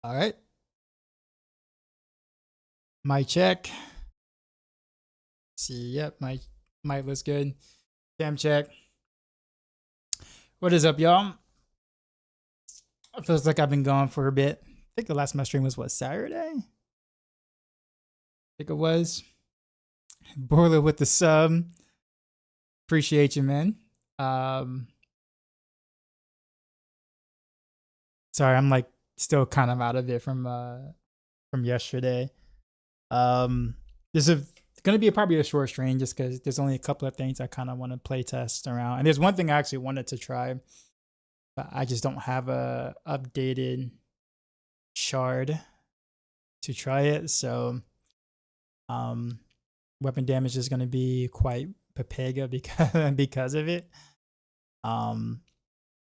All right. Mic check. See, yep, my mic looks good. Cam check. What is up, y'all? It feels like I've been gone for a bit. I think the last of my stream was what, Saturday? I think it was. Boiler with the sub. Appreciate you, man. Sorry, I'm like still kind of out of it from yesterday. This is gonna be probably a short stream just because there's only a couple of things I kind of want to play test around, and there's one thing I actually wanted to try, but I just don't have a updated shard to try it. So, weapon damage is gonna be quite Pepega because of it.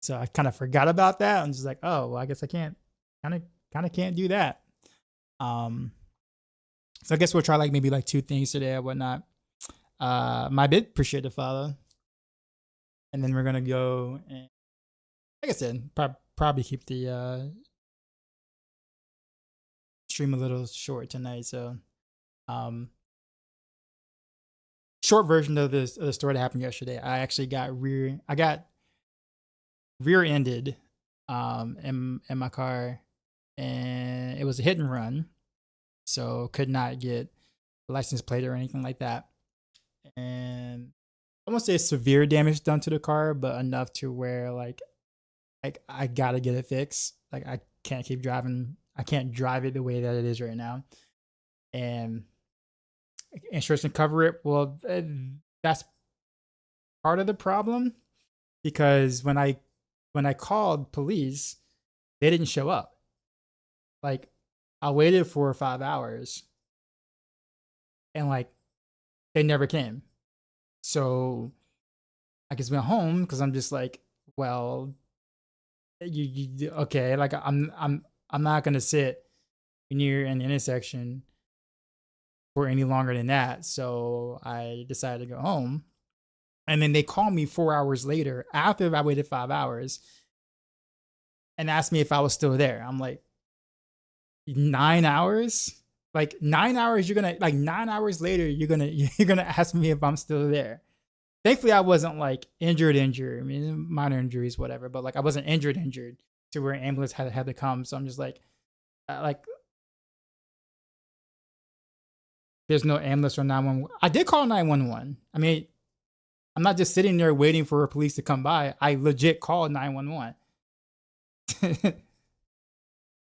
So I kind of forgot about that. I'm just like, oh, well, I guess I can't kind of can't do that. So I guess we'll try like maybe like 2 things today or whatnot. My bid, appreciate the follow. And then we're gonna go and, like I said, probably keep the stream a little short tonight. So, short version of the story that happened yesterday. I actually got rear-ended in my car, and it was a hit and run. So could not get a license plate or anything like that. And I won't say severe damage done to the car, but enough to where like I gotta get it fixed. Like I can't keep driving. I can't drive it the way that it is right now. And insurance can cover it. Well, that's part of the problem, because when I called police, they didn't show up. Like, I waited 4 or 5 hours, and like they never came. So I just went home because I'm just like, well, you okay? Like I'm not gonna sit near an intersection for any longer than that. So I decided to go home, and then they called me 4 hours later after I waited 5 hours and asked me if I was still there. I'm like, 9 hours? Like 9 hours, you're gonna, like 9 hours later, you're gonna ask me if I'm still there. Thankfully, I wasn't like injured. I mean, minor injuries, whatever, but like I wasn't injured to where an ambulance had to come. So I'm just like there's no ambulance or 911. I did call 911. I mean, I'm not just sitting there waiting for police to come by. I legit called 911.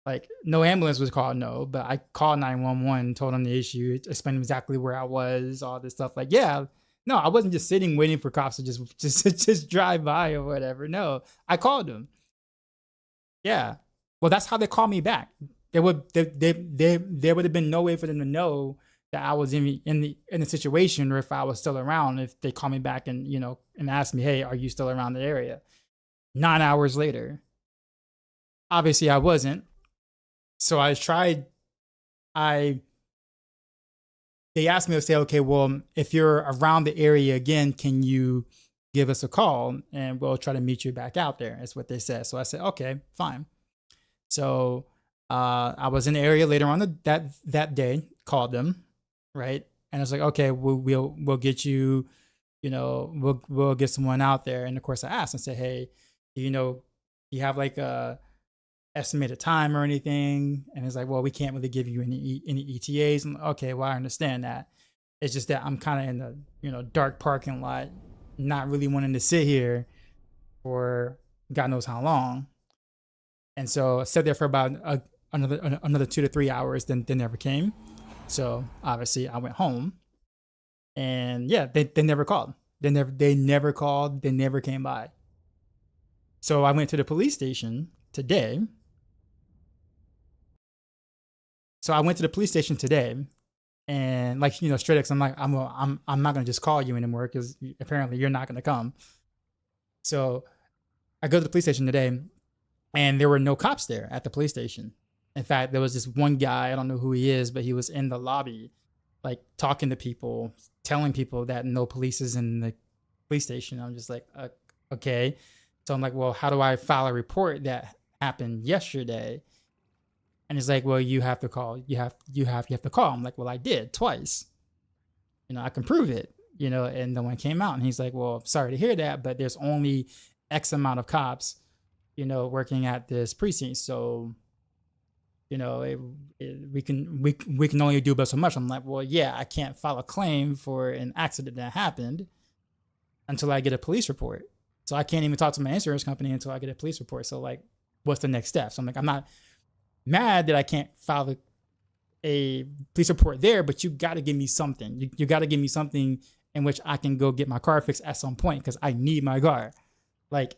Like, no ambulance was called, no, but I called 911, told them the issue, explained exactly where I was, all this stuff. Like, yeah, no, I wasn't just sitting waiting for cops to just drive by or whatever. No, I called them. Yeah, well, that's how they called me back. There would have been no way for them to know that I was in the situation, or if I was still around, if they called me back and and asked me, hey, are you still around the area? 9 hours later, obviously I wasn't. So I tried, they asked me to say, okay, well, if you're around the area again, can you give us a call and we'll try to meet you back out there? That's what they said. So I said, okay, fine. So I was in the area later on that day, called them, right? And I was like, okay, we'll get you, we'll get someone out there. And of course I asked and said, hey, do you have like a estimated time or anything? And it's like, well, we can't really give you any ETAs. And okay, well, I understand that. It's just that I'm kind of in the dark parking lot, not really wanting to sit here for God knows how long. And so I sat there for about another 2 to 3 hours. Then they never came. So obviously I went home, and yeah, they never called. They never called. They never came by. So I went to the police station today. And like, straight up, I'm like, I'm not gonna just call you anymore because apparently you're not gonna come. So I go to the police station today, and there were no cops there at the police station. In fact, there was this one guy, I don't know who he is, but he was in the lobby, like talking to people, telling people that no police is in the police station. I'm just like, okay. So I'm like, well, how do I file a report that happened yesterday? And he's like, well, you have to call. You have to call. I'm like, well, I did twice. I can prove it. And no one came out. And he's like, well, sorry to hear that, but there's only X amount of cops, working at this precinct. So, we can only do but so much. I'm like, well, yeah, I can't file a claim for an accident that happened until I get a police report. So I can't even talk to my insurance company until I get a police report. So like, what's the next step? So I'm like, I'm not mad that I can't file a police report there, but you got to give me something. You got to give me something in which I can go get my car fixed at some point, because I need my car. Like,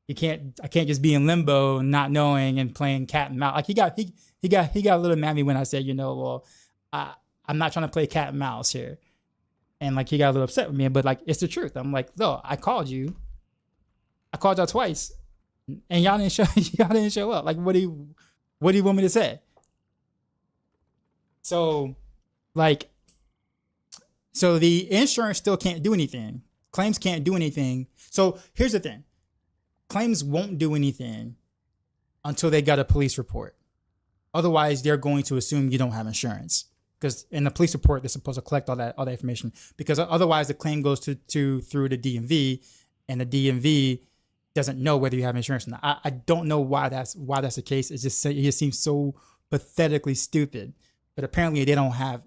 I can't just be in limbo, not knowing and playing cat and mouse. Like he got a little mad at me when I said, well, I'm not trying to play cat and mouse here. And like, he got a little upset with me, but like, it's the truth. I'm like, no, I called y'all twice and y'all didn't show up. Like, what do you want me to say? So the insurance still can't do anything. Claims can't do anything. So here's the thing. Claims won't do anything until they got a police report. Otherwise, they're going to assume you don't have insurance. Because in the police report, they're supposed to collect all that information. Because otherwise, the claim goes through the DMV, and the DMV doesn't know whether you have insurance or not. I don't know why that's the case. It just seems so pathetically stupid. But apparently, they don't have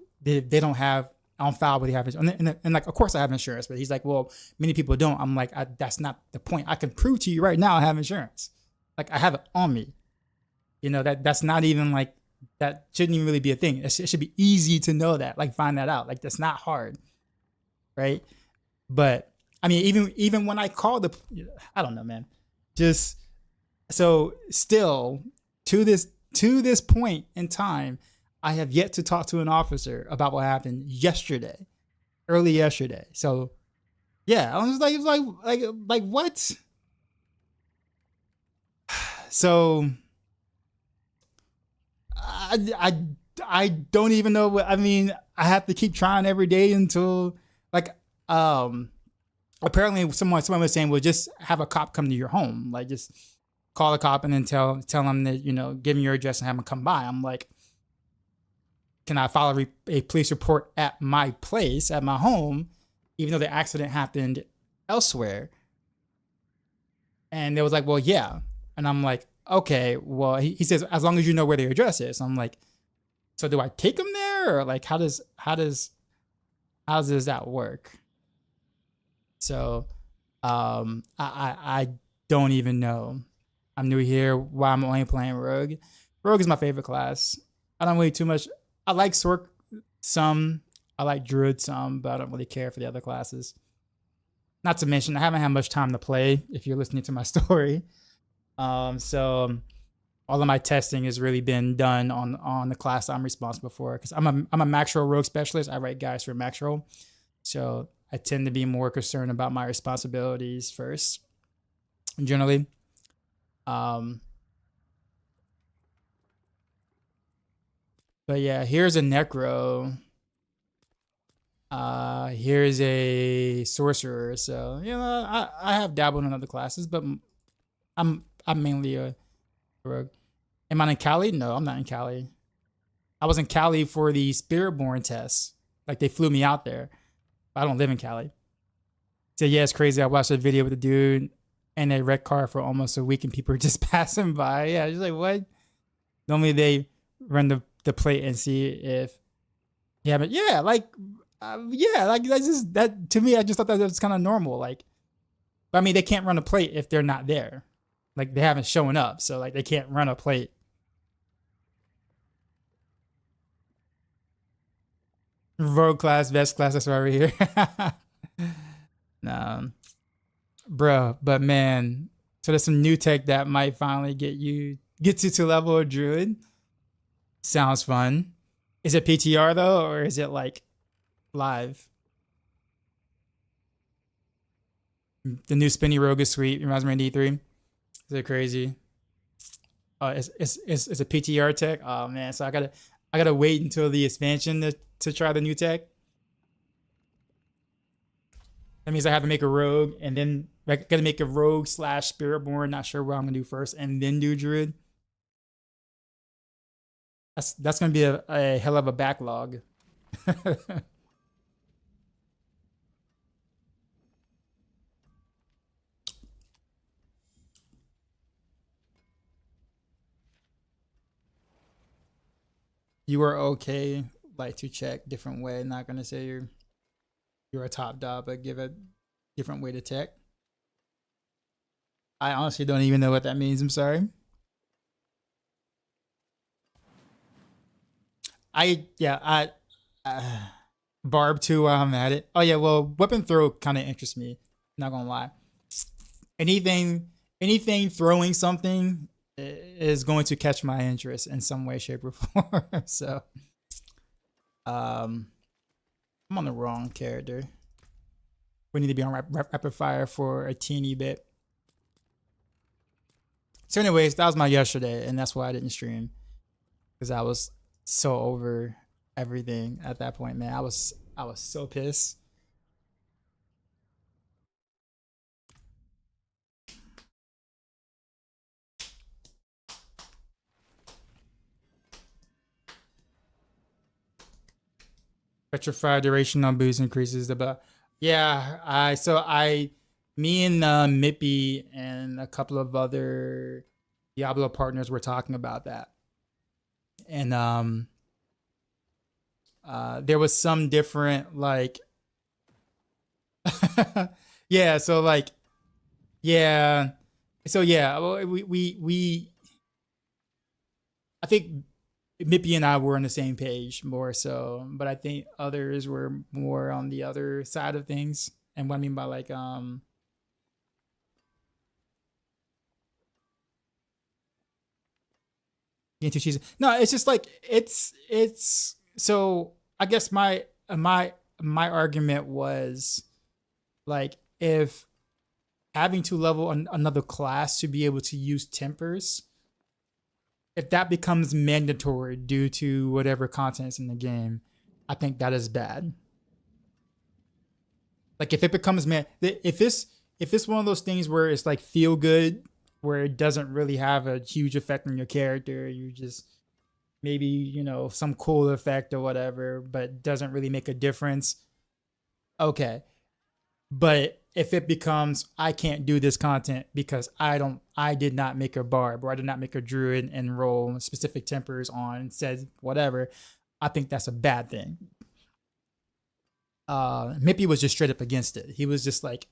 on file whether you have insurance. And like, of course, I have insurance. But he's like, well, many people don't. I'm like, that's not the point. I can prove to you right now I have insurance. Like, I have it on me. That's not even like, that shouldn't even really be a thing. It should be easy to know that, like, find that out. Like, that's not hard, right? But I mean, even when I call I don't know, man. Just so still to this point in time, I have yet to talk to an officer about what happened early yesterday. So yeah, I was like what? So I don't even know what I mean. I have to keep trying every day until like apparently someone was saying, well, just have a cop come to your home. Like, just call a cop and then tell them that, give me your address and have them come by. I'm like, can I file a police report at my place, at my home, even though the accident happened elsewhere? And they was like, well, yeah. And I'm like, okay, well, he says, as long as you know where their address is. I'm like, so do I take them there? Or like, how does that work? So, I don't even know. I'm new here. Why I'm only playing Rogue. Rogue is my favorite class. I don't really too much. I like Sork some. I like Druid some, but I don't really care for the other classes. Not to mention, I haven't had much time to play, if you're listening to my story. So all of my testing has really been done on the class I'm responsible for, because I'm a Maxroll rogue specialist. I write guides for Maxroll. So I tend to be more concerned about my responsibilities first, generally. But yeah, here's a Necro. Here's a Sorcerer. So, I have dabbled in other classes, but I'm mainly a rogue. Am I in Cali? No, I'm not in Cali. I was in Cali for the Spiritborn test. Like, they flew me out there. I don't live in Cali. So yeah, it's crazy. I watched a video with a dude and a wrecked car for almost a week, and people are just passing by. Yeah, just like, what? Normally they run the plate and see if yeah, but yeah, like that's just that to me. I just thought that was kind of normal. Like, I mean, they can't run a plate if they're not there. Like, they haven't shown up, so like they can't run a plate. Rogue class, best class. That's why we're here. No, bro. But man, so there's some new tech that might finally get you to level of Druid. Sounds fun. Is it PTR though, or is it like live? The new Spinny Rogue is sweet. Reminds me of D3. Is it crazy? It's a PTR tech. Oh man, so I gotta wait until the expansion to try the new tech. That means I have to make a rogue, and then I gotta make a rogue / Spiritborn. Not sure what I'm gonna do first, and then do Druid. That's gonna be a hell of a backlog. You are okay, like to check different way. Not gonna say you're a top dog, but give a different way to check. I honestly don't even know what that means. I'm sorry. I Barb too while I'm at it. Oh yeah, well, weapon throw kind of interests me. Not gonna lie. Anything throwing something is going to catch my interest in some way, shape, or form. So, I'm on the wrong character. We need to be on rapid fire for a teeny bit. So, anyways, that was my yesterday, and that's why I didn't stream because I was so over everything at that point, man. I was so pissed. Petrify duration on boost increases the yeah, me and Mippy and a couple of other Diablo partners were talking about that. And there was some different like yeah, so like yeah. So yeah, we I think Mippy and I were on the same page more so, but I think others were more on the other side of things. And what I mean by like into cheese. No, it's just like it's so I guess my argument was like if having to level another class to be able to use tempers, if that becomes mandatory due to whatever content is in the game, I think that is bad. Like if it becomes if it's one of those things where it's like feel good, where it doesn't really have a huge effect on your character, you just maybe some cool effect or whatever, but doesn't really make a difference. Okay, but if it becomes I can't do this content because I did not make a barb or I did not make a druid and roll specific tempers on said whatever, I think that's a bad thing. Mippy was just straight up against it. He was just like,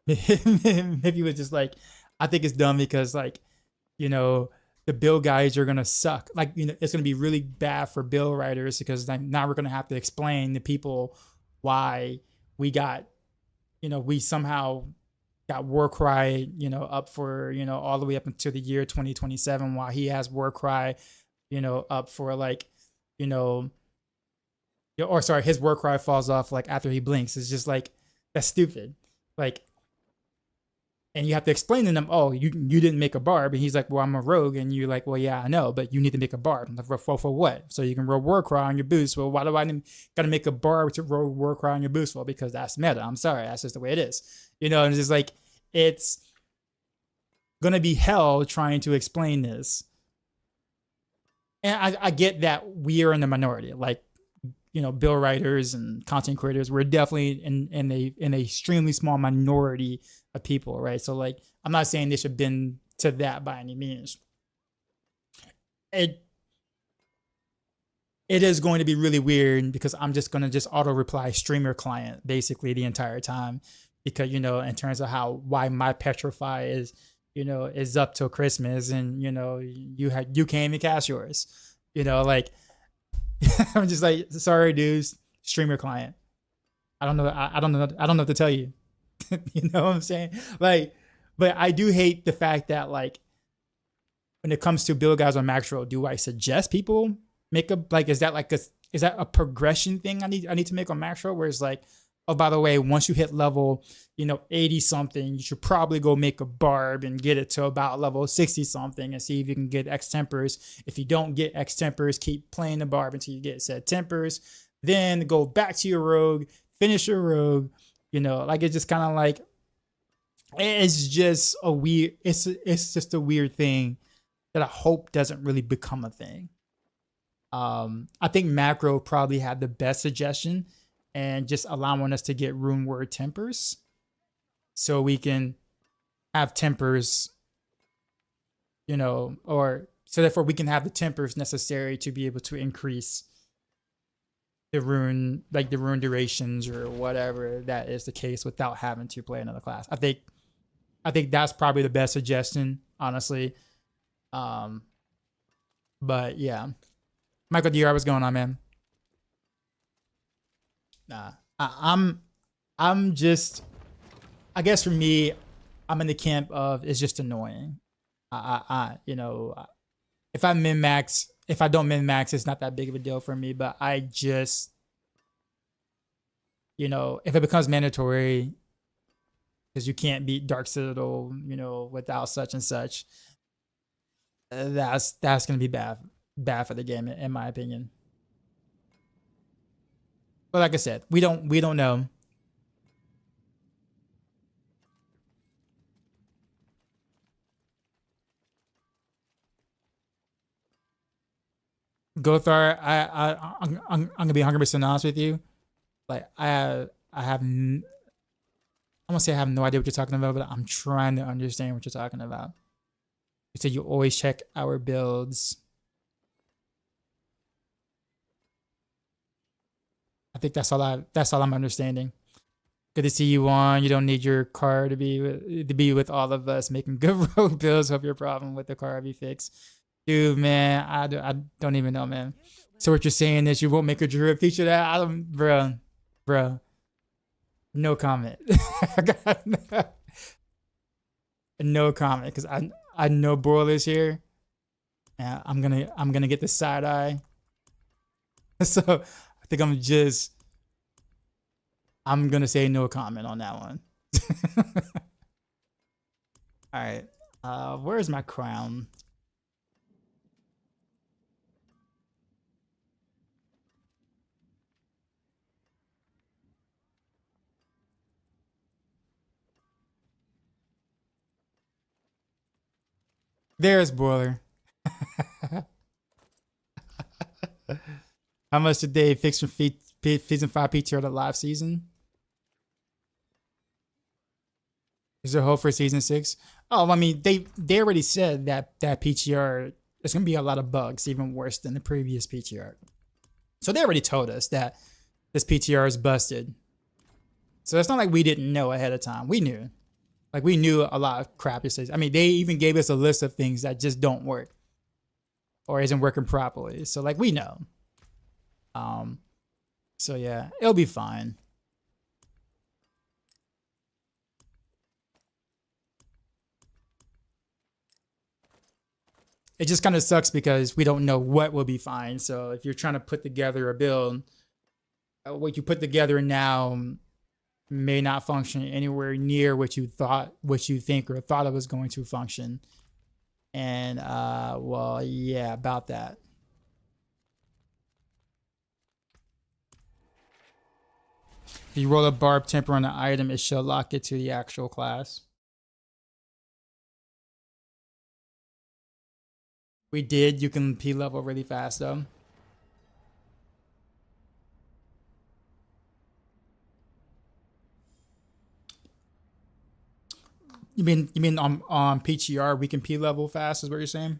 Mippy was just like, I think it's dumb because like, the bill guys are gonna suck. Like, it's gonna be really bad for bill writers because now we're gonna have to explain to people why we got, we somehow got Warcry, up for, all the way up until the year 2027, while he has Warcry, up for like, or sorry, his Warcry falls off like after he blinks. It's just like, that's stupid. Like, and you have to explain to them, oh, you didn't make a barb. And he's like, well, I'm a rogue. And you're like, well, yeah, I know, but you need to make a barb. Like, for what? So you can roll Warcry on your boost. Well, why do I got to make a barb to roll Warcry on your boost? Well, because that's meta. I'm sorry. That's just the way it is. And it's just like, it's going to be hell trying to explain this. And I get that we are in the minority. Like, bill writers and content creators, we're definitely in an extremely small minority of people, right? So like, I'm not saying they should have been to that by any means. It is going to be really weird because I'm just going to just auto reply streamer client basically the entire time because, in terms of why my Petrify is, is up till Christmas and, you can't even cast yours, like, I'm just like, sorry, dudes, streamer client. I don't know. I don't know. I don't know what to tell you. You know what I'm saying? Like, but I do hate the fact that like, when it comes to build guys on Maxroll, do I suggest people make is that a progression thing I need to make on Maxroll where it's like, oh, by the way, once you hit level, 80 something, you should probably go make a barb and get it to about level 60 something and see if you can get X tempers. If you don't get X tempers, keep playing the barb until you get said tempers. Then go back to your rogue, finish your rogue. Like it's just kind of like, it's just a weird, it's just a weird thing that I hope doesn't really become a thing. I think Maxroll probably had the best suggestion, and just allowing us to get Runeword tempers, so we can have tempers, you know, or so therefore we can have the tempers necessary to be able to increase the rune, like the rune durations or whatever that is the case, without having to play another class. I think that's probably the best suggestion, honestly. But yeah, Michael DR, what's going on, man? Nah, I'm just, I guess for me, I'm in the camp of it's just annoying. You know, if I min max, if I don't min max, it's not that big of a deal for me. But I just, you know, if it becomes mandatory, because you can't beat Dark Citadel, you know, without such and such, that's gonna be bad for the game, in my opinion. But like I said, we don't know. Gothar, I'm gonna be 100% honest with you. Like I have, I'm gonna say I have no idea what you're talking about, but I'm trying to understand what you're talking about. You said you always check our builds. I think that's all I'm understanding. Good to see you on. You don't need your car to be with all of us making good road builds. Hope your problem with the car be fixed. Dude, man, I don't even know, man. So what you're saying is you won't make a druid feature that? I don't, bro. No comment. No comment, because I know Broiler's here. Yeah, I'm gonna get the side eye. So I think I'm gonna say no comment on that one. All right. Where's my crown? There's Broiler. How much did they fix from season 5 PTR to live season? Is there hope for season 6? Oh, I mean, they already said that PTR, there's gonna be a lot of bugs, even worse than the previous PTR. So they already told us that this PTR is busted. So it's not like we didn't know ahead of time. We knew. Like, we knew a lot of crap. I mean, they even gave us a list of things that just don't work or isn't working properly. So like, we know. So yeah, it'll be fine. It just kind of sucks because we don't know what will be fine. So if you're trying to put together a build, what you put together now may not function anywhere near what you think or thought it was going to function. And well, yeah, about that. If you roll a barb temper on the item, it shall lock it to the actual class. We did. You can P level really fast though. You mean on PTR we can P level fast is what you're saying?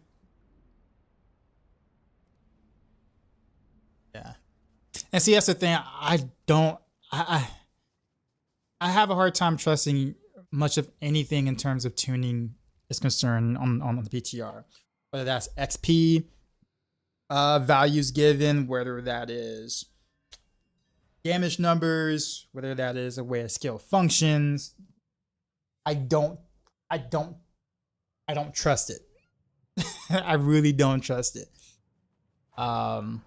Yeah. And see, that's the thing. I have a hard time trusting much of anything in terms of tuning is concerned on the PTR. Whether that's XP values given, whether that is damage numbers, whether that is a way a skill functions. I don't trust it. I really don't trust it. I'm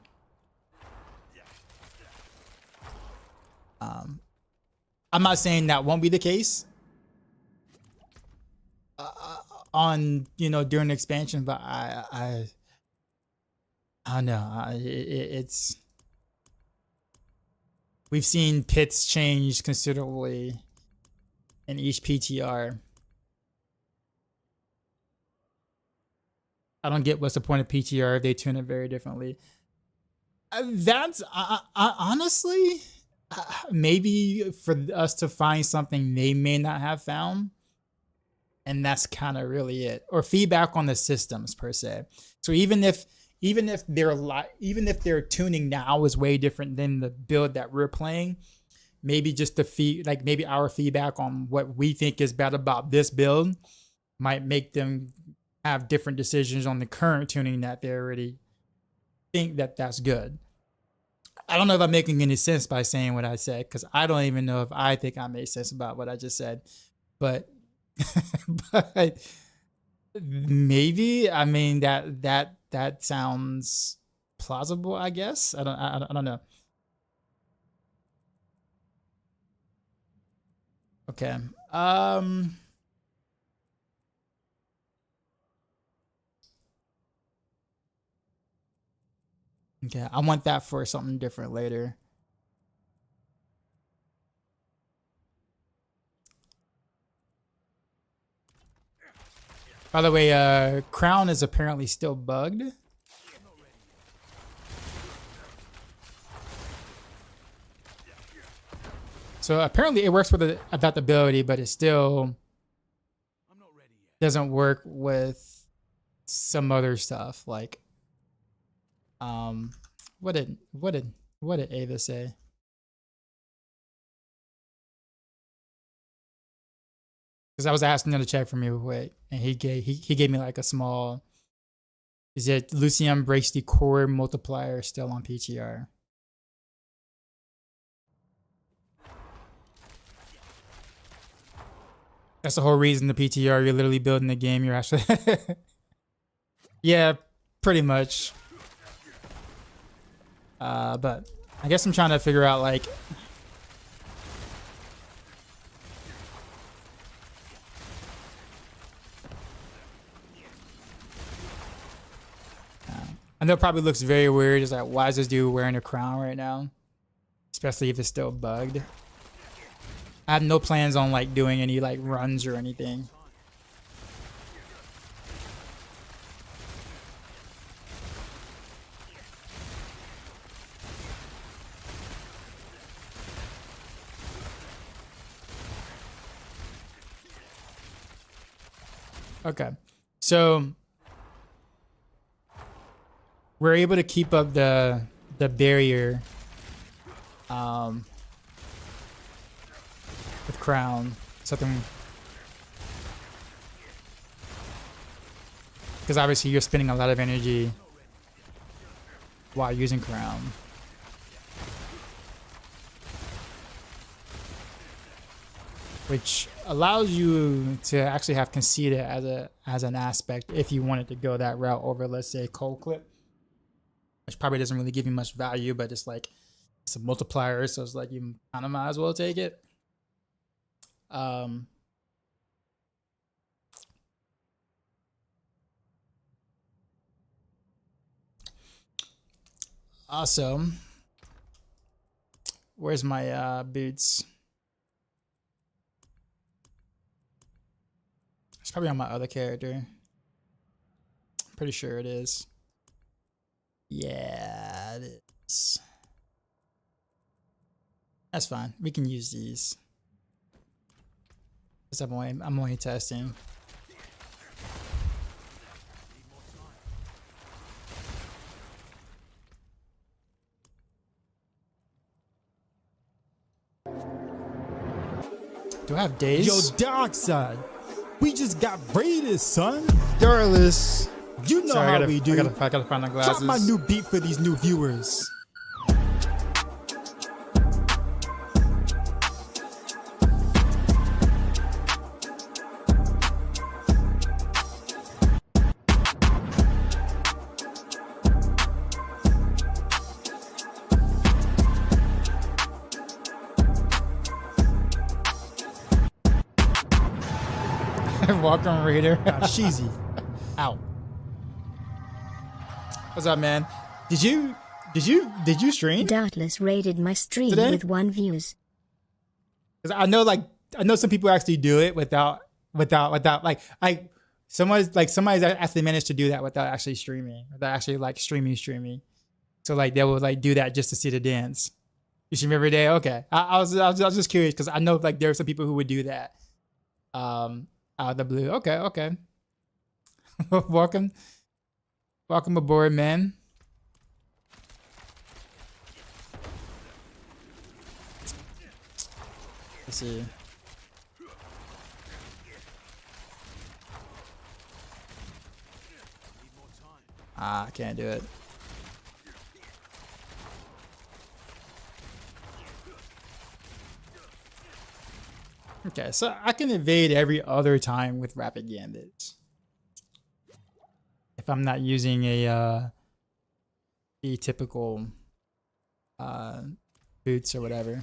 not saying that won't be the case on, you know, during the expansion, but I don't know. It's we've seen pits change considerably in each PTR. I don't get what's the point of PTR if they tune it very differently. That's honestly maybe for us to find something they may not have found, and that's kind of really it. Or feedback on the systems per se. So even if their tuning now is way different than the build that we're playing, maybe just maybe our feedback on what we think is bad about this build might make them have different decisions on the current tuning that they already think that's good. I don't know if I'm making any sense by saying what I said, because I don't even know if I think I made sense about what I just said. But but maybe, I mean, that sounds plausible, I guess. I don't know. Okay. Okay, I want that for something different later. By the way, Crown is apparently still bugged. So apparently it works with the adaptability, but it still doesn't work with some other stuff. Like, what did Ava say? Because I was asking him to check for me real quick, and he gave me like a small. Is it Lucian breaks the core multiplier still on PTR? That's the whole reason the PTR. You're literally building the game. You're actually, yeah, pretty much. But I guess I'm trying to figure out like. I know it probably looks very weird. It's like, why is this dude wearing a crown right now? Especially if it's still bugged. I have no plans on like doing any like runs or anything. Okay, so we're able to keep up the barrier with Crown, something, because obviously you're spending a lot of energy while using Crown. Which allows you to actually have conceded as an aspect if you wanted to go that route over, let's say, cold clip, which probably doesn't really give you much value, but it's like it's a multiplier, so it's like you kind of might as well take it. Also, where's my boots? It's probably on my other character. I'm pretty sure it is. Yeah, it is. That's fine. We can use these. I'm only testing. Do I have days? Yo, Darkside, we just got raided, son. Regardless, You know how we do. I gotta find the glasses. Drop my new beat for these new viewers. Welcome, Raider. Sheezy. Out. What's up, man? Did you stream? Doubtless raided my stream Today? with 1 views. Because I know some people actually do it without like somebody's actually managed to do that without actually streaming, without actually like streaming. So like they would like do that just to see the dance. You should remember day. Okay, I was just curious because I know like there are some people who would do that. Out of the blue. Okay. welcome aboard, man. Let's see. I can't do it. Okay, so I can evade every other time with rapid gambits. If I'm not using a the typical boots or whatever.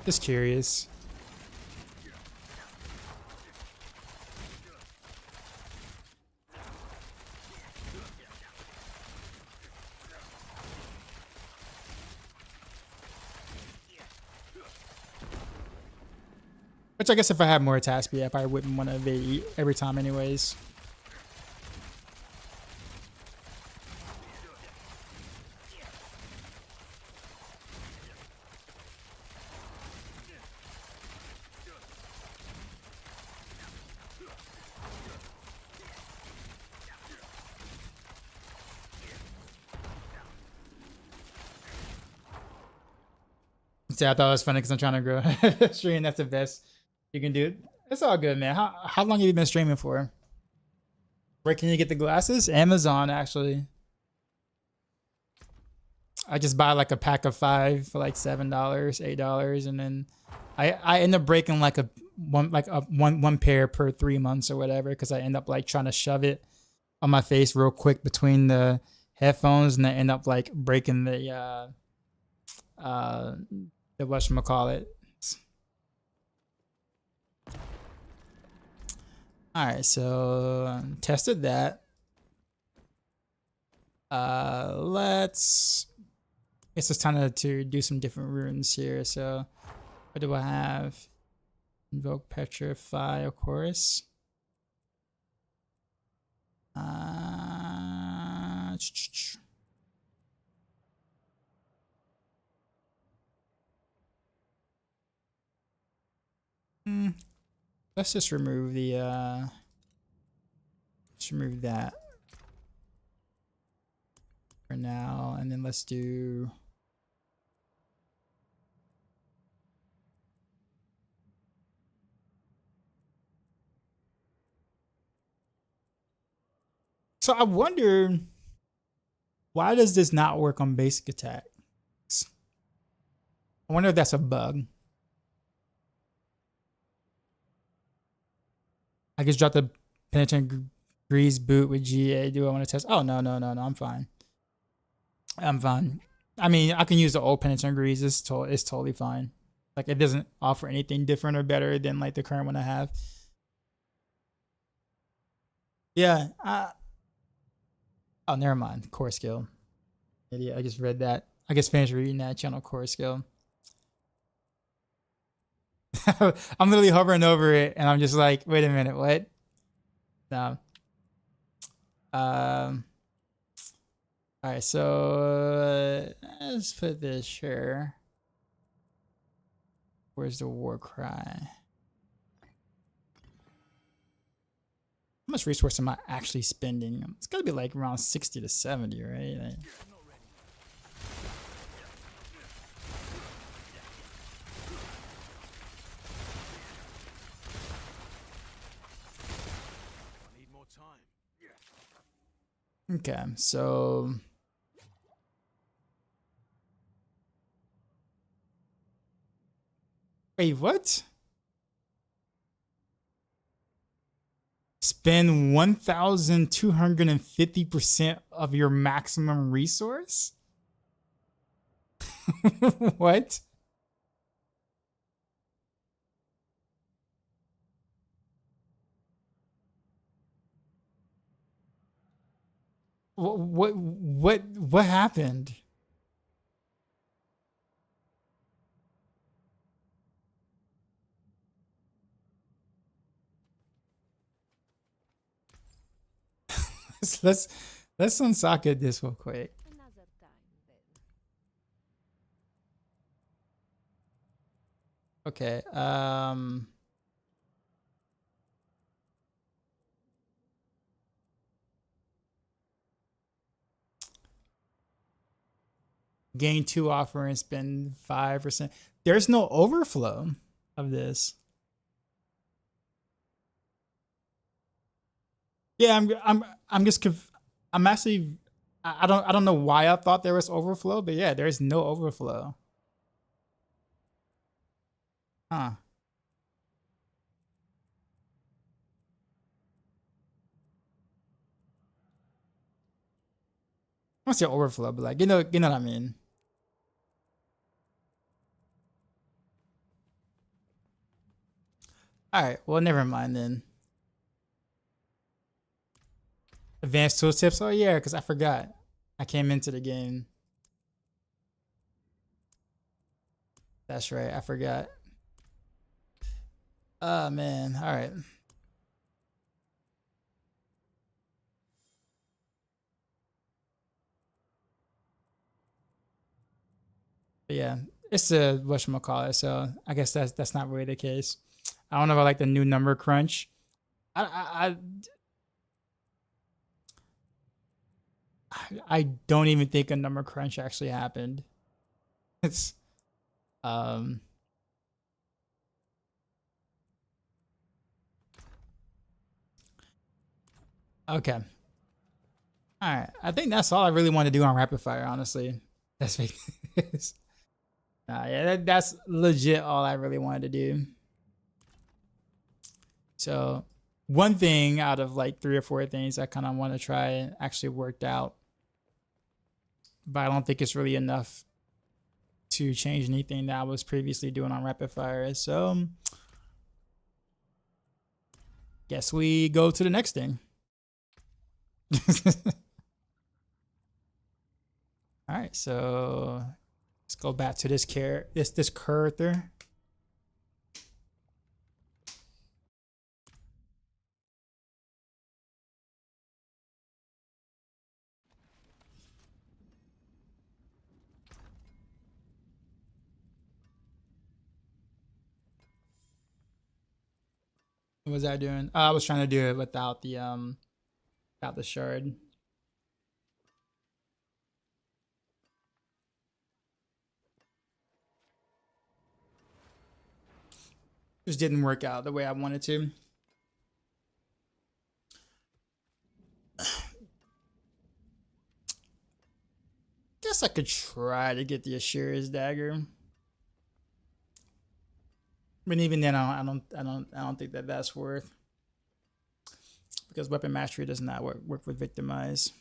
Just curious. Which I guess if I had more attack speed, I probably wouldn't want to evade every time anyways. See, I thought it was funny because I'm trying to grow stream. That's the best you can do. It's all good, man. How long have you been streaming for? Where can you get the glasses? Amazon, actually. I just buy like a pack of 5 for like $7, $8, and then I end up breaking like one pair per 3 months or whatever because I end up like trying to shove it on my face real quick between the headphones, and I end up like breaking the whatchamacallit. Alright, so tested that. Let's I guess it's time to do some different runes here. So what do I have? Invoke Petrify, of course. Let's just remove the let's remove that for now, and then let's do so I wonder, why does this not work on basic attacks? I wonder if that's a bug. I just dropped the Penetrant Grease boot with GA. Do I want to test? Oh, no. I'm fine. I mean, I can use the old Penetrant Grease. It's totally fine. Like, it doesn't offer anything different or better than like the current one I have. Yeah. Oh, never mind. Core skill. Idiot. I just read that. I just finished reading that channel core skill. I'm literally hovering over it, and I'm just like, wait a minute, what? No. All right, so let's put this here. Where's the war cry? How much resource am I actually spending? It's got to be like around 60 to 70, right? Like, okay, so wait, what? Spend 1,250% of your maximum resource? What? What happened? let's unsocket this real quick. Another time then. Okay. Gain 2 offer and spend 5%. There's no overflow of this. Yeah, I'm just I'm actually I don't know why I thought there was overflow, but yeah, there's no overflow. Huh. I don't say overflow, but like you know what I mean. All right, well never mind then. Advanced tooltips. Oh yeah, because I forgot. I came into the game. That's right, I forgot. Oh man, all right. But yeah, it's a whatchamacallit, so I guess that's not really the case. I don't know if I like the new number crunch. I don't even think a number crunch actually happened. It's okay. All right. I think that's all I really want to do on rapid fire, honestly. That's fake news. Yeah, that's legit all I really wanted to do. So one thing out of like 3 or 4 things I kind of want to try actually worked out, but I don't think it's really enough to change anything that I was previously doing on rapid fire. So guess we go to the next thing. All right, so let's go back to this character. What was I doing? I was trying to do it without the shard. Just didn't work out the way I wanted to. Guess I could try to get the Ashura's dagger, but even then, I don't think that that's worth, because weapon mastery does not work with victimize.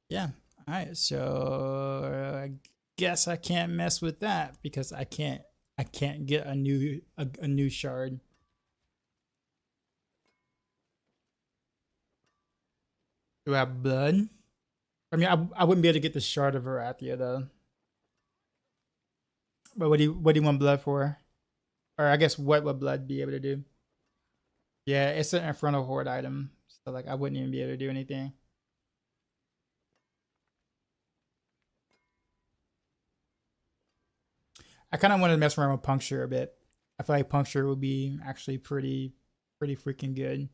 Yeah. All right. So I guess I can't mess with that because I can't get a new shard. Do I have blood? I mean, I wouldn't be able to get the shard of Arathia though. But what do you want blood for? Or I guess what would blood be able to do? Yeah, it's an Infernal Horde item, so like I wouldn't even be able to do anything. I kind of wanted to mess around with puncture a bit. I feel like puncture would be actually pretty freaking good.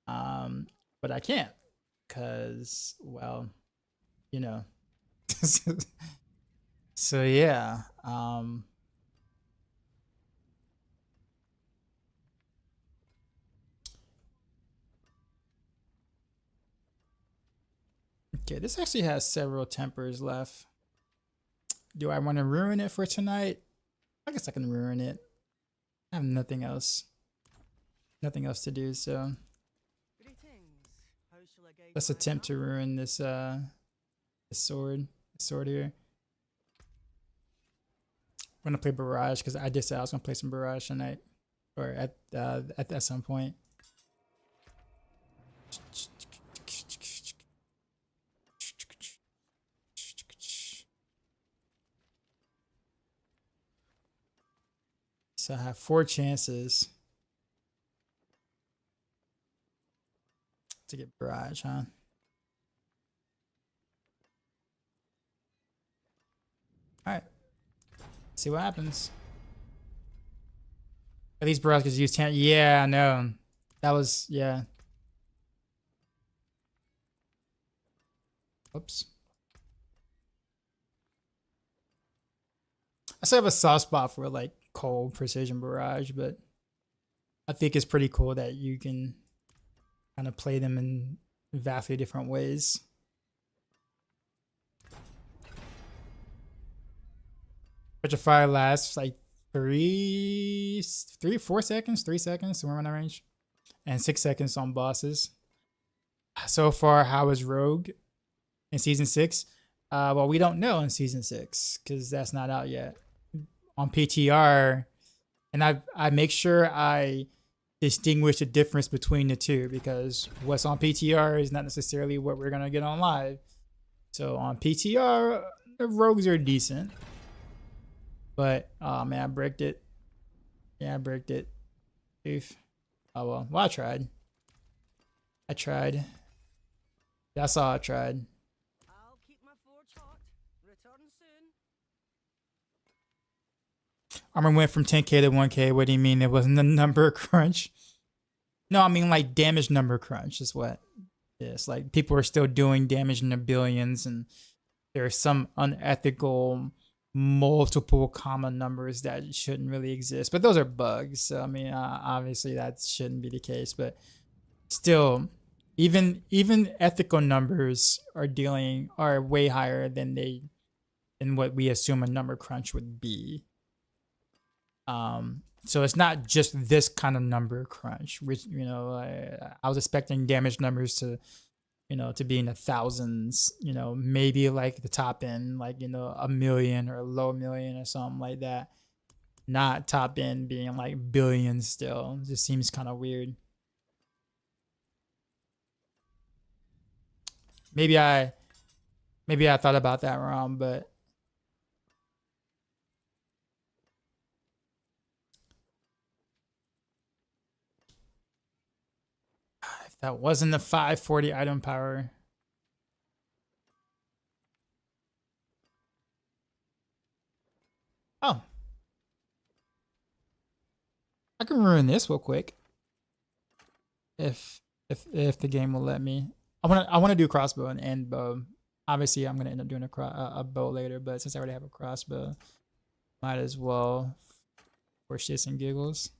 But I can't, cause well, you know. So yeah. Okay, this actually has several tempers left. Do I want to ruin it for tonight? I guess I can ruin it. I have nothing else to do, so let's attempt to ruin this this sword here. I'm gonna play Barrage because I did say I was gonna play some Barrage tonight, or at some point. So I have 4 chances to get Barrage, huh? Alright. See what happens. At least Barrage could use 10. Yeah, I know. That was, yeah. Oops. I still have a soft spot for like cold precision Barrage, but I think it's pretty cool that you can kind of play them in vastly different ways. Petrify lasts like 4 seconds, 3 seconds, somewhere in that range, and 6 seconds on bosses. So far, how is Rogue in season 6? Well, we don't know in season 6 because that's not out yet. On PTR, and I make sure I distinguish the difference between the two, because what's on PTR is not necessarily what we're gonna get on live. So on PTR, the rogues are decent, but oh man, I bricked it. Yeah, I bricked it. Oof. Oh well. Well, I tried. That's all I tried. I'll keep my forge hot. Return soon. Armor went from 10k to 1k. What do you mean it wasn't a number crunch? No, I mean like damage number crunch is what it is. Like people are still doing damage in the billions, and there's some unethical multiple common numbers that shouldn't really exist. But those are bugs. So, I mean, obviously that shouldn't be the case. But still, even ethical numbers are way higher than what we assume a number crunch would be. So it's not just this kind of number crunch, which, you know, I was expecting damage numbers to, you know, to be in the thousands, you know, maybe like the top end, like, you know, 1 million or low million or something like that. Not top end being like billions still. It just seems kind of weird. Maybe I thought about that wrong, but if that wasn't the 540 item power. Oh. I can ruin this real quick. If the game will let me. I want to do crossbow and bow. Obviously, I'm gonna end up doing a bow later, but since I already have a crossbow, might as well for shits and giggles.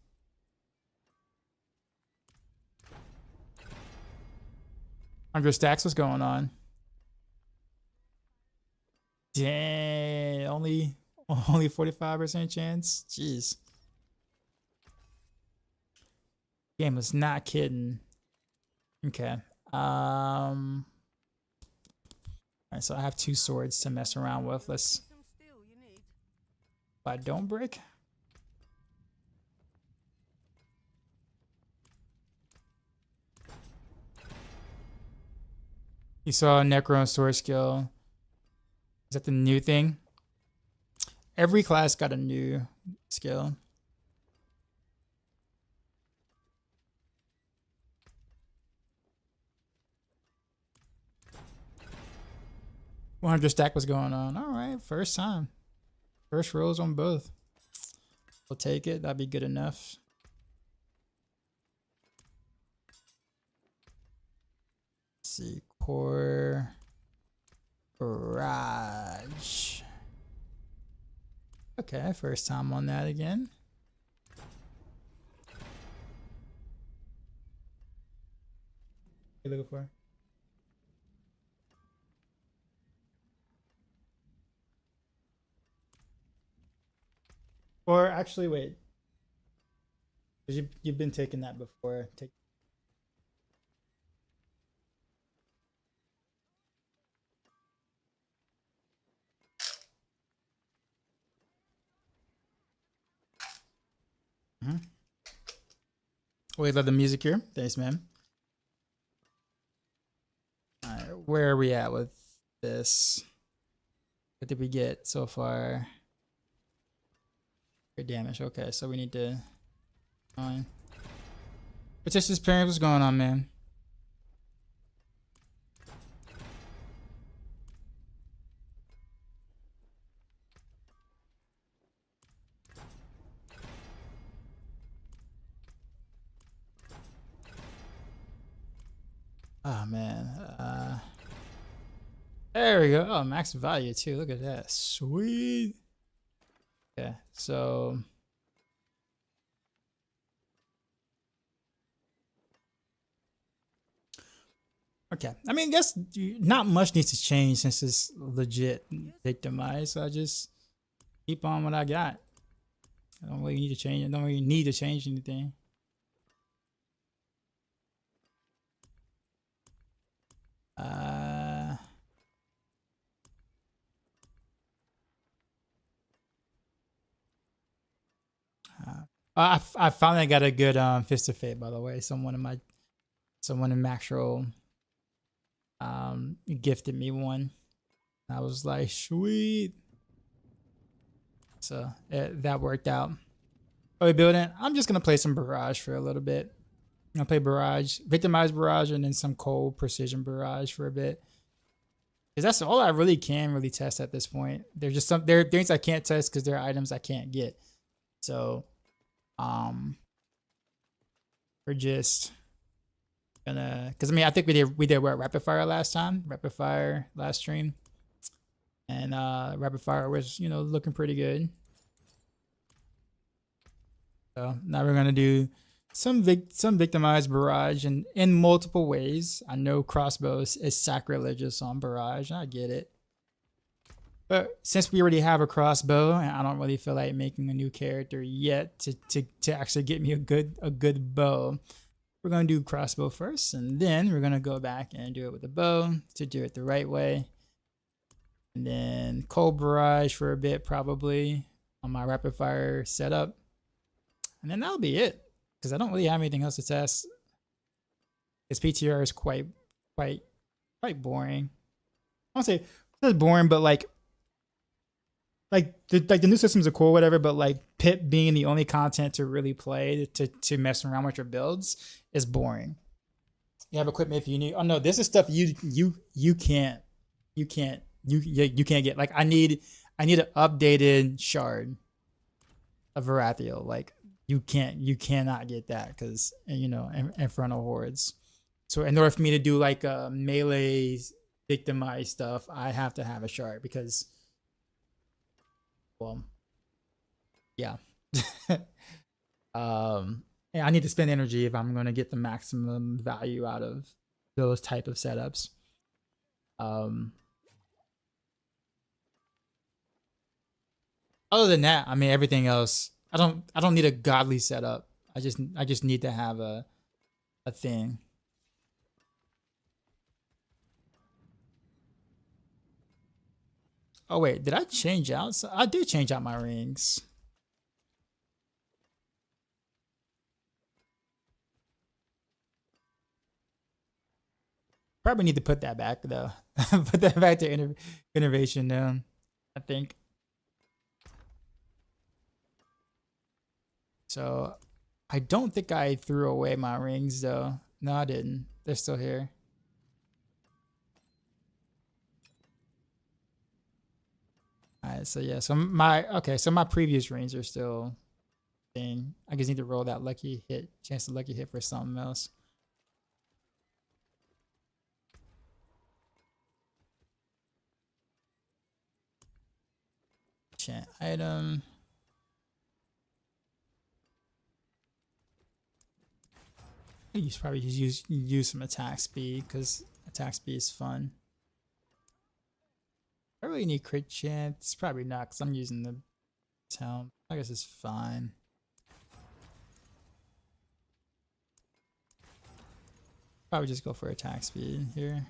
Stacks, what's going on? Dang, only 45% chance. Jeez, game was not kidding. Okay. All right, so I have 2 swords to mess around with. Let's. If I don't break. You saw Necro and Sword skill. Is that the new thing? Every class got a new skill. $100 stack was going on. All right, first time. First rolls on both. We'll take it. That'd be good enough. Let's see, core Barrage. Okay, first time on that again. What are you looking for? Or actually, wait. Because you've been taking that before. Take. Wait, love the music here. Thanks, man. All right, where are we at with this? What did we get so far? Good damage. Okay, so we need to. Petition's parent, what's going on, man? Oh man. There we go. Oh, max value too. Look at that. Sweet. Yeah. So. Okay. I mean, I guess not much needs to change since it's legit victimized. So I just keep on what I got. I don't really need to change. I don't really need to change anything. I finally got a good Fist of Fate, by the way. Someone in Maxroll gifted me one. I was like, sweet. So that worked out. Are we building? I'm just gonna play some Barrage for a little bit. I'm gonna play Barrage, Victimized Barrage, and then some Cold Precision Barrage for a bit. Because that's all I really can test at this point. There's just there are things I can't test because there are items I can't get. So we're just gonna, because I mean I think we did what, rapid fire last time, rapid fire last stream, and rapid fire was, you know, looking pretty good. So now we're gonna do some victimized Barrage, and in multiple ways. I know crossbows is sacrilegious on Barrage, I get it, but since we already have a crossbow and I don't really feel like making a new character yet to actually get me a good bow, we're gonna do crossbow first, and then we're gonna go back and do it with the bow to do it the right way, and then cold Barrage for a bit probably on my rapid fire setup, and then that'll be it. Because I don't really have anything else to test. This PTR is quite boring. I won't say it's boring, but like the new systems are cool, whatever. But like Pip being the only content to really play to mess around with your builds is boring. You have equipment if you need. Oh no, this is stuff you can't get. Like I need an updated shard of Varathiel. Like. You cannot get that because, you know, in front of hordes. So in order for me to do like melee victimized stuff, I have to have a shard because, well, yeah. And I need to spend energy if I'm going to get the maximum value out of those type of setups. Other than that, I mean, everything else. I don't need a godly setup. I just need to have a thing. Oh wait, did I change out? So I did change out my rings. Probably need to put that back though. Put that back to innovation now, I think. So I don't think I threw away my rings though. No, I didn't. They're still here. Alright, so yeah, so my previous rings are still thing. I just need to roll that lucky hit, chance of lucky hit for something else. Chant item. You should probably just use some attack speed because attack speed is fun. I really need crit chance. Probably not because I'm using the town. I guess it's fine. Probably just go for attack speed here.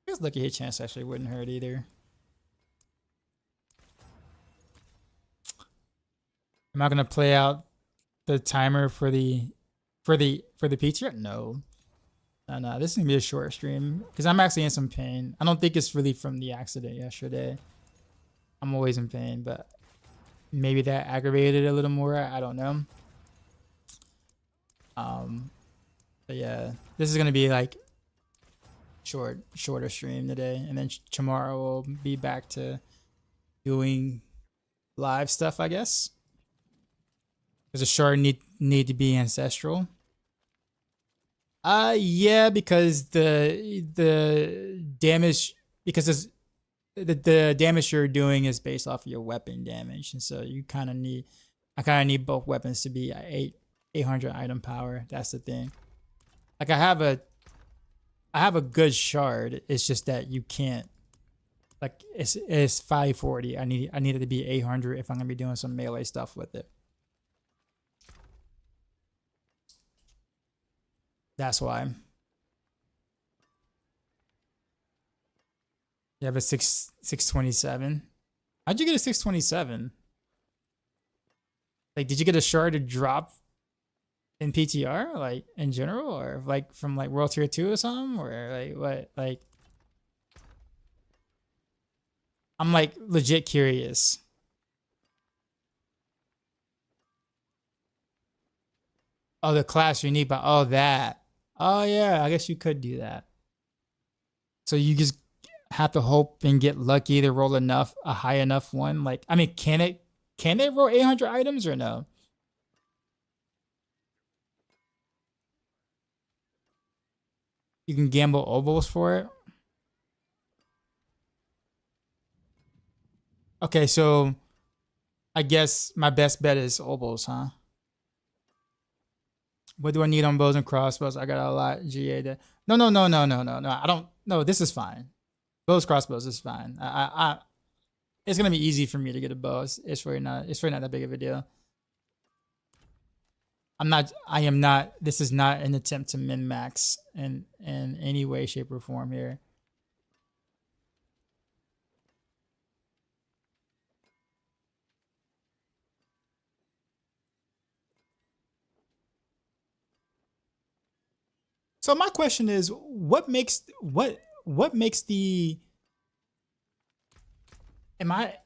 I guess lucky hit chance actually wouldn't hurt either. Am I gonna play out the timer for the PTR? No. No, this is gonna be a short stream because I'm actually in some pain. I don't think it's really from the accident yesterday. I'm always in pain, but maybe that aggravated it a little more. I don't know. But yeah, this is gonna be like shorter stream today, and then tomorrow we'll be back to doing live stuff, I guess. Does a shard need to be ancestral? Yeah, because the damage, because the damage you're doing is based off of your weapon damage, and so you kind of need, I kind of need both weapons to be 800 item power. That's the thing. Like I have a good shard. It's just that you can't, like it's 540. I need it to be 800 if I'm gonna be doing some melee stuff with it. That's why. You have a 627. How'd you get a 627? Like, did you get a shard to drop in PTR, like in general, or like from like World Tier 2 or something, or like what? Like, I'm like legit curious. Oh, the class unique, but oh that. Oh yeah, I guess you could do that. So you just have to hope and get lucky to roll enough, a high enough one. Like, I mean, can it roll 800 items or no? You can gamble ovals for it. Okay, so I guess my best bet is ovals, huh? What do I need on bows and crossbows? I got a lot. GA. No. I don't. No, this is fine. Bows, crossbows is fine. It's gonna be easy for me to get a bow. It's really not. It's really not that big of a deal. I am not. This is not an attempt to min max in any way, shape, or form here. So my question is, what makes the, am I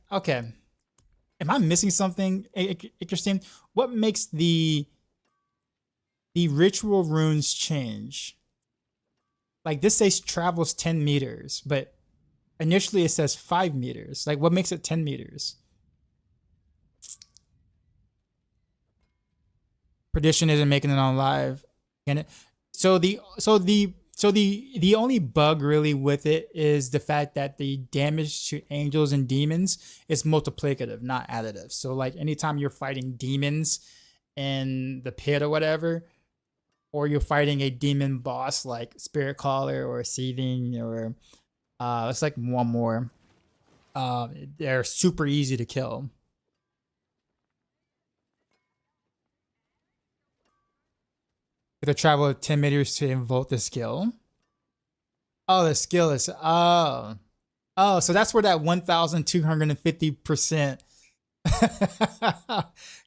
missing something interesting? What makes the ritual runes change? Like this says travels 10 meters, but initially it says 5 meters. Like what makes it 10 meters? Perdition isn't making it on live. Can it? So the only bug really with it is the fact that the damage to angels and demons is multiplicative, not additive. So like anytime you're fighting demons in the pit or whatever, or you're fighting a demon boss like Spirit Caller or Seething or it's like one more, they're super easy to kill. To travel 10 meters to invoke the skill. Oh, the skill is so that's where that 1,250%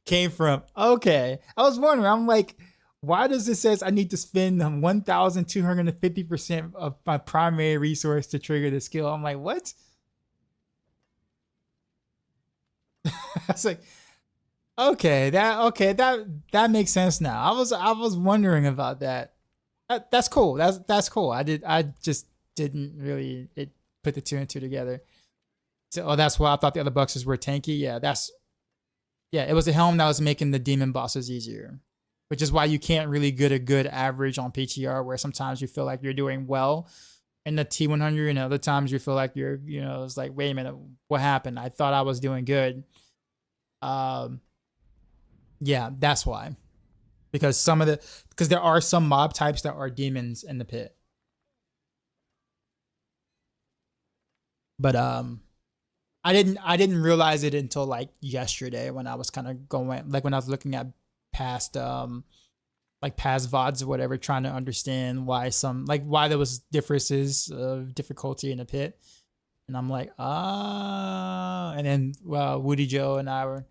came from. Okay, I was wondering. I'm like, why does it says I need to spend 1,250% of my primary resource to trigger the skill? I'm like, what? It's like, okay, that makes sense now. I was wondering about that. That's cool. That's cool. I just didn't really put the two and two together. So that's why I thought the other boxes were tanky. Yeah, it was a helm that was making the demon bosses easier, which is why you can't really get a good average on PTR, where sometimes you feel like you're doing well in the T100 and other times you feel like you're, it's like, wait a minute, what happened? I thought I was doing good. Yeah, that's why. Because there are some mob types that are demons in the pit. But I didn't realize it until like yesterday when I was kind of going, like when I was looking at past past VODs or whatever, trying to understand why there was differences of difficulty in the pit. And I'm like, and then Woody Joe and I were,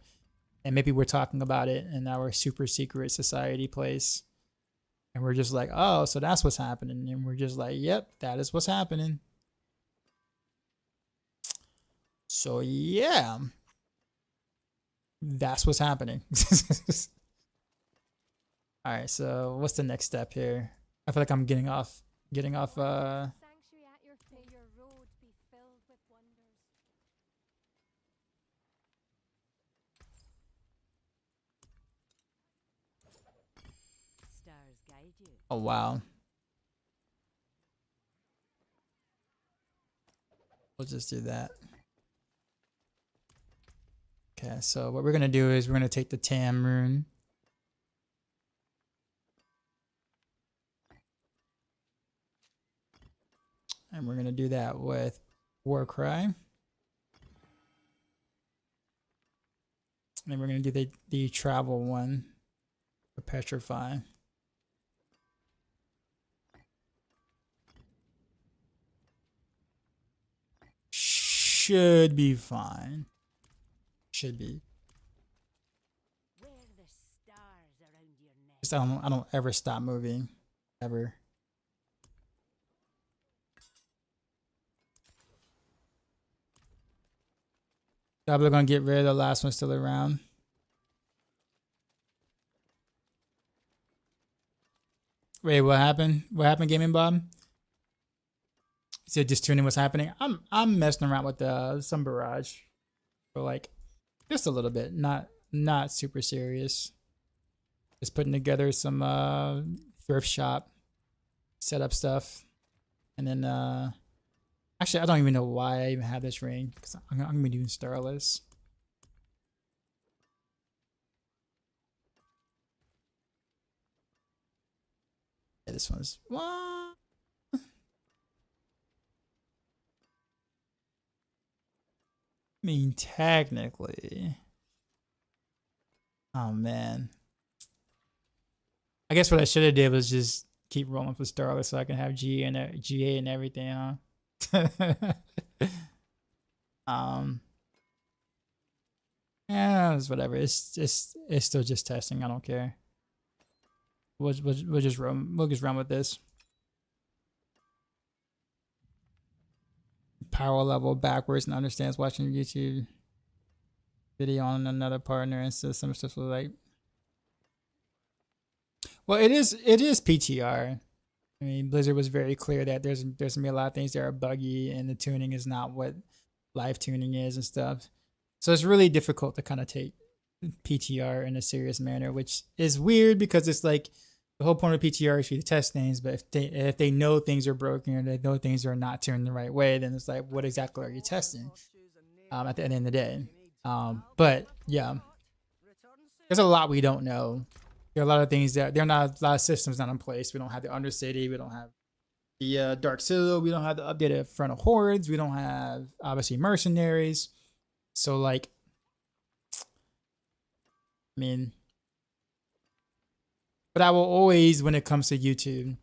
and maybe we're talking about it in our super secret society place. And we're just like, oh, so that's what's happening. And we're just like, yep, that is what's happening. So yeah, that's what's happening. All right, so what's the next step here? I feel like I'm getting off. Sanctuary at your feet. May your road be filled with wonders. Stars guide you. Oh wow. We'll just do that. Okay, so what we're gonna do is we're gonna take the Tam rune. And we're gonna do that with Warcry. And then we're gonna do the travel one for Petrify. Should be fine. Should be. Where the stars around your neck. Just I don't ever stop moving. Ever. Diablo gonna get rid of the last one still around. Wait, what happened? What happened, Gaming Bob? You said just tuning what's happening. I'm messing around with some Barrage. For like just a little bit. Not super serious. Just putting together some thrift shop setup stuff. And then actually I don't even know why I even have this ring, because I'm gonna be doing Starless. Yeah, this one's what? I mean, technically. Oh man. I guess what I should have did was just keep rolling for Starless so I can have GA and everything, huh? Yeah, it's whatever. It's still just testing. I don't care. We'll just run with this. Power level backwards and understands watching a YouTube video on another partner and says some stuff like, well, it is PTR. I mean, Blizzard was very clear that there's gonna be a lot of things that are buggy and the tuning is not what live tuning is and stuff. So it's really difficult to kind of take PTR in a serious manner, which is weird because it's like the whole point of PTR is for you to test things, but if they know things are broken or they know things are not tuned the right way, then it's like, what exactly are you testing? At the end of the day. But yeah, there's a lot we don't know. There are a lot of things that there are not a lot of systems not in place. We don't have the Undercity. We don't have the Dark Citadel. We don't have the updated Front of Hordes. We don't have obviously mercenaries. So like, I mean, but I will always, when it comes to YouTube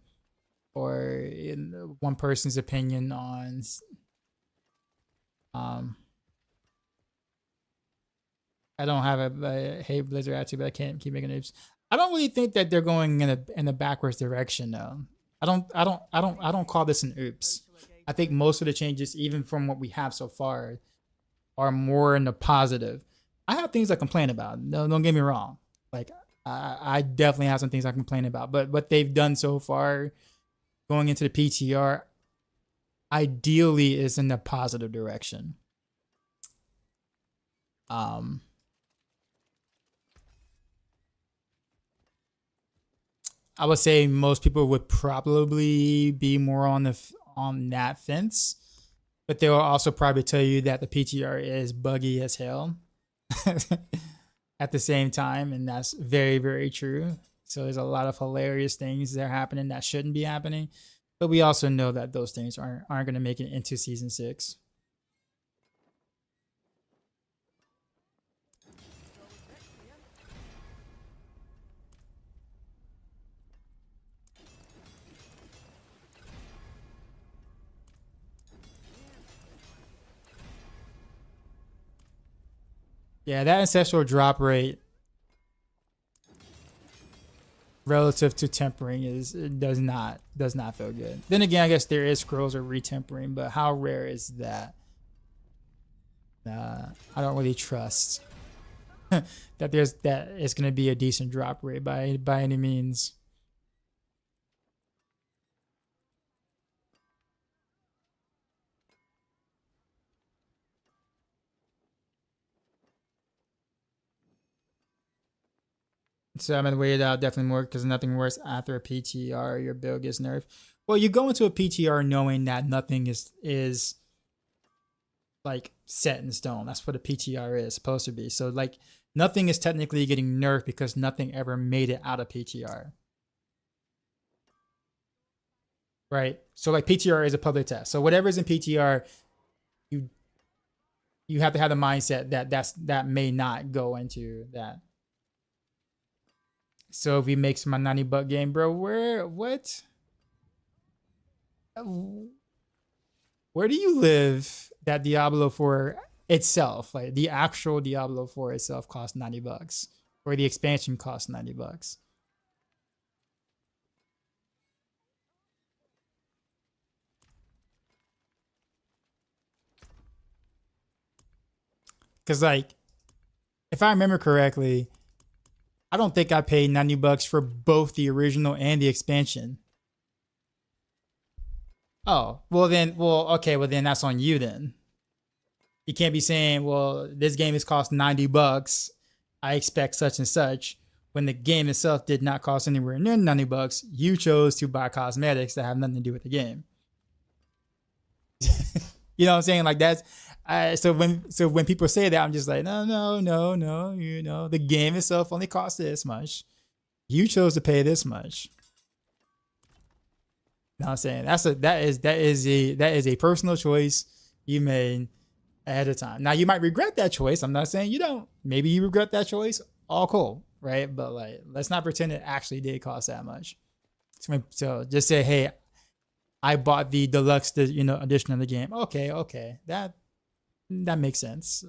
or in one person's opinion on, I don't have a hey Blizzard attitude, but I can't keep making oops. I don't really think that they're going in the backwards direction though. I don't call this an oops. I think most of the changes, even from what we have so far, are more in the positive. I have things I complain about. No, don't get me wrong. Like I definitely have some things I complain about, but what they've done so far, going into the PTR, ideally is in the positive direction. I would say most people would probably be more on that fence, but they will also probably tell you that the PTR is buggy as hell at the same time, and that's very, very true. So there's a lot of hilarious things that are happening that shouldn't be happening, but we also know that those things aren't going to make it into season 6. Yeah, that ancestral drop rate. relative to tempering it does not feel good. Then again, I guess there is scrolls or retempering, but how rare is that? I don't really trust that it's gonna be a decent drop rate by any means. So I'm gonna wait it out definitely more because nothing worse after a PTR your build gets nerfed. Well, you go into a PTR knowing that nothing is like set in stone. That's what a PTR is supposed to be. So like nothing is technically getting nerfed because nothing ever made it out of PTR. Right? So like PTR is a public test. So whatever's in PTR, you have to have the mindset that may not go into that. So if he makes my $90 game, bro, what? Where do you live that Diablo 4 itself, like the actual Diablo 4 itself costs $90 or the expansion costs $90? Cause like, if I remember correctly, I don't think I paid $90 for both the original and the expansion. Oh, well then that's on you then. You can't be saying, well, this game has cost $90. I expect such and such. When the game itself did not cost anywhere near $90, you chose to buy cosmetics that have nothing to do with the game. You know what I'm saying? Like that's so when people say that, I'm just like, no. You know, the game itself only costs this much. You chose to pay this much. You know what I'm saying? That is a personal choice you made ahead of time. Now you might regret that choice. I'm not saying you don't. Maybe you regret that choice. All cool, right? But like, let's not pretend it actually did cost that much. So just say, hey, I bought the deluxe, edition of the game. Okay, that makes sense.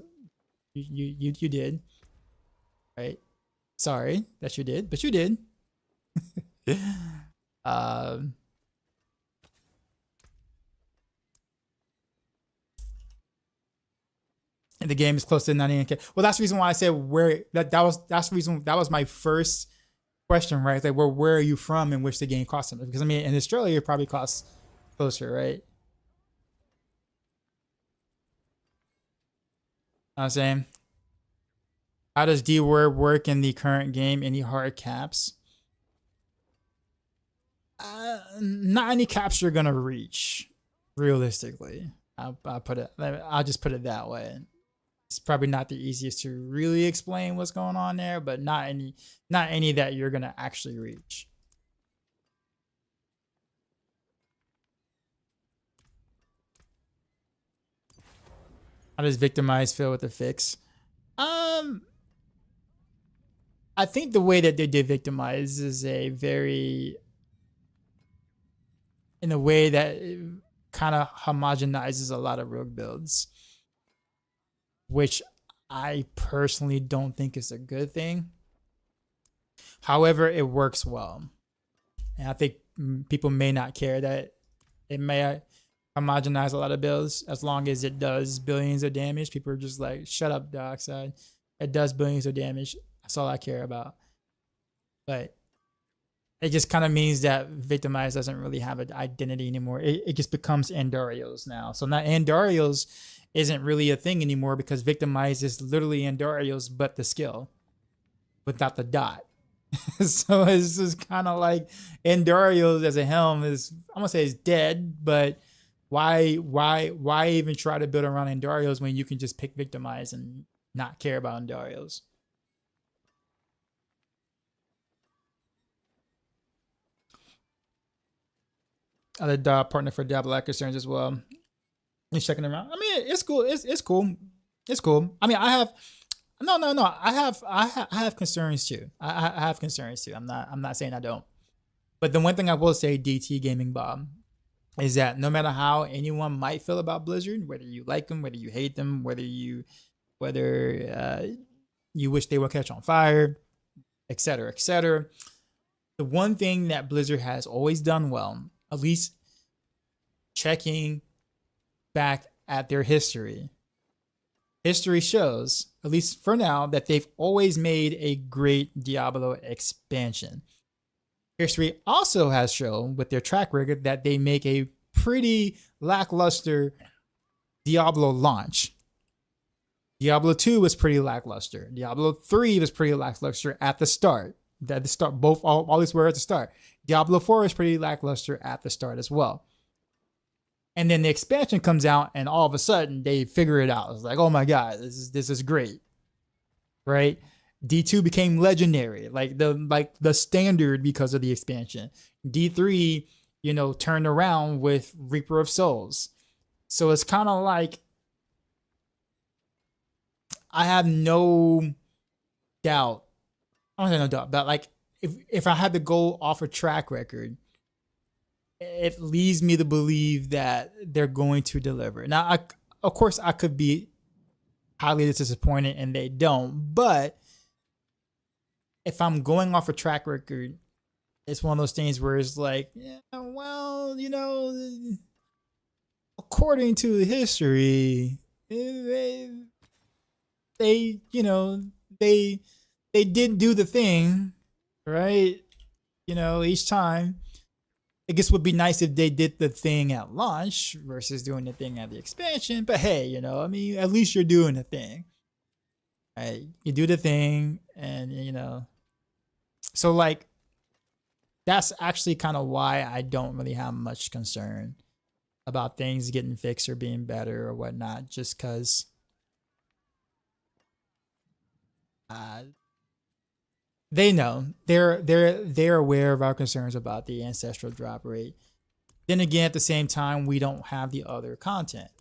You did, right? Sorry that you did, but you did. And the game is close to 99K. Well, that's the reason why I said that's the reason that was my first question, right? Like, where are you from in which the game costs them? Because I mean, in Australia, it probably costs closer, right? You know what I'm saying? How does D-word work in the current game? Any hard caps? Not any caps you're gonna reach, realistically. I'll just put it that way. It's probably not the easiest to really explain what's going on there, but not any that you're gonna actually reach. How does victimize feel with the fix? I think the way that they did victimize is in a way that kind of homogenizes a lot of rogue builds, which I personally don't think is a good thing. However, it works well. And I think people may not care that it may homogenize a lot of builds as long as it does billions of damage. People are just like, shut up, Darkside. It does billions of damage. That's all I care about. But it just kind of means that Victimize doesn't really have an identity anymore. It just becomes Andarios now. So now Andarios isn't really a thing anymore because Victimize is literally Andarios, but the skill without the dot. So it's just kind of like Andarios as a helm is, I'm gonna say it's dead, but why even try to build around Andarios when you can just pick Victimize and not care about Andarios? Other partner for Diablo concerns as well. He's checking them out. I mean, it's cool. It's cool. It's cool. I mean, I have concerns too. I have concerns too. I'm not saying I don't. But the one thing I will say, DT Gaming Bob, is that no matter how anyone might feel about Blizzard, whether you like them, whether you hate them, whether you wish they would catch on fire, etc., the one thing that Blizzard has always done well, at least checking back at their history, history shows, at least for now, that they've always made a great Diablo expansion. History also has shown with their track record that they make a pretty lackluster Diablo launch. Diablo 2 was pretty lackluster. Diablo 3 was pretty lackluster at the start. At the start, both all these were at the start. Diablo 4 was pretty lackluster at the start as well. And then the expansion comes out, and all of a sudden they figure it out. It's like, oh my god, this is great, right? D2 became legendary, like the standard because of the expansion. D3, turned around with Reaper of Souls. So it's kind of like, I have no doubt. I don't have no doubt, but like if I had to go off a track record, it leads me to believe that they're going to deliver. Now, of course, I could be highly disappointed and they don't, but if I'm going off a track record, it's one of those things where it's like, yeah, well, according to the history, they did do the thing, right? Each time. I guess it would be nice if they did the thing at launch versus doing the thing at the expansion. But hey, at least you're doing the thing. Right? You do the thing, and so like, that's actually kind of why I don't really have much concern about things getting fixed or being better or whatnot, just because they know they're aware of our concerns about the ancestral drop rate. Then again, at the same time, we don't have the other content.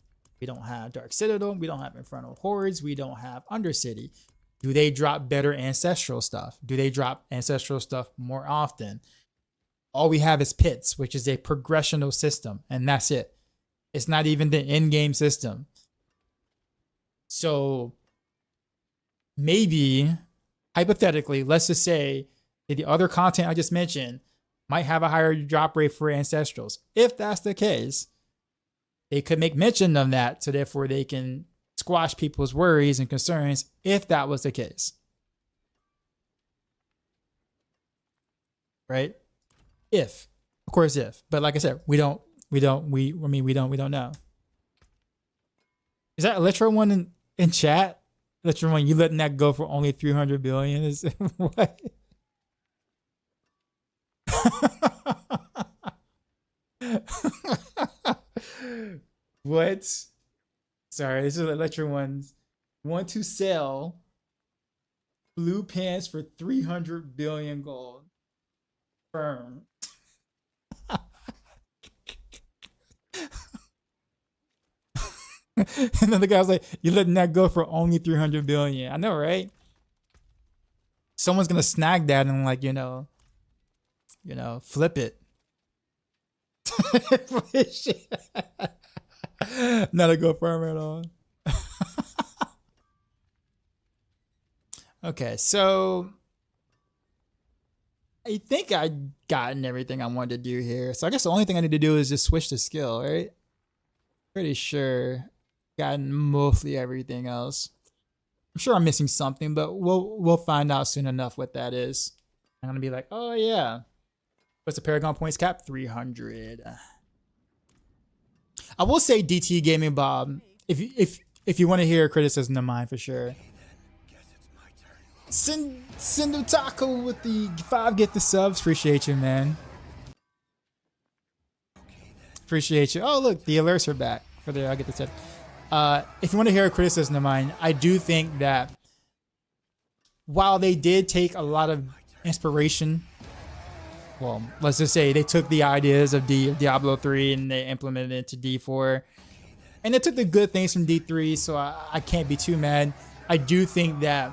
We don't have Dark Citadel. We don't have Infernal Hordes. We don't have Undercity. Do they drop better ancestral stuff? Do they drop ancestral stuff more often? All we have is Pits, which is a progressional system, and that's it. It's not even the in-game system. So maybe, hypothetically, let's just say that the other content I just mentioned might have a higher drop rate for ancestrals. If that's the case, they could make mention of that, so therefore they can squash people's worries and concerns if that was the case. Right? If. Of course, if. But like I said, we don't know. Is that Electro one in chat? Electro one, you letting that go for only 300 billion? Is what? What? Sorry, this is Electro ones. Want to sell blue pants for 300 billion gold. Firm. And then the guy was like, "You letting that go for only 300 billion?" I know, right? Someone's gonna snag that and like, flip it. Not a go firm at all. Okay, so I think I gotten everything I wanted to do here. So I guess the only thing I need to do is just switch the skill, right? Pretty sure gotten mostly everything else. I'm sure I'm missing something, but we'll find out soon enough what that is. I'm gonna be like, oh yeah, what's the Paragon points cap? 300. I will say, DT Gaming Bob, if you want to hear a criticism of mine, for sure, send a taco with the 5 get the subs. Appreciate you, man. Appreciate you. Oh look, the alerts are back for the I get the sub. If you want to hear a criticism of mine, I do think that while they did take a lot of inspiration, well, let's just say they took the ideas of Diablo 3 and they implemented it to D4, and they took the good things from D3, so I can't be too mad. I do think that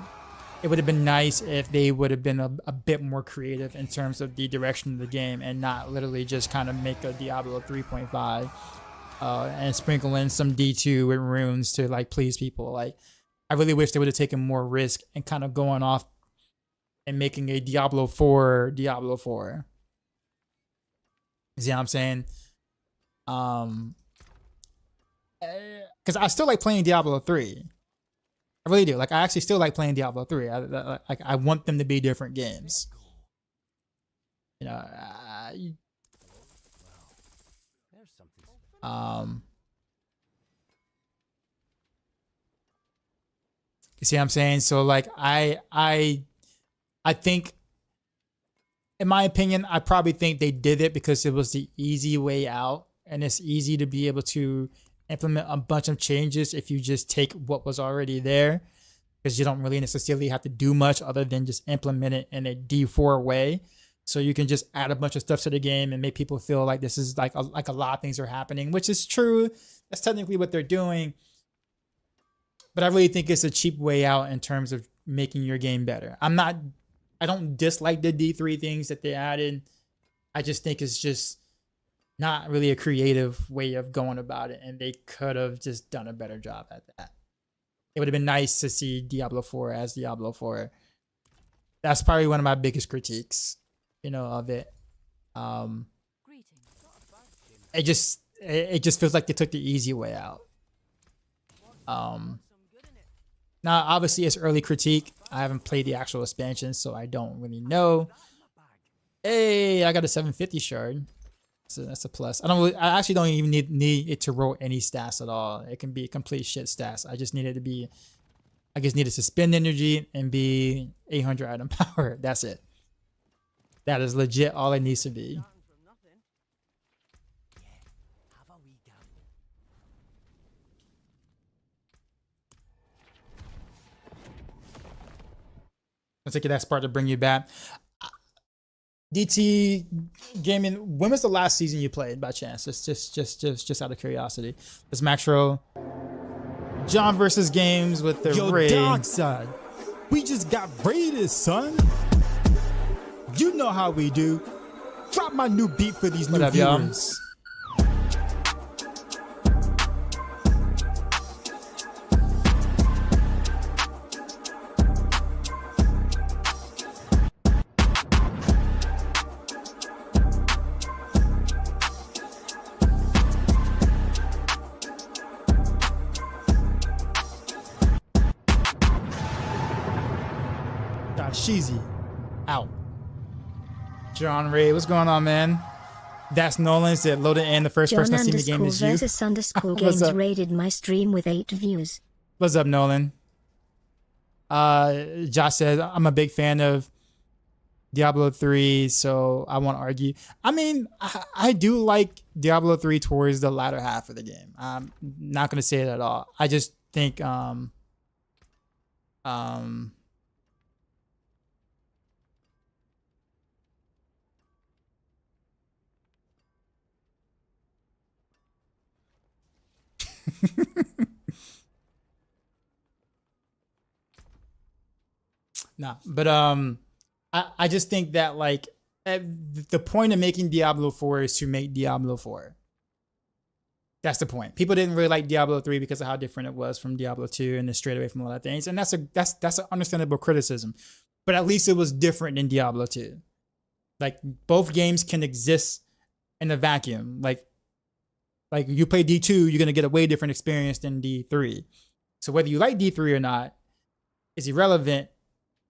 it would have been nice if they would have been a bit more creative in terms of the direction of the game and not literally just kind of make a Diablo 3.5 and sprinkle in some D2 with runes to like please people. Like, I really wish they would have taken more risk and kind of going off and making a Diablo 4 Diablo 4. You see what I'm saying? Because I still like playing Diablo 3. I really do. Like, I actually still like playing Diablo 3. I want them to be different games. You know, you see what I'm saying? So like, I think, in my opinion, I probably think they did it because it was the easy way out, and it's easy to be able to implement a bunch of changes if you just take what was already there, because you don't really necessarily have to do much other than just implement it in a D4 way. So you can just add a bunch of stuff to the game and make people feel like this is like a lot of things are happening, which is true. That's technically what they're doing. But I really think it's a cheap way out in terms of making your game better. I don't dislike the D3 things that they added. I just think it's just not really a creative way of going about it, and they could have just done a better job at that. It would have been nice to see Diablo 4 as Diablo 4. That's probably one of my biggest critiques, you know, of it. It just feels like they took the easy way out. Now, obviously, it's early critique. I haven't played the actual expansion, so I don't really know. Hey, I got a 750 shard. So that's a plus. I actually don't even need it to roll any stats at all. It can be complete shit stats. I just need it to be, I just need it to spend energy and be 800 item power. That's it. That is legit all it needs to be. I take it that's part to bring you back. DT Gaming, when was the last season you played by chance? It's just out of curiosity. It's Maxroll. John versus Games with the Yo, raid. dark side. We just got raided, son. You know how we do. Drop my new beat for these What new up, y'all? viewers. Sheezy out. John Ray, what's going on, man? That's Nolan said loaded in. The first John person to see the game is you. versus underscore What's games up? raided my stream with 8 views. What's up, Nolan? Josh says I'm a big fan of Diablo 3, so I won't argue. I mean, I do like Diablo 3 towards the latter half of the game. I'm not gonna say it at all. I just think nah, but I just think that like the point of making Diablo 4 is to make Diablo 4. That's the point. People didn't really like Diablo 3 because of how different it was from Diablo 2 and it strayed away from a lot of things. And that's an understandable criticism. But at least it was different than Diablo 2. Like both games can exist in a vacuum. Like you play D2, you're gonna get a way different experience than D3. So whether you like D3 or not is irrelevant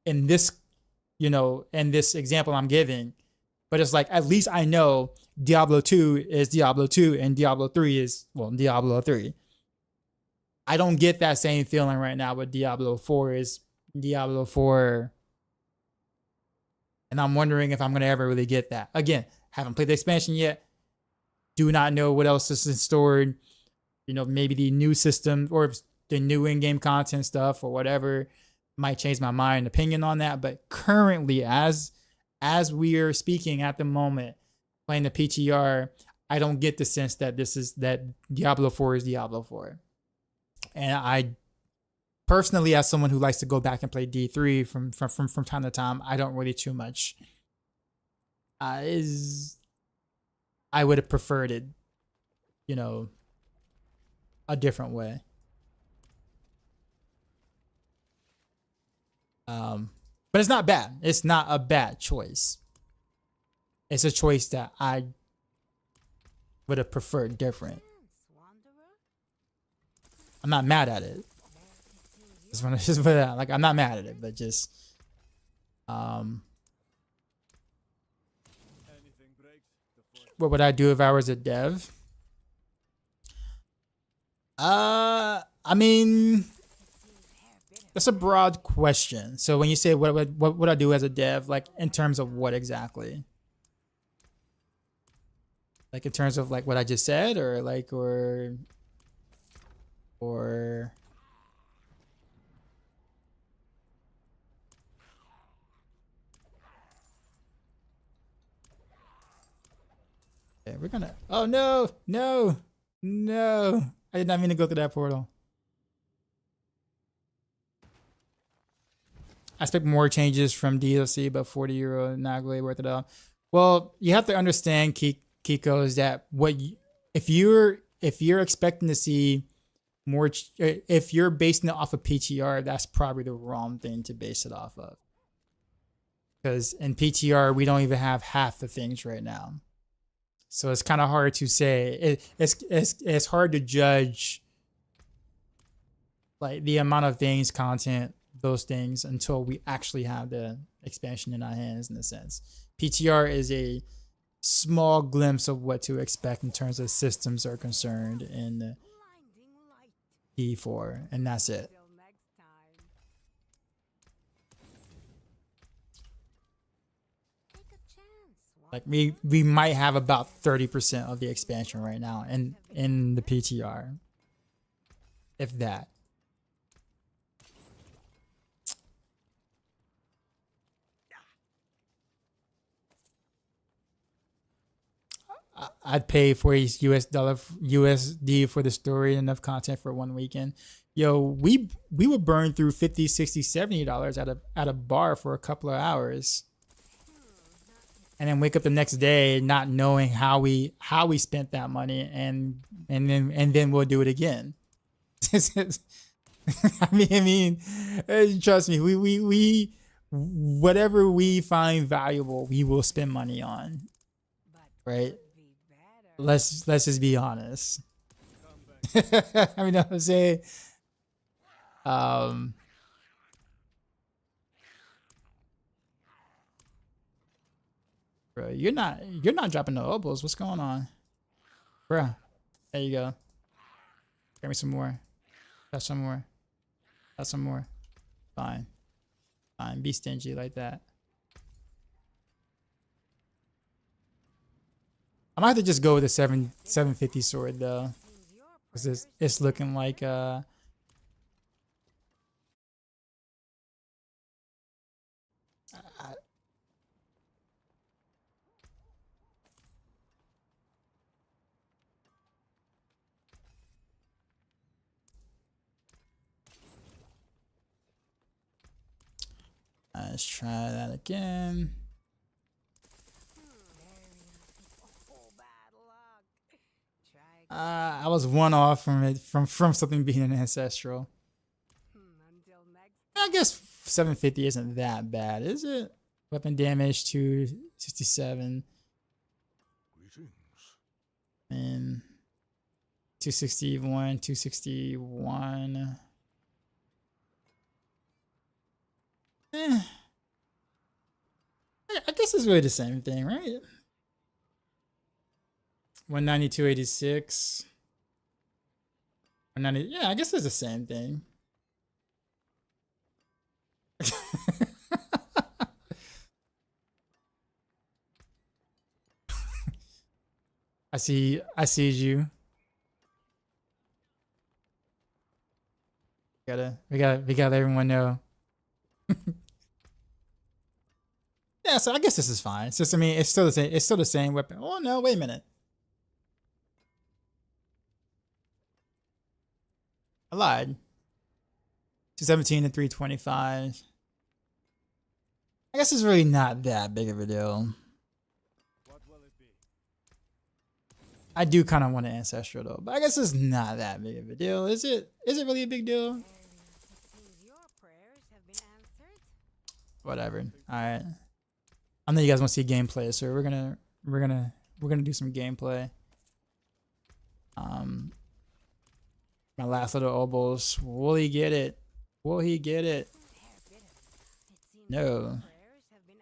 in this, you know, in this example I'm giving. But it's like, at least I know Diablo 2 is Diablo 2 and Diablo 3 is, well, Diablo 3. I don't get that same feeling right now with Diablo 4 is Diablo 4. And I'm wondering if I'm going to ever really get that. Again, haven't played the expansion yet. Do not know what else is in store. You know, maybe the new system or the new in-game content stuff or whatever might change my mind and opinion on that. But currently, as we are speaking at the moment, playing the PTR, I don't get the sense that that Diablo 4 is Diablo 4. And I personally, as someone who likes to go back and play D3 from time to time, I don't really too much. I would have preferred it, you know, a different way. But it's not bad. It's not a bad choice. It's a choice that I would have preferred different. I'm not mad at it. Just want to just put it out. Like, I'm not mad at it, but just what would I do if I was a dev? I mean, that's a broad question. So when you say what would I do as a dev, like in terms of what exactly? Like in terms of like what I just said, or like or yeah, we're gonna. Oh no, no, no! I did not mean to go through that portal. I expect more changes from DLC, but €40 not really worth it all. Well, you have to understand, Kiko, is that if you're expecting to see more, if you're basing it off of PTR, that's probably the wrong thing to base it off of. Because in PTR, we don't even have half the things right now. So it's kind of hard to say. It's hard to judge like the amount of things, content, those things until we actually have the expansion in our hands, in a sense. PTR is a small glimpse of what to expect in terms of systems are concerned in P4, and that's it. Like we might have about 30% of the expansion right now in the PTR, if that. I'd pay for a USD for the story, enough content for 1 weekend. Yo, we would burn through $50, $60, $70 at a bar for a couple of hours, and then wake up the next day not knowing how we spent that money, and then we'll do it again. I mean, trust me, we whatever we find valuable, we will spend money on, right? Let's just be honest. I mean, I'm saying, bro, you're not dropping no elbows. What's going on, bro? There you go. Give me some more. Got some more. Got some more. Fine. Fine. Be stingy like that. I might have to just go with the 750 sword though, because it's looking like let's try that again. I was one off from it from something being an ancestral. I guess 750 isn't that bad, is it? Weapon damage 267 and 261. I guess it's really the same thing, right? 192.86. 190. Yeah, I guess it's the same thing. I see you. We gotta let everyone know. Yeah, so I guess this is fine. It's just, I mean, it's still the same weapon. Oh no, wait a minute. I lied. 217 and 325. I guess it's really not that big of a deal. I do kind of want an ancestral though, but I guess it's not that big of a deal. Is it? Is it really a big deal? Whatever. All right. I know you guys want to see gameplay, so we're gonna do some gameplay. My last little obols. Will he get it? Will he get it? No. Prayers have been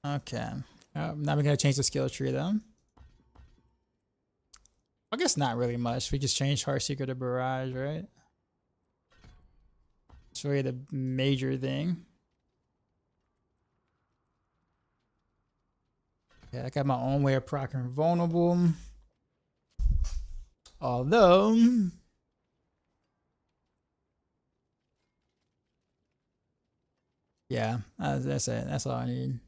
answered. Okay. Now we're gonna change the skill tree though. I guess not really much. We just changed Heartseeker to Barrage, right? It's really the major thing. Yeah, I got my own way of proccing vulnerable. Although, yeah, that's it. That's all I need.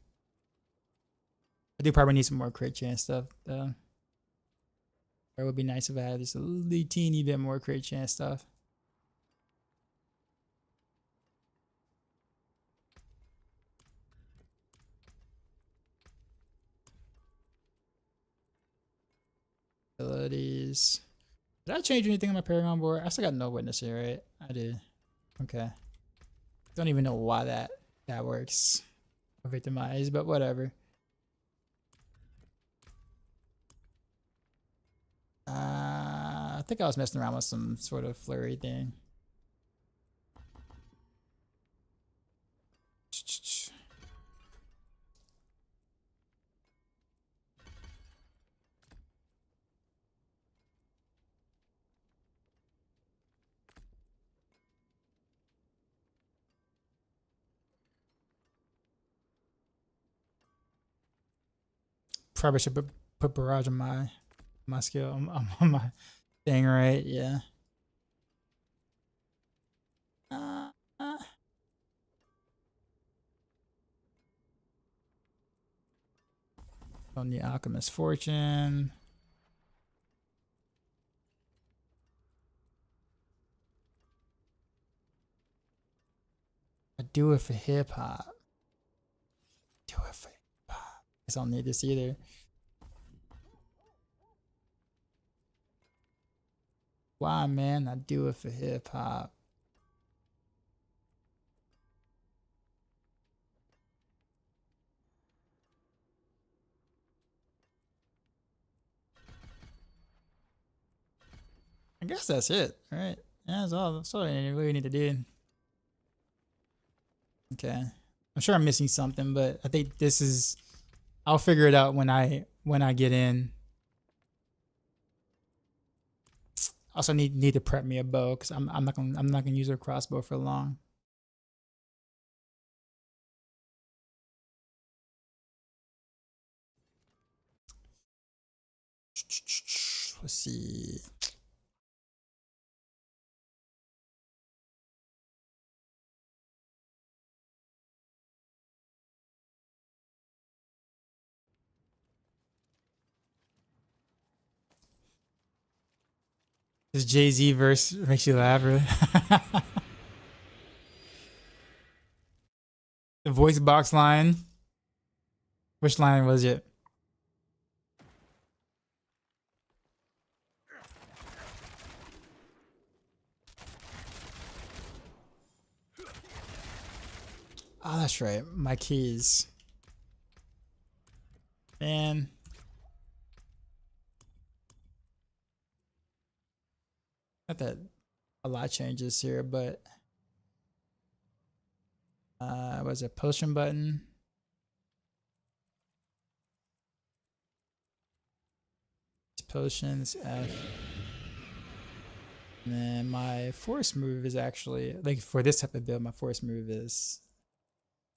I do probably need some more crit chance stuff though. It would be nice if I had just a little teeny bit more crit chance stuff. Abilities. Did I change anything on my Paragon board? I still got no witness here, right? I did. Okay. Don't even know why that works. Victimize, but whatever. I think I was messing around with some sort of flurry thing. Probably should put Barrage on my skill on my thing, right? Yeah. On the Alchemist Fortune. I do it for hip hop. Do it for hip hop. I don't need this either. Why, man? I do it for hip hop. I guess that's it, right? Yeah, that's all. That's all I really need to do. Okay, I'm sure I'm missing something, but I think this is. I'll figure it out when I get in. Also need to prep me a bow because I'm not gonna use a crossbow for long. Let's see. This Jay-Z verse makes you laugh, really. The voice box line. Which line was it? Oh, that's right. My keys. Man. Not that a lot changes here, but was it potion button? Potions F. And then my force move is actually like for this type of build, my force move is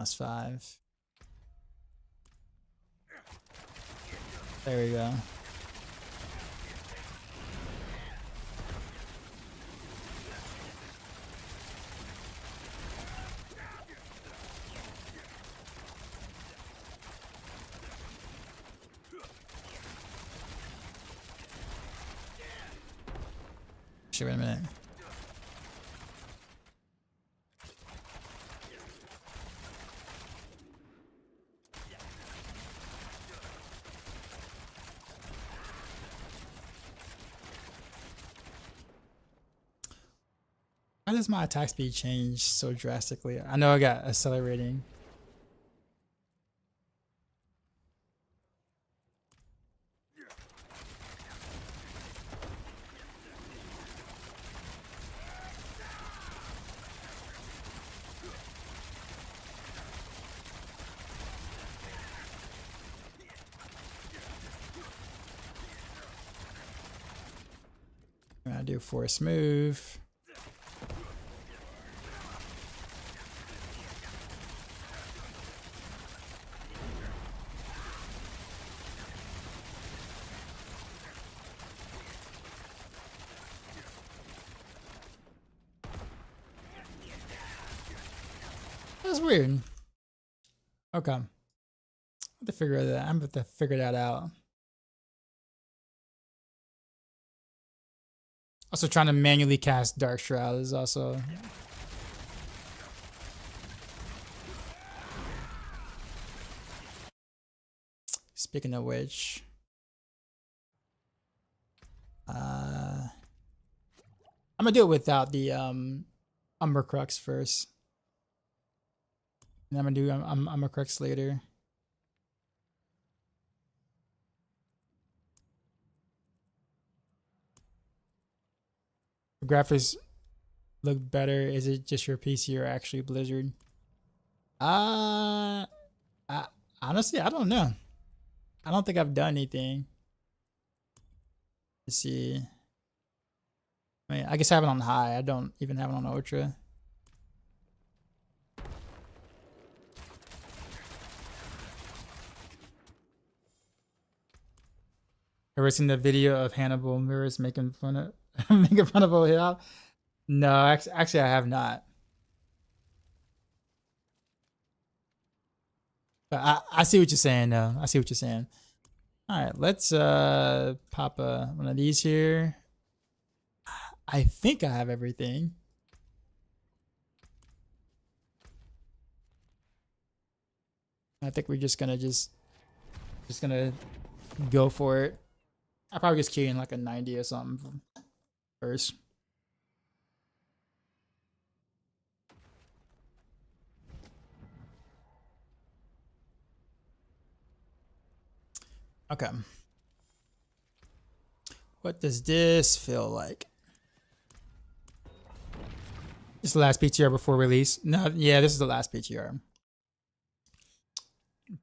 +5. There we go. Wait a minute. Why does my attack speed change so drastically? I know I got accelerating. I'm gonna do force move. That's weird. Okay. I'm about to figure that. I'm about to figure that out. Also, trying to manually cast Dark Shroud is also. Speaking of which, I'm gonna do it without the Umber Crux first. And I'm gonna do Umber Crux later. The graphics look better. Is it just your PC or actually Blizzard? Honestly, I don't know. I don't think I've done anything. Let's see. I mean, I guess I have it on high. I don't even have it on ultra. Ever seen the video of Hannibal Mirrors making fun of a hip hop? No, actually I have not. But I see what you're saying though. I see what you're saying. Alright, let's pop one of these here. I think I have everything. I think we're just gonna go for it. I probably just key in like a 90 or something first. Okay. What does this feel like? This is the last PTR before release. No, yeah, this is the last PTR.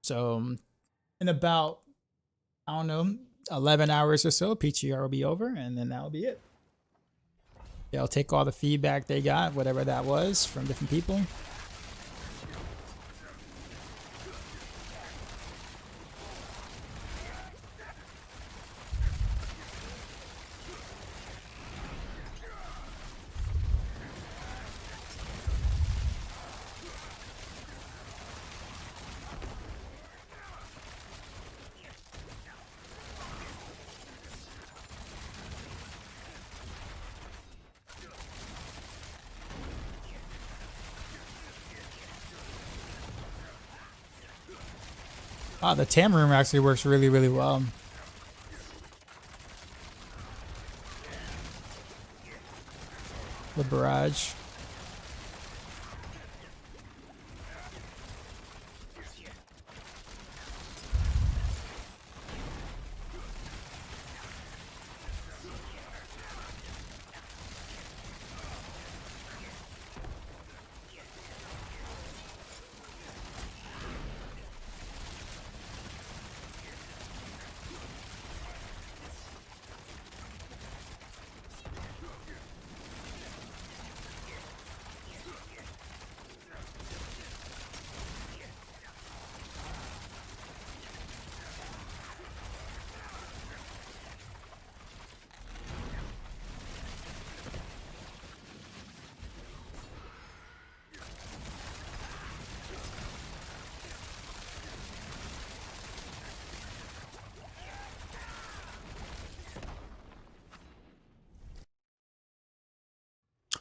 So in about, I don't know, 11 hours or so, PTR will be over, and then that'll be it. They'll take all the feedback they got, whatever that was, from different people. Ah, the TAM room actually works really, really well. The Barrage.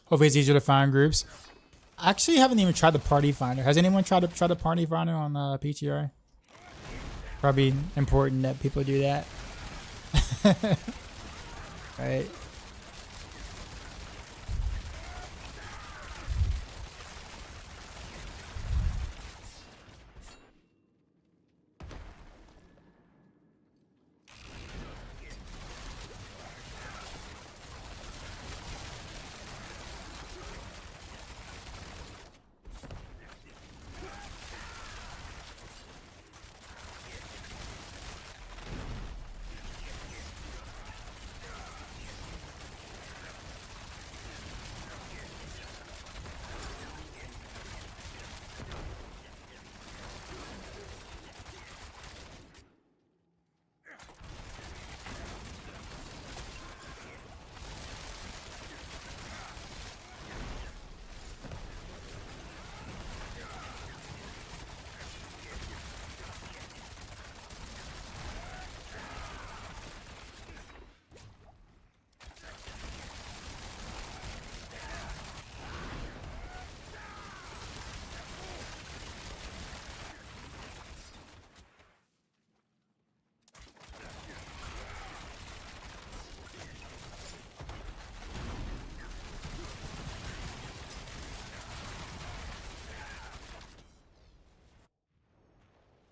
Hopefully it's easier to find groups. I actually haven't even tried the party finder. Has anyone tried the party finder on PTR? Probably important that people do that. Right.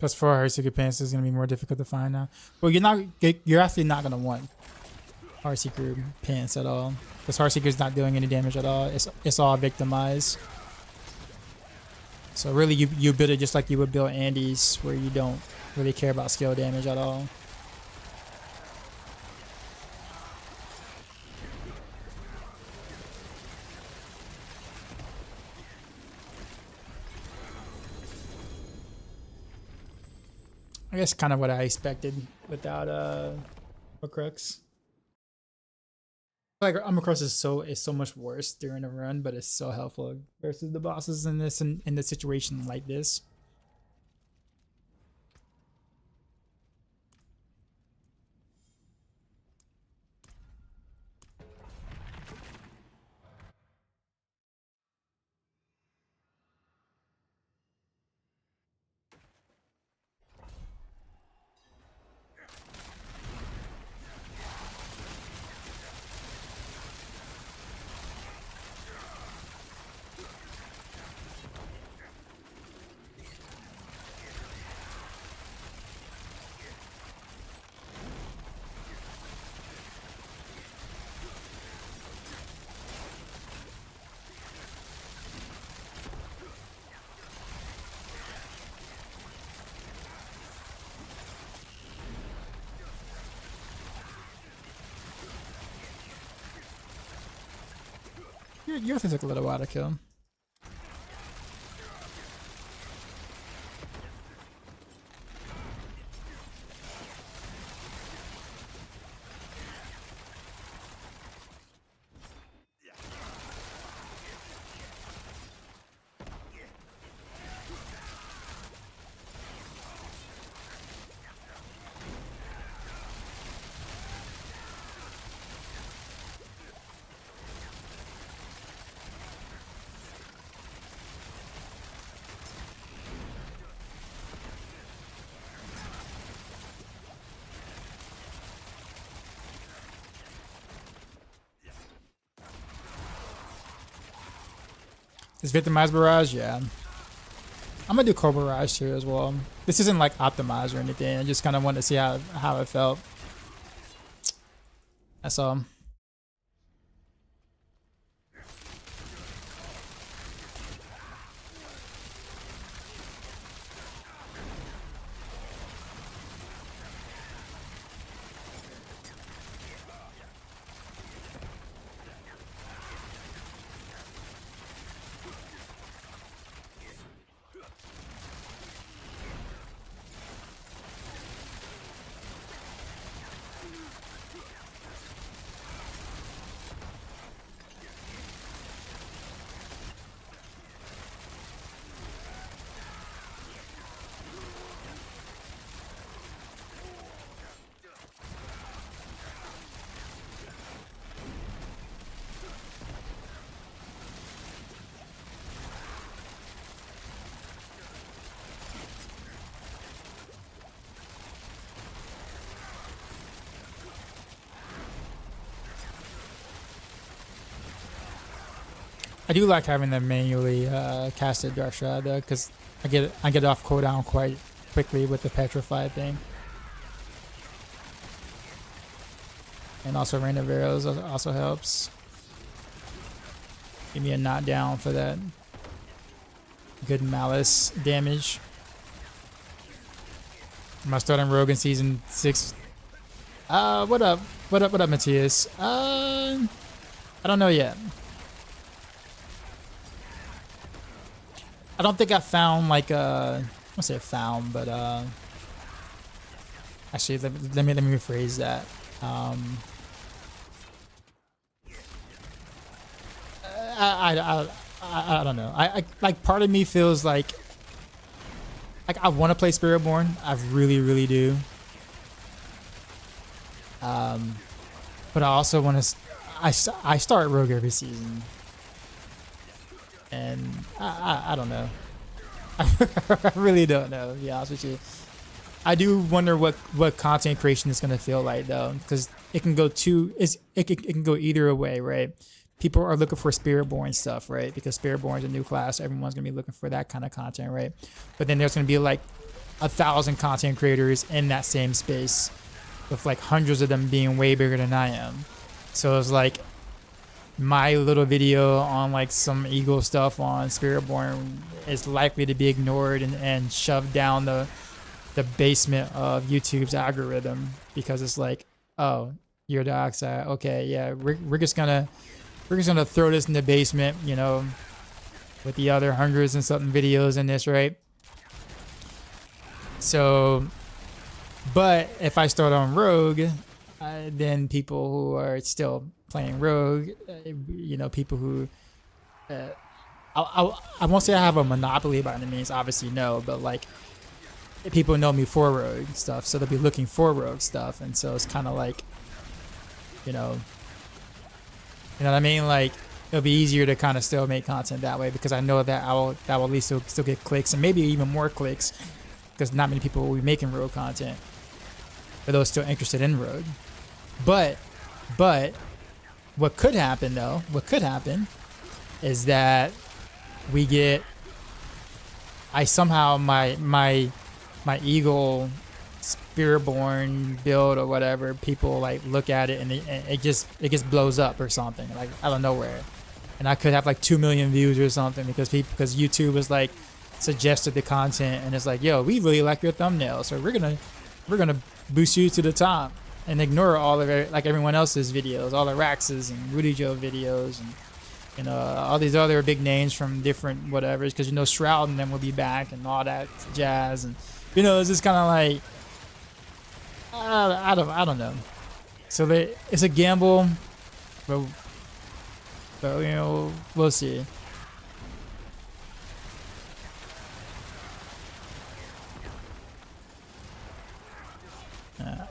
Plus 4 Heartseeker pants is gonna be more difficult to find now. Well, you're actually not gonna want Heartseeker pants at all, because Heartseeker's not doing any damage at all. It's all victimized. So really, you build it just like you would build Andy's, where you don't really care about skill damage at all. I guess kind of what I expected without Umber Crux. Like Umber Crux is so much worse during a run, but it's so helpful versus the bosses in this in the situation like this. Yours took a little while to kill. Is victimized Barrage? Yeah. I'm gonna do core Barrage too as well. This isn't like optimized or anything. I just kind of wanted to see how it felt. That's all. I do like having them manually casted Dark Shroud though, because I get off cooldown quite quickly with the petrified thing, and also Rain of Arrows also helps. Give me a knockdown for that good malice damage. Am I starting Rogue in season 6? What up, Matthias? I don't know yet. I don't think I found like I won't say found, but actually let me rephrase that. I don't know. I like part of me feels like I want to play Spiritborn. I really do. But I also want to. I start Rogue every season. And I don't know. I really don't know, to be honest with you. I do wonder what content creation is going to feel like though, because it can go it can go either way, right? People are looking for Spiritborn stuff, right? Because Spiritborn is a new class, everyone's going to be looking for that kind of content, right? But then there's going to be like 1,000 content creators in that same space, with like hundreds of them being way bigger than I am. So it's like my little video on like some Eagle stuff on Spiritborn is likely to be ignored and shoved down the basement of YouTube's algorithm, because it's like, oh, you're the Oxide. Okay, yeah, we're just gonna throw this in the basement, you know, with the other hundreds and something videos in this, right? So, but if I start on Rogue, then people who are still playing Rogue, you know, people who, I won't say I have a monopoly by any means, obviously no, but like people know me for Rogue stuff, so they'll be looking for Rogue stuff, and so it's kind of like, you know what I mean? Like it'll be easier to kind of still make content that way, because I know that I will at least still get clicks, and maybe even more clicks, because not many people will be making Rogue content for those still interested in Rogue. But what could happen though? What could happen is that we get, I somehow my Eagle Spiritborn build or whatever, people like look at it and it just blows up or something, like out of nowhere, and I could have like 2 million views or something because YouTube was like suggested the content and it's like, yo, we really like your thumbnail, so we're gonna boost you to the top and ignore all of it, like everyone else's videos, all the Rax's and Rudy Joe videos, and you know, all these other big names from different whatevers, because you know Shroud and them will be back and all that jazz, and you know, it's just kind of like I don't know. So it's a gamble, but you know, we'll see.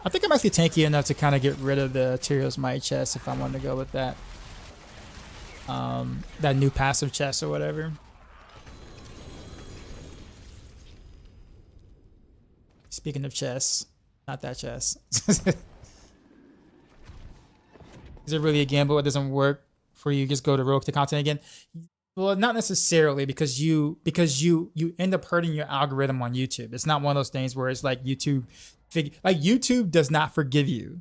I think I'm actually tanky enough to kind of get rid of the Tyrios Might chest if I wanted to go with that. That new passive chest or whatever. Speaking of chests, not that chest. Is it really a gamble? It doesn't work for you. Just go to Rogue to content again. Well, not necessarily, because you end up hurting your algorithm on YouTube. It's not one of those things where it's like YouTube does not forgive you.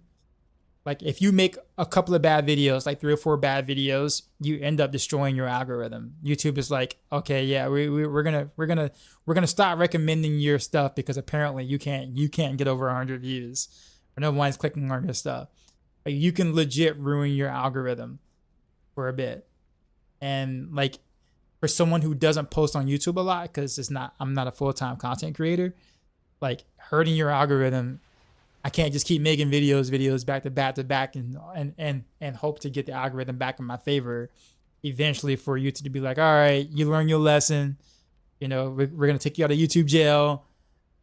Like if you make a couple of bad videos, like 3 or 4 bad videos, you end up destroying your algorithm. YouTube is like, okay, yeah, we're gonna stop recommending your stuff because apparently you can't get over 100 views, or no one's clicking on your stuff. Like, you can legit ruin your algorithm for a bit. And like for someone who doesn't post on YouTube a lot, because I'm not a full-time content creator, like hurting your algorithm, I can't just keep making videos back to back and hope to get the algorithm back in my favor eventually for YouTube to be like, all right, you learn your lesson, you know, we're going to take you out of YouTube jail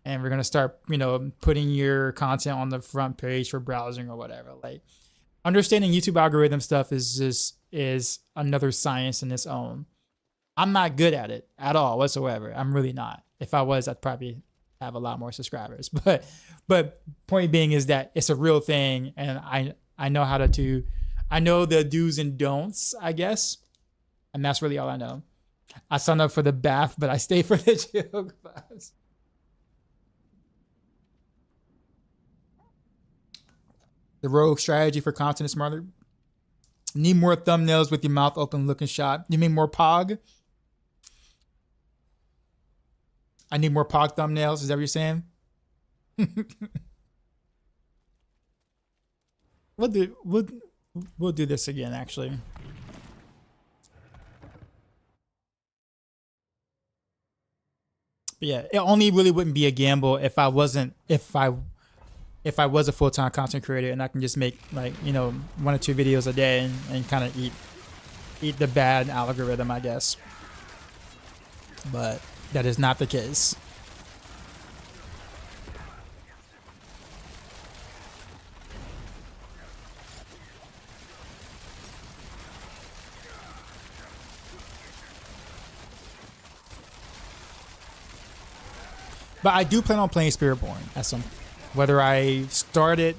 and we're going to start, you know, putting your content on the front page for browsing or whatever. Like, understanding YouTube algorithm stuff is another science in its own. I'm not good at it at all whatsoever. I'm really not. If I was, I'd probably have a lot more subscribers. But point being is that it's a real thing, and I know how to do. I know the do's and don'ts, I guess, and that's really all I know. I signed up for the bath, but I stay for the chill class. The Rogue strategy for content is smarter. Need more thumbnails with your mouth open looking shot. You mean more pog? I need more pog thumbnails. Is that what you're saying? We'll do this again, actually. But yeah, it only really wouldn't be a gamble if I was a full-time content creator and I can just make, like, you know, 1 or 2 videos a day and kind of eat the bad algorithm, I guess. But that is not the case. But I do plan on playing Spiritborn at some, whether I start it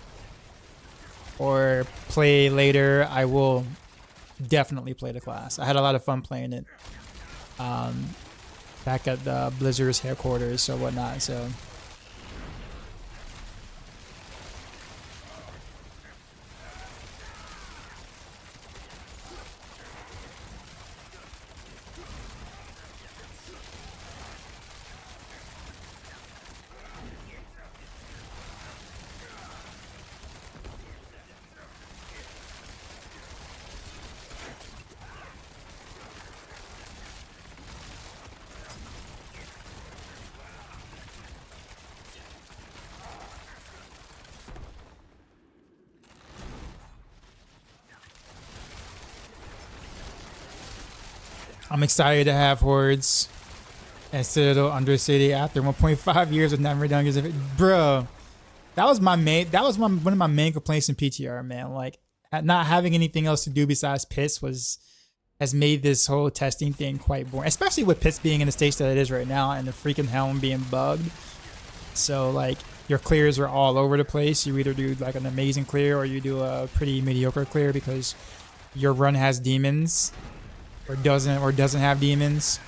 or play later, I will definitely play the class. I had a lot of fun playing it back at the Blizzard's headquarters or whatnot. So I'm excited to have Hordes and Citadel Undercity after 1.5 years of never done it. Bro, that was one of my main complaints in PTR, man. Like, not having anything else to do besides pits has made this whole testing thing quite boring, especially with pits being in the stage that it is right now and the freaking helm being bugged. So like, your clears are all over the place. You either do like an amazing clear or you do a pretty mediocre clear because your run has demons or doesn't have demons.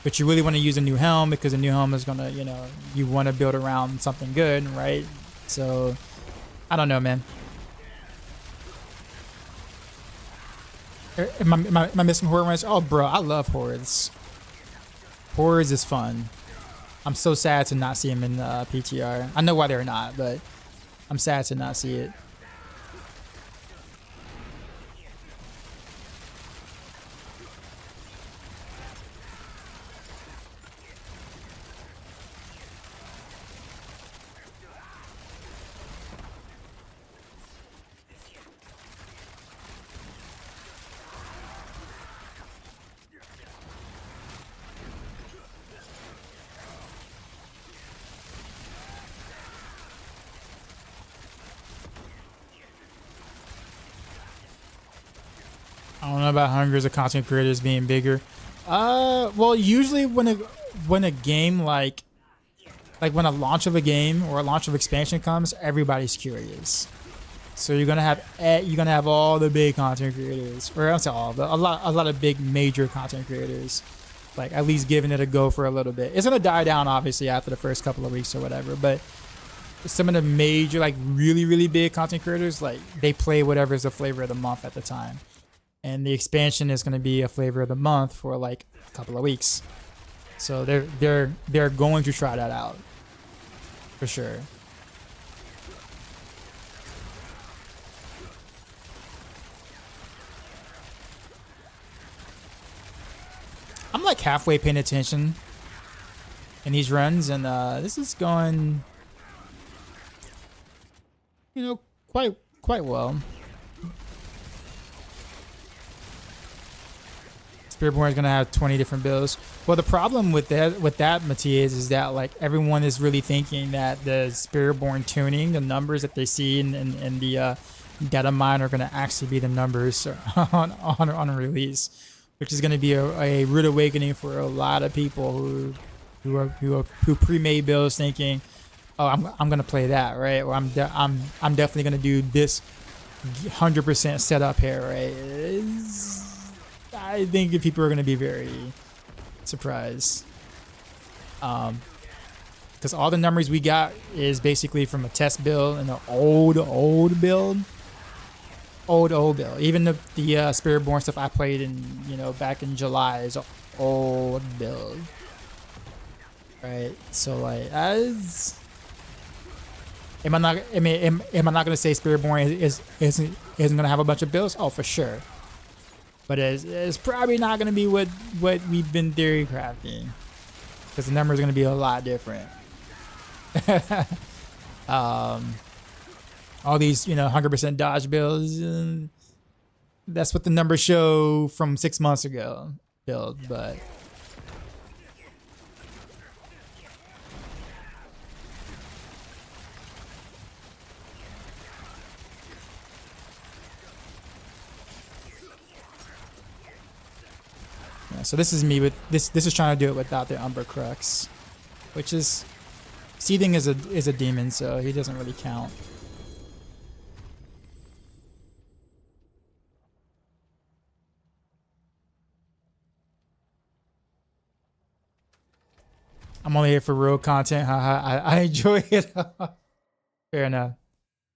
But you really want to use a new helm because a new helm is gonna, you want to build around something good, right? So I don't know, man. Am I missing horde runs? Oh, bro, I love hordes. Hordes is fun. I'm so sad to not see him in PTR. I know why they're not, but I'm sad to not see it. I don't know about hungers of content creators being bigger. Well, usually when a game like when a launch of a game or a launch of expansion comes, everybody's curious. So you're gonna have all the big content creators, or I don't say all, but a lot of big major content creators, like at least giving it a go for a little bit. It's gonna die down obviously after the first couple of weeks or whatever, but some of the major, like really big content creators, like they play whatever's the flavor of the month at the time. And the expansion is going to be a flavor of the month for like a couple of weeks, so they're going to try that out for sure. I'm like halfway paying attention in these runs, and this is going, quite well. Spiritborn is gonna have 20 different builds. Well, the problem with that, Matthias, is that like everyone is really thinking that the Spiritborn tuning, the numbers that they see in the data mine, are gonna actually be the numbers on release, which is gonna be a rude awakening for a lot of people who pre-made builds thinking, oh, I'm gonna play that, right? Or I'm definitely gonna do this 100% setup here, right? I think people are going to be very surprised, because all the numbers we got is basically from a test build and an old build. Even the Spiritborn stuff I played in back in July is an old build, right? So like, am I not going to say Spiritborn isn't going to have a bunch of builds? Oh, for sure. But it's probably not going to be what we've been theory crafting, because the number is going to be a lot different. All these 100% dodge builds, that's what the numbers show from 6 months ago build, but so this is me with this is trying to do it without the Umber Crux, which is seething is a demon, so he doesn't really count. I'm only here for real content. I enjoy it. Fair enough.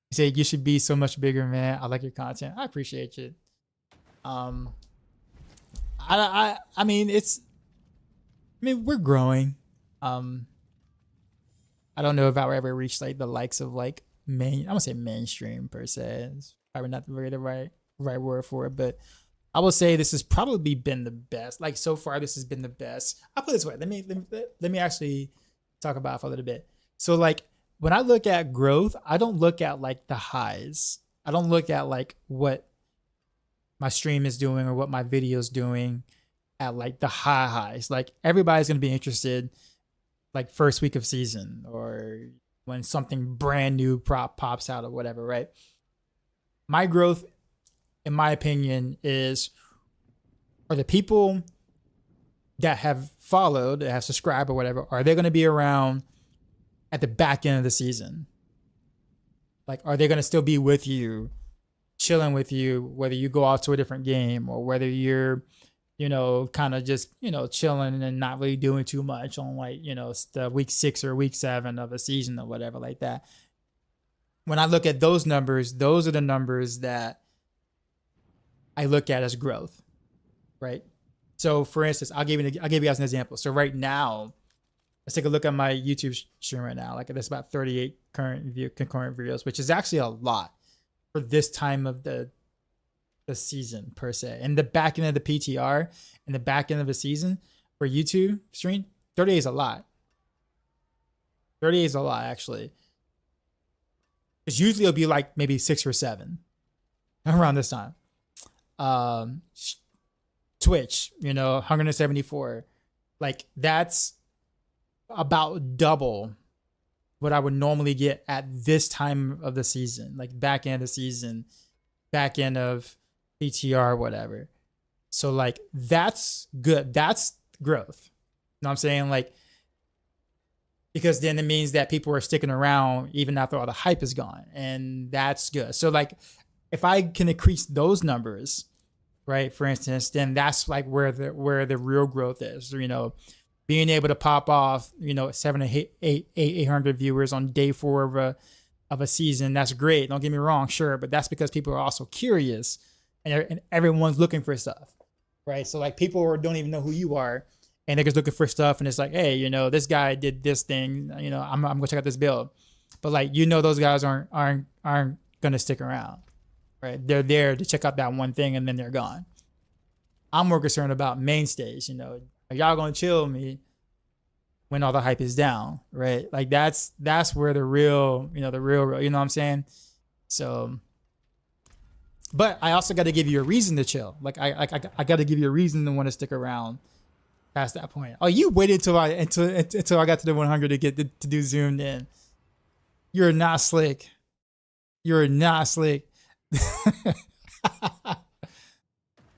You say you should be so much bigger, man. I like your content. I appreciate it. I mean, we're growing. I don't know if I'll ever reach like the likes of like I won't say mainstream per se. It's probably not the right word for it, but I will say this has probably been the best. Like so far, this has been the best. I'll put it this way. Let me actually talk about it for a little bit. So like when I look at growth, I don't look at like the highs. I don't look at like what my stream is doing or what my video is doing. at like the highs. Like everybody's gonna be interested like first week of season or when something brand new pops out or whatever, right? My growth, in my opinion, are the people that have followed, that have subscribed or whatever, are they going to be around at the back end of the season? Like, are they going to still be with you, chilling with you, whether you go out to a different game or whether you're, kind of just, chilling and not really doing too much on like, the week 6 or week 7 of a season or whatever like that. When I look at those numbers, those are the numbers that I look at as growth, right? So for instance, I'll give you guys an example. So right now, let's take a look at my YouTube stream right now. Like there's about 38 concurrent videos, which is actually a lot for this time of the season per se. And the back end of the PTR and the back end of the season for YouTube stream, 38 is a lot. 38 is a lot actually. Because usually it'll be like maybe 6 or 7 around this time. Twitch, 174. Like that's about double what I would normally get at this time of the season, like back end of the season, back end of PTR, whatever. So like that's good. That's growth. You know what I'm saying? Like, because then it means that people are sticking around even after all the hype is gone. And that's good. So like if I can increase those numbers, right, for instance, then that's like where the real growth is. Being able to pop off, 700 to 800 viewers on day 4 of a season, that's great. Don't get me wrong, sure, but that's because people are also curious and everyone's looking for stuff, right? So like people don't even know who you are, and they're just looking for stuff, and it's like, hey, this guy did this thing, I'm gonna check out this build, but like those guys aren't gonna stick around, right? They're there to check out that one thing and then they're gone. I'm more concerned about main stage, are y'all gonna chill me when all the hype is down, right? Like that's where the real, you know what I'm saying? So, but I also got to give you a reason to chill. Like I got to give you a reason to want to stick around past that point. Oh, you waited until I got to the 100 to get to do zoomed in. You're not slick. You're not slick.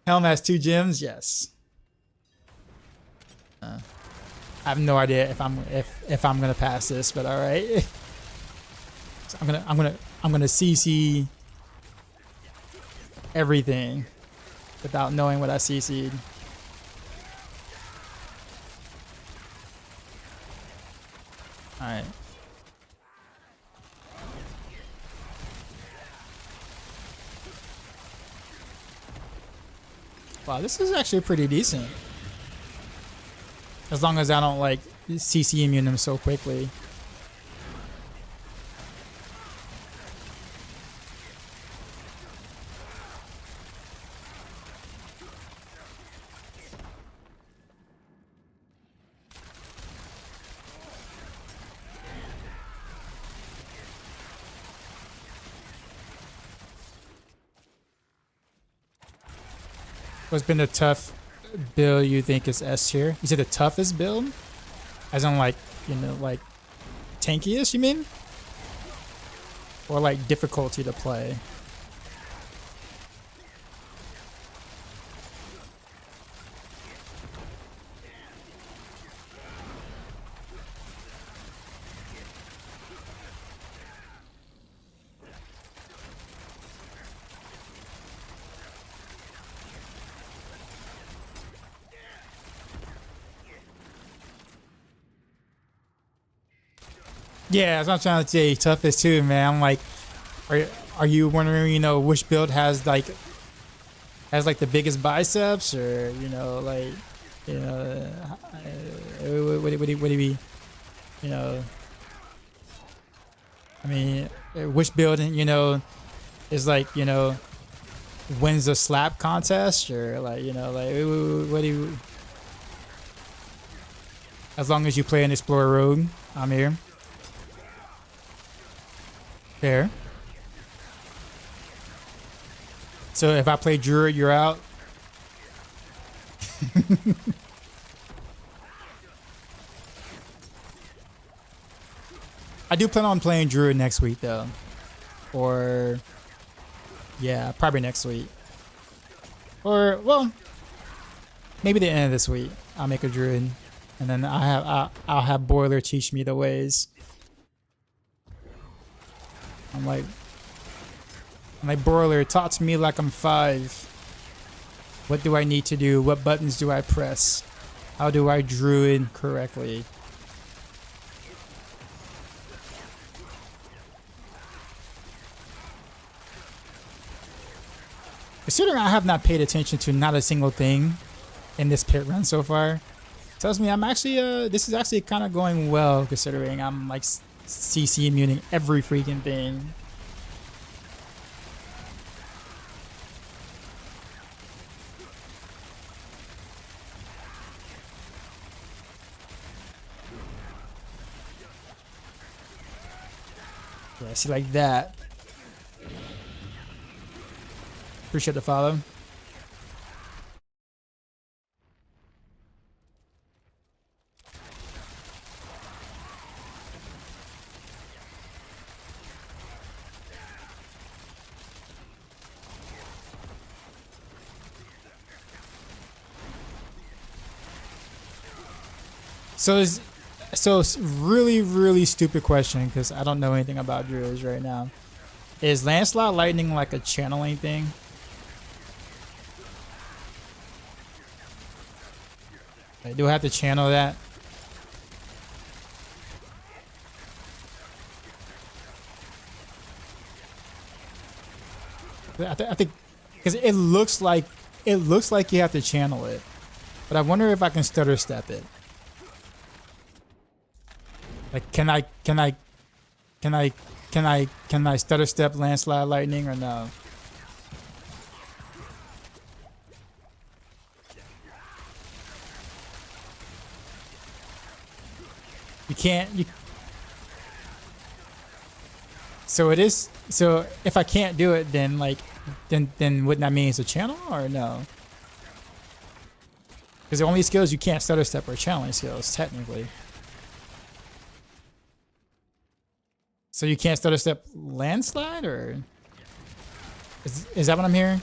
Helm has 2 gems. Yes. I have no idea if I'm gonna pass this, but all right. So I'm gonna CC everything without knowing what I CC'd. All right. Wow, this is actually pretty decent. As long as I don't like CC immune them so quickly. What's been the tough build you think is S tier? You said the toughest build? As in like, like tankiest, you mean? Or like difficulty to play? Yeah, that's what I'm trying to say. Toughest too, man. I'm like, are you wondering, which build has like the biggest biceps, or what do you be, I mean, which build, is like, wins the slap contest, or like, what do you? As long as you play an Explorer Rogue, I'm here. Fair. So if I play Druid, you're out. I do plan on playing Druid next week though. Or yeah, probably next week. Or well, maybe the end of this week. I'll make a Druid, and then I'll have Boiler teach me the ways. I'm like Boiler, talk to me like I'm 5. What do I need to do? What buttons do I press? How do I Druid correctly? Considering I have not paid attention to not a single thing in this pit run so far, tells me I'm actually this is actually kind of going well, considering I'm like CC immuning every freaking thing. Yeah, see, like that. Appreciate the follow. So it's really stupid question because I don't know anything about druids right now. Is Landslide Lightning like a channeling thing? Like, do I have to channel that? I think because it looks like you have to channel it, but I wonder if I can stutter step it. Like, can I stutter step Landslide Lightning or no? You can't. So it is. So if I can't do it, then like, then wouldn't that mean it's a channel or no? Because the only skills you can't stutter step are channeling skills technically. So you can't stutter step Landslide, or is that what I'm hearing?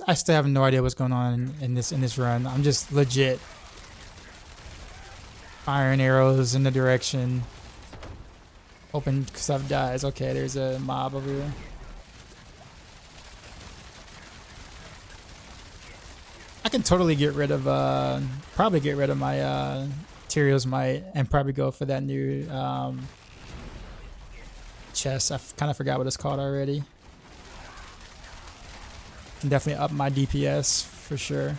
I still have no idea what's going on in this run. I'm just legit firing arrows in the direction, hoping stuff dies. Okay, there's a mob over here. I can totally get rid of probably get rid of my Tyrio's Might and probably go for that new chest. I kind of forgot what it's called already. Can definitely up my DPS for sure.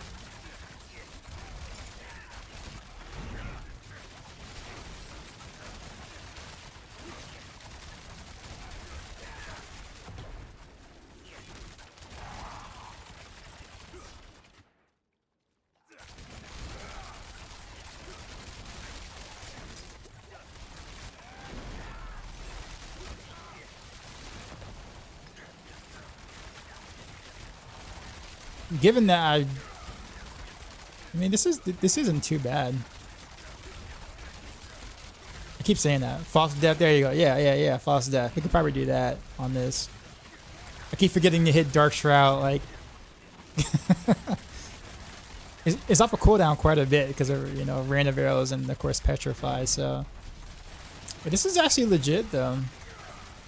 Given that I mean, this isn't too bad. I keep saying that. False death, there you go. Yeah, false death. We could probably do that on this. I keep forgetting to hit Dark Shroud, like it's off a cooldown quite a bit because of, you know, random arrows and of course Petrify, so. But this is actually legit though.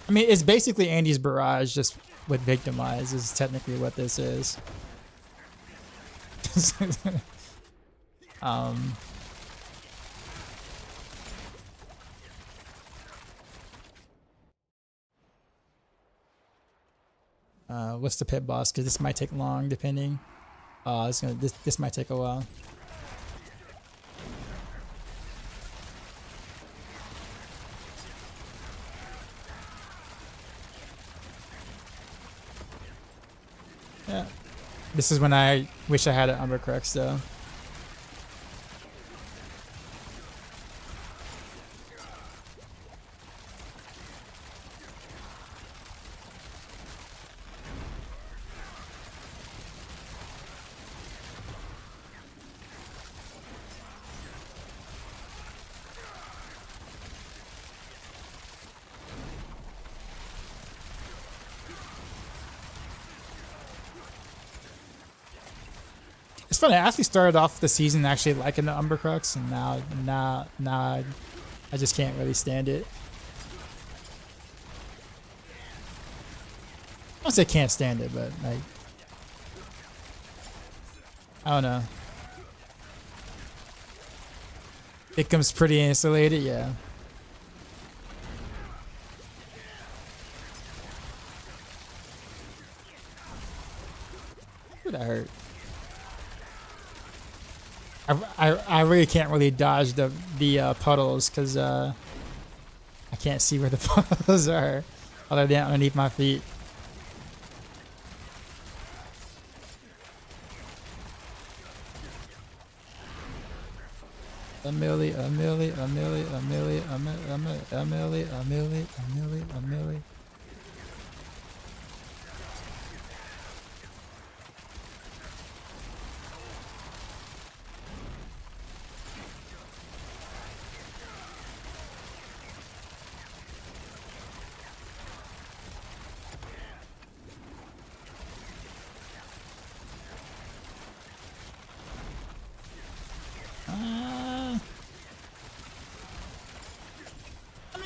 I mean, it's basically Andy's Barrage just with Victimize is technically what this is. What's the pit boss? Because this might take long, depending. Oh, this might take a while. Yeah. This is when I wish I had an Umber Crux though. It's funny. I actually started off the season actually liking the Umber Crux, and now I just can't really stand it. I don't say can't stand it, but like I don't know. It comes pretty insulated, yeah. Ooh, that hurt. I really can't really dodge the puddles because I can't see where the puddles are other than underneath my feet. A milli. I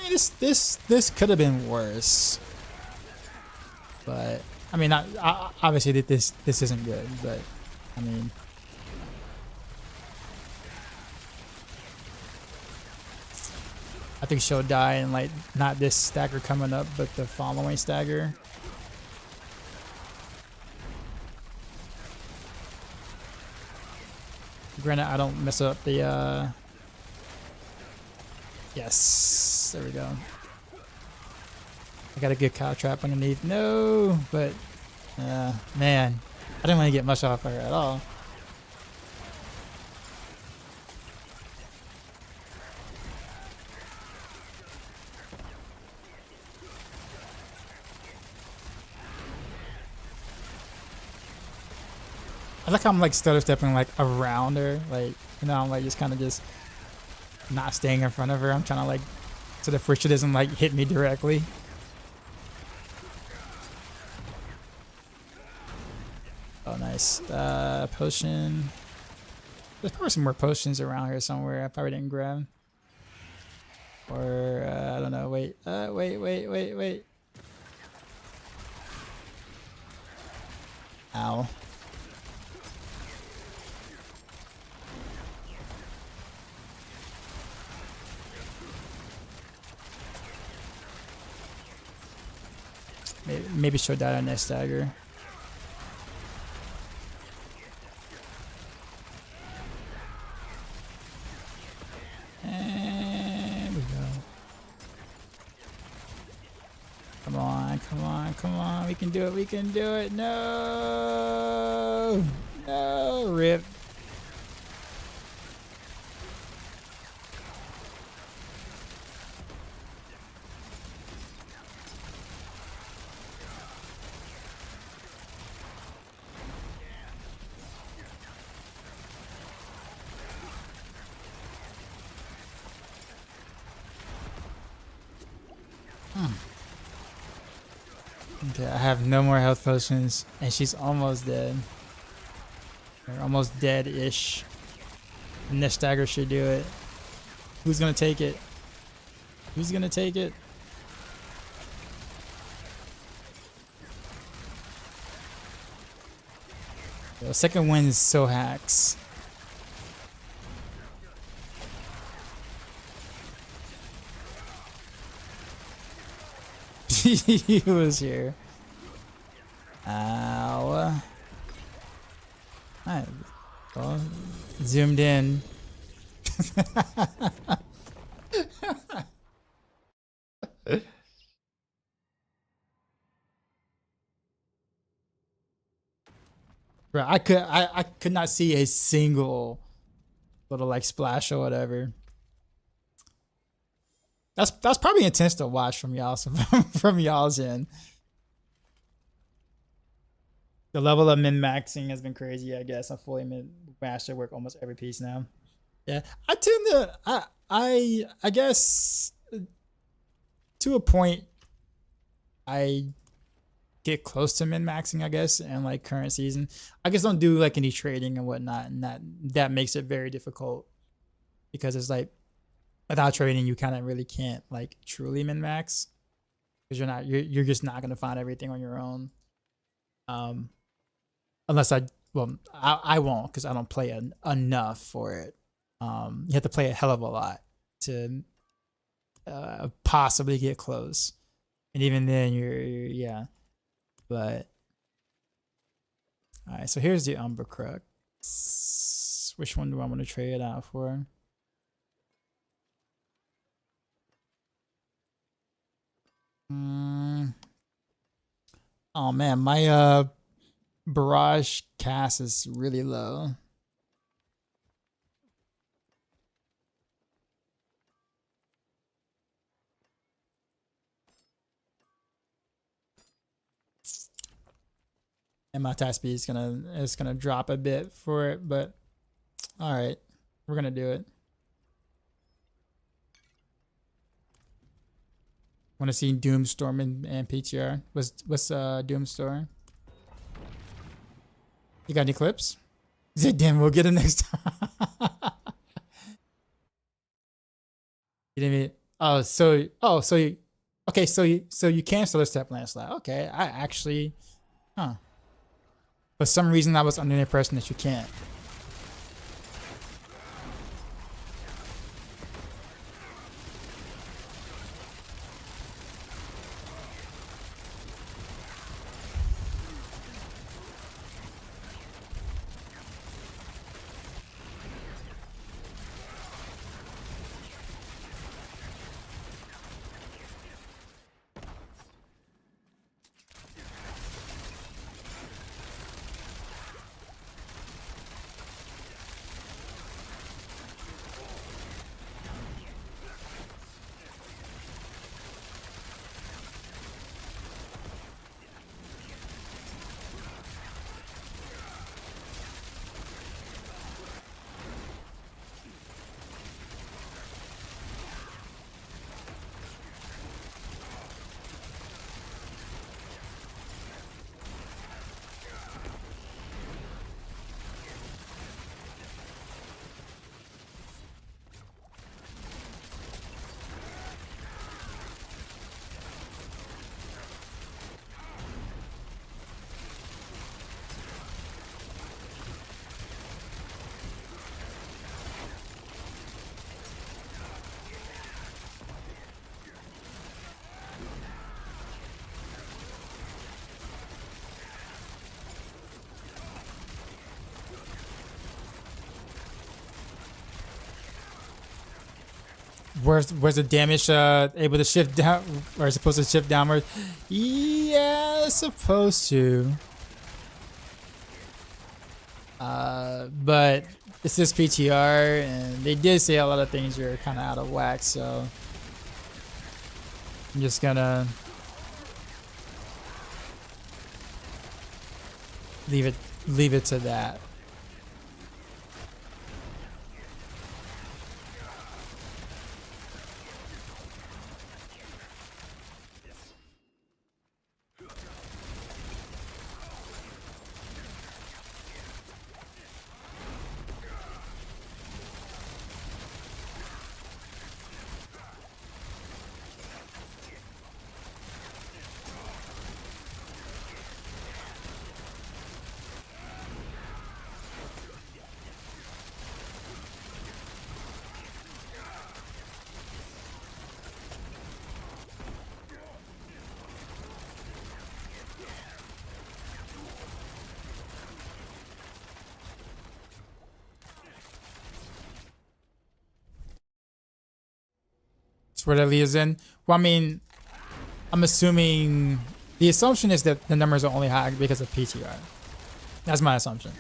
mean, this could have been worse, but I mean, obviously this isn't good, but I mean, I think she'll die in like not this stagger coming up, but the following stagger. Granted, I don't mess up the yes, there we go. I got a good cow trap underneath. No, but man, I didn't want to get much off her at all. I like how I'm like stutter stepping like around her, like, you know, I'm like just kind of just not staying in front of her. I'm trying to like so the friction doesn't like hit me directly. Oh, nice. Potion. There's probably some more potions around here somewhere I probably didn't grab. Or I don't know. Wait. Wait. Ow. Maybe she'll die on that stagger. And we go. Come on. We can do it. No, rip. Okay, I have no more health potions, and she's almost dead. Or almost dead-ish. And this stagger should do it. Who's gonna take it? The second win is so hacks. He was here. Ow. Alright. Well, zoomed in. Bro, I could not see a single little like splash or whatever. That's probably intense to watch from y'all from y'all's end. The level of min-maxing has been crazy, I guess. I fully master work almost every piece now. Yeah. I tend to I guess to a point I get close to min-maxing, I guess, and like current season. I just don't do like any trading and whatnot, and that makes it very difficult because it's like without trading you kind of really can't like truly min-max because you're just not gonna find everything on your own. Unless I won't because I don't play enough for it. You have to play a hell of a lot to possibly get close, and even then you're yeah. But all right, so here's the Umber Crux. Which one do I want to trade it out for? Oh man, my Barrage cast is really low. And my attack speed is gonna drop a bit for it, but all right, we're gonna do it. Want to see Doomstorm and PTR? What's Doomstorm? You got any clips? He said, "Damn, we'll get it next time." You didn't mean, okay, so you cancel a step landslide. Okay, I actually, huh? For some reason, I was under the impression that you can't. Was the damage able to shift down, or is it supposed to shift downward? Yeah, it's supposed to. But this is PTR, and they did say a lot of things are kind of out of whack, so I'm just gonna leave it to that. That's where that leads in. Well, I mean, I'm assuming the assumption is that the numbers are only high because of PTR. That's my assumption.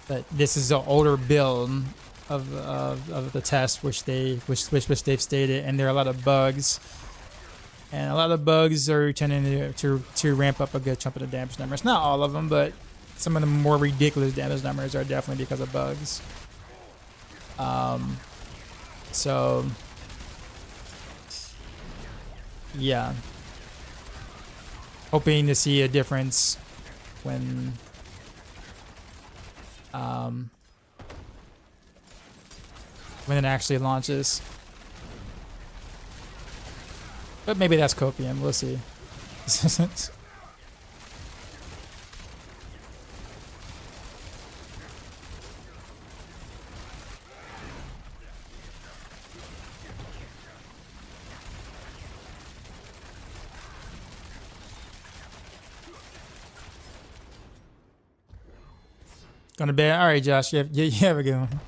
That this is an older build of the test, which they've stated, and there are a lot of bugs, and a lot of bugs are tending to ramp up a good chunk of the damage numbers. Not all of them, but some of the more ridiculous damage numbers are definitely because of bugs. So yeah, hoping to see a difference when it actually launches. But maybe that's copium, we'll see. Gonna be all right, Josh. You have a good one.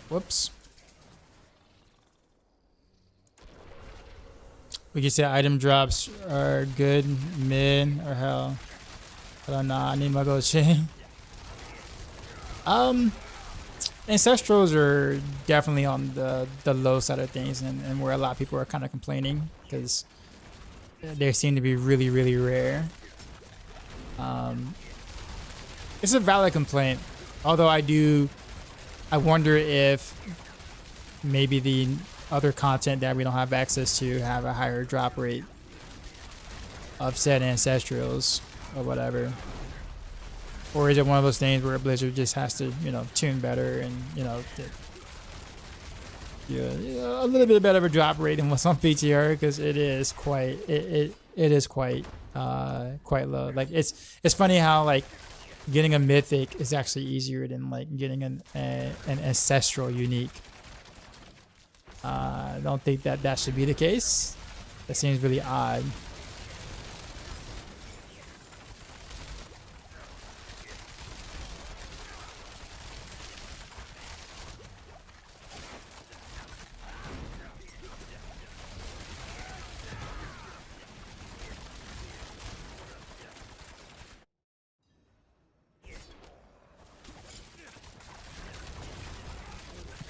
Whoops. We can say item drops are good, mid, or hell. I don't know. I need my gold chain. Ancestrals are definitely on the low side of things, and where a lot of people are kind of complaining because they seem to be really, really rare. It's a valid complaint, although I wonder if maybe the other content that we don't have access to have a higher drop rate of said ancestrals or whatever. Or is it one of those things where Blizzard just has to, tune better and, a little bit better of a drop rate than what's on PTR, because it is quite quite low. Like it's funny how like getting a mythic is actually easier than like getting an ancestral unique. I don't think that should be the case. That seems really odd.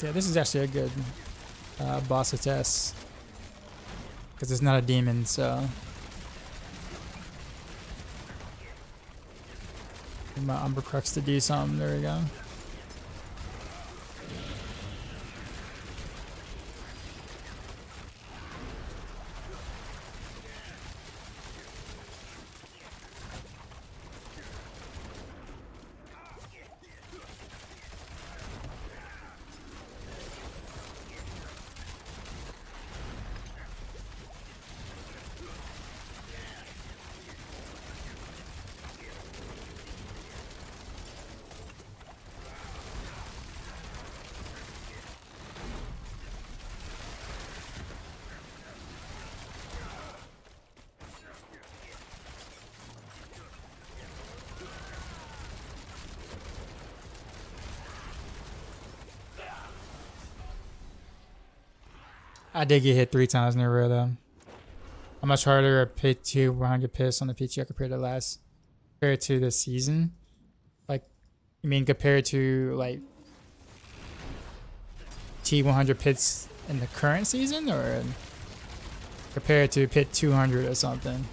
Yeah, this is actually a good boss to test because it's not a demon, so need my Umber Crux to do something. There we go. I did get hit 3 times in a row though. How much harder a pit 2 100 piss on the PTR compared to this season? Like, you mean compared to like T100 pits in the current season, or compared to pit 200 or something?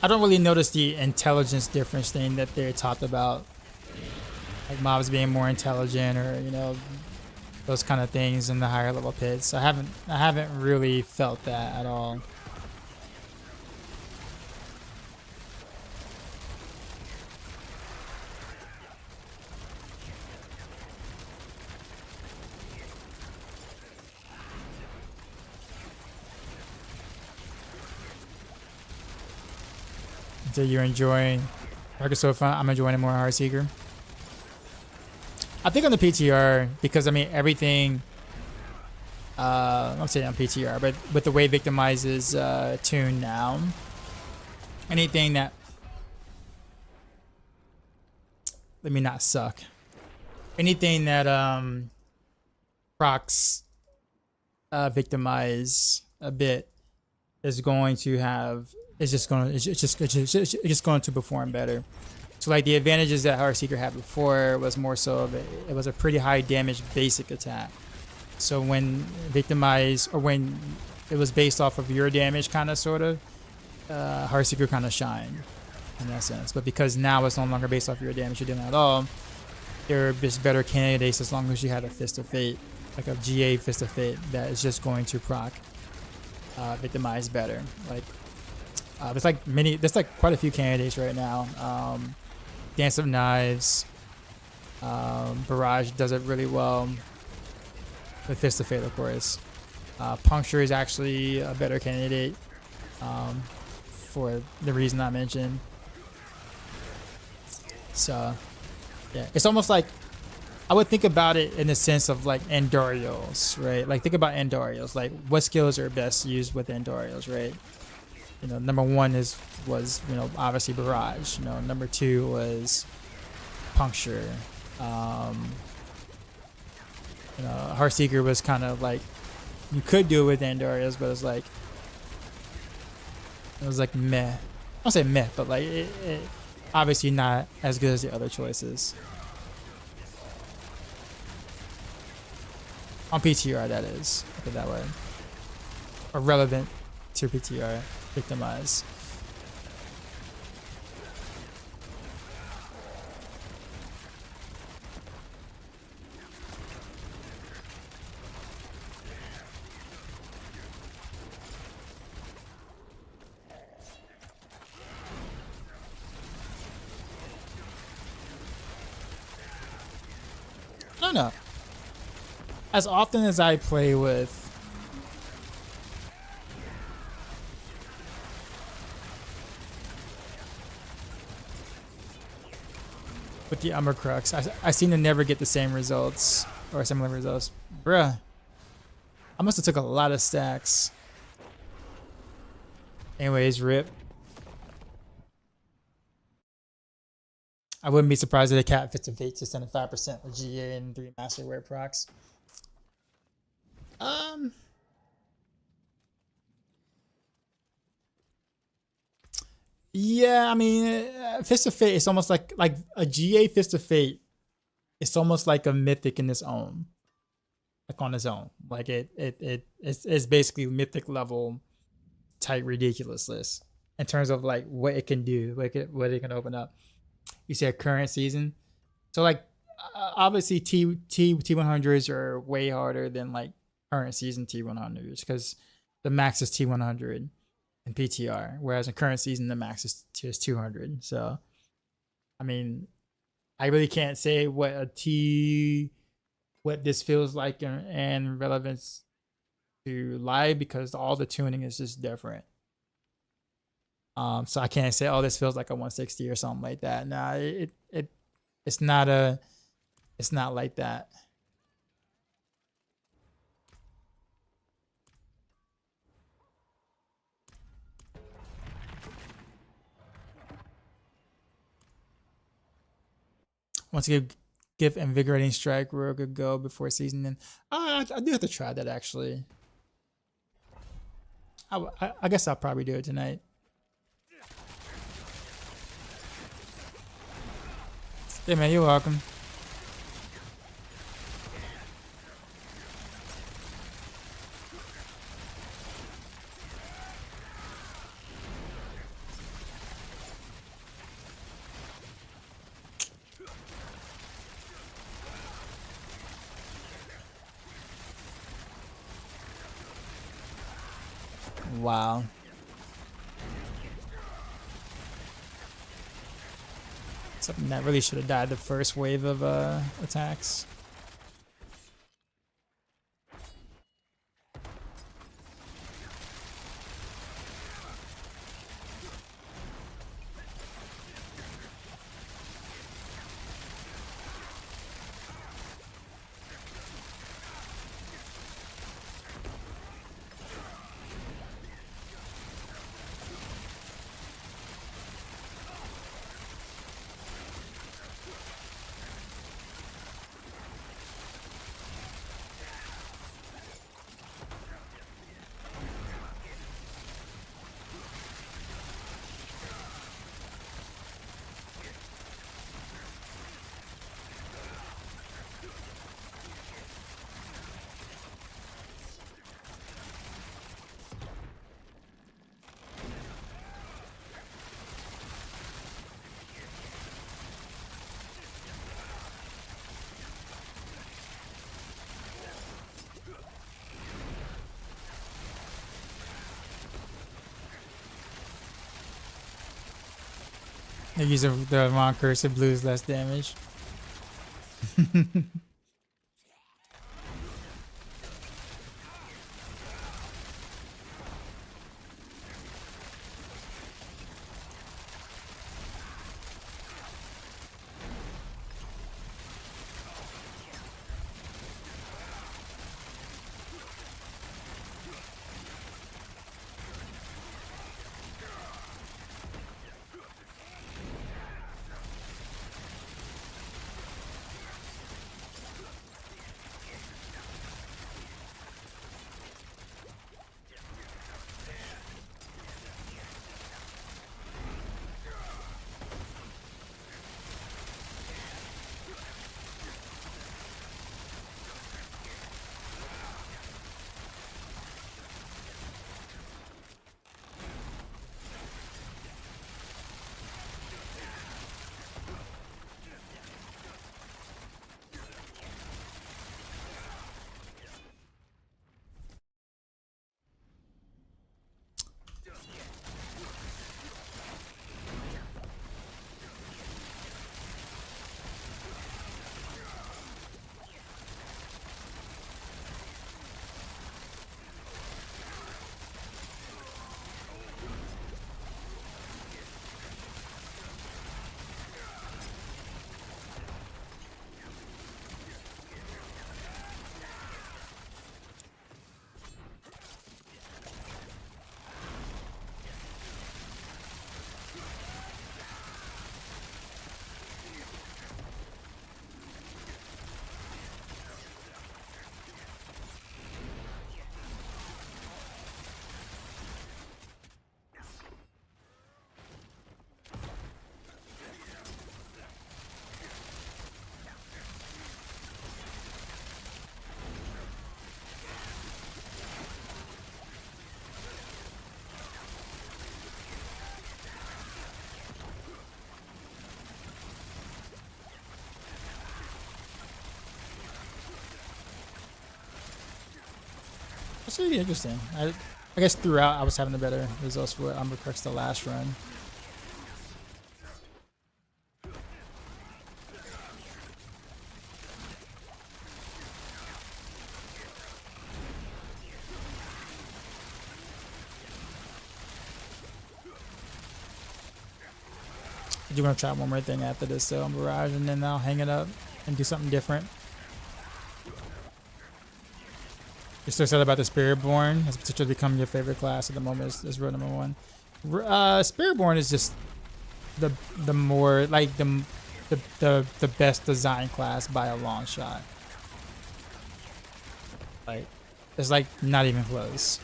I don't really notice the intelligence difference thing that they're talked about, like mobs being more intelligent, or you know, those kind of things in the higher level pits. I haven't really felt that at all. So you're enjoying Paragon so far? I'm enjoying it more Heartseeker. I think on the PTR, because I mean everything, I'm saying on PTR, but with the way Victimize is tuned now, anything that, let me not suck, anything that procs Victimize a bit is going to have, it's just going to perform better. So like the advantages that Heartseeker had before was more so of it was a pretty high damage basic attack. So when Victimize, or when it was based off of your damage kind of sort of, Heartseeker kind of shined in that sense. But because now it's no longer based off your damage you're doing at all, there are just better candidates as long as you had a Fist of Fate, like a GA Fist of Fate that is just going to proc Victimize better. Like there's like quite a few candidates right now. Dance of Knives, Barrage does it really well with Fist of Fate, of course. Puncture is actually a better candidate for the reason I mentioned. So yeah, it's almost like, I would think about it in the sense of like Andorials, right? Like think about Andorials, like what skills are best used with Andorials, right? You know, number one was you know, obviously Barrage. You know, number two was Puncture. You know, Heartseeker was kind of like, you could do it with Andorials, but it was like meh. I don't say meh, but like it obviously not as good as the other choices. On PTR, that is. Put it that way. Or relevant to PTR. Victimize. I don't know. As often as I play with the Umber Crux, I seem to never get the same results or similar results. Bruh, I must have took a lot of stacks. Anyways, rip. I wouldn't be surprised if the cat fits a fate to 75% with GA and 3 Masterware procs. Yeah, I mean, Fist of Fate is almost like a GA Fist of Fate. It's almost like a mythic in its own, like on its own. Like it's basically mythic level type ridiculousness in terms of like what it can do, what it can open up. You said current season, so like obviously T100s are way harder than like current season T100s because the max is T100 in PTR, whereas in current season the max is 200. So I mean, I really can't say what this feels like and relevance to live because all the tuning is just different. So I can't say, oh, this feels like a 160 or something like that. Nah, it's not like that. Want to give Invigorating Strike real good go before season end. I do have to try that actually. I guess I'll probably do it tonight. Hey man, you're welcome. Wow. Something that really should have died the first wave of attacks. They're using the Mon Cursive Blues less damage. It's really interesting. I guess throughout I was having the better results with Umber Crux the last run. I do want to try one more thing after this on Barrage, and then I'll hang it up and do something different. You're still excited about the Spiritborn? Has potential to become your favorite class at the moment. Is rule number one. Spiritborn is just the more like the best design class by a long shot. Like it's like not even close.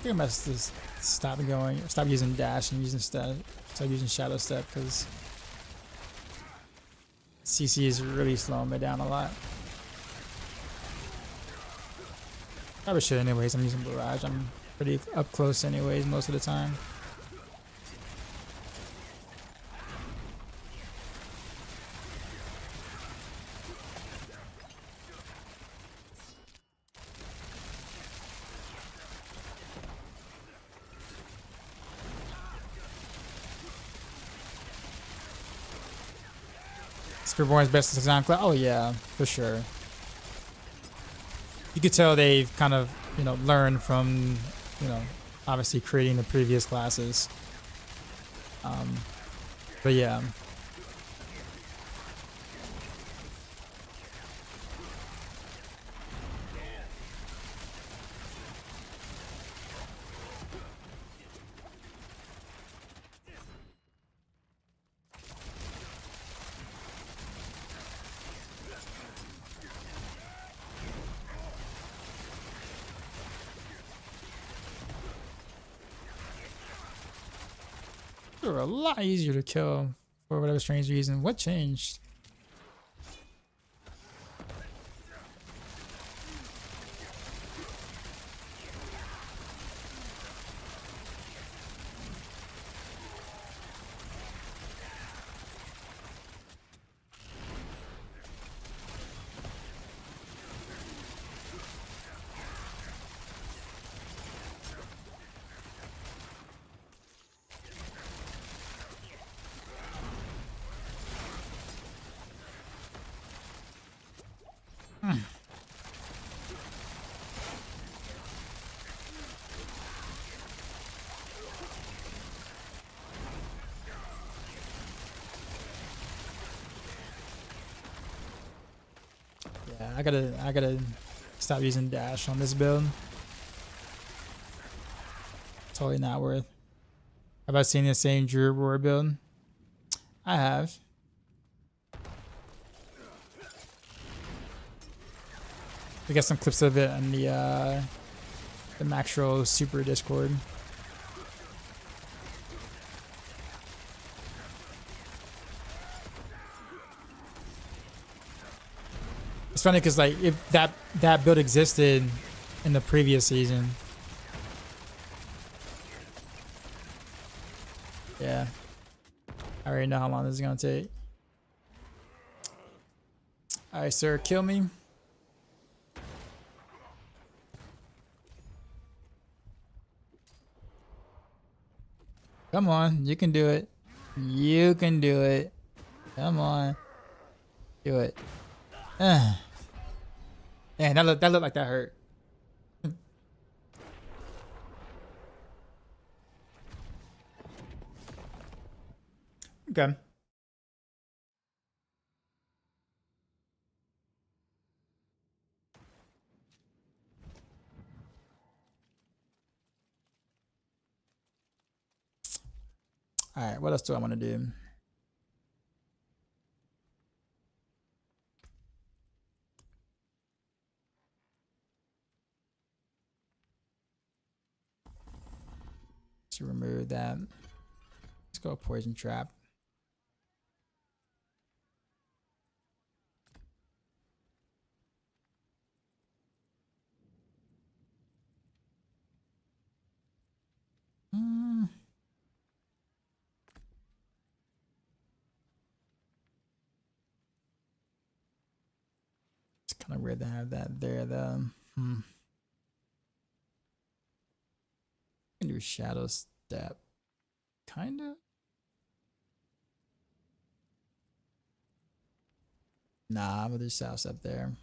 think I'm gonna just stop using dash and start using shadow step because CC is really slowing me down a lot. Probably should anyways. I'm using Barrage. I'm pretty up close anyways most of the time. Spearborn's best design class. Oh yeah, for sure. You could tell they've kind of, learned from, obviously creating the previous classes. But yeah. They were a lot easier to kill for whatever strange reason. What changed? Yeah, I gotta stop using dash on this build. Totally not worth. Have I seen the same Drew Roar build? I have. We got some clips of it on the Maxroll Super Discord. It's funny because like if that build existed in the previous season. Yeah. I already know how long this is gonna take. Alright, sir, kill me. Come on, you can do it. You can do it. Come on. Do it. Man, that looked like that hurt. Okay. Alright, what else do I want to do? To remove that. Let's go poison trap. It's kind of weird to have that there though. Can do shadow step. Kinda. Nah, I'm gonna do shadow step there.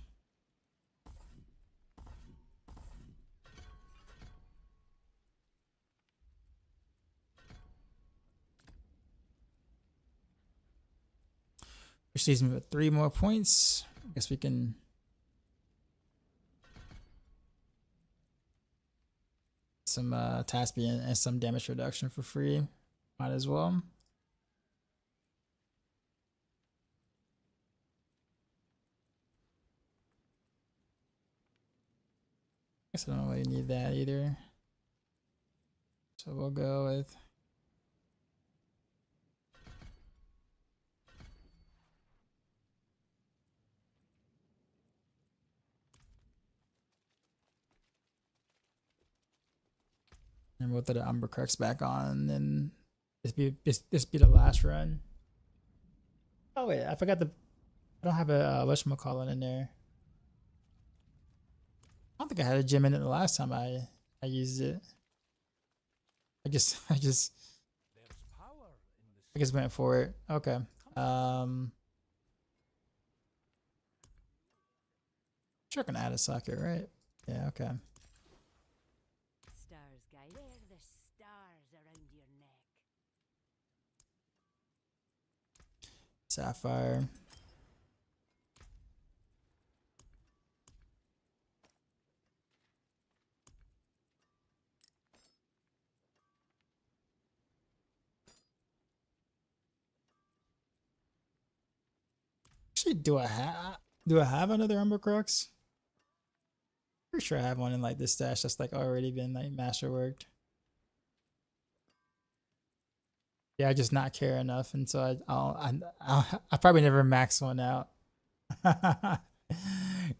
Which leaves me with 3 more points. I guess we can some Taspy and some damage reduction for free. Might as well. Guess I don't really need that either. So we'll go with and we'll throw the Umber Crux back on, and then this be the last run. Oh wait, I forgot I don't have a whatchamacallit in there. I don't think I had a gem in it the last time I used it. I just went for it. Okay. Sure, I can add a socket, right? Yeah. Okay. Stars guide. Wear the stars around your neck. Sapphire. Actually, do I have another Umber Crux? Pretty sure I have one in like this stash that's like already been like masterworked. Yeah, I just not care enough, and so I probably never max one out.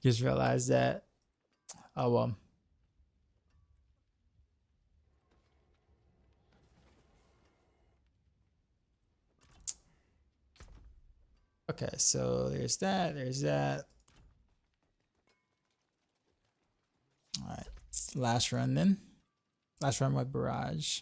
Just realized that. Oh well. Okay, so there's that. There's that. All right, last run then. Last run with Barrage.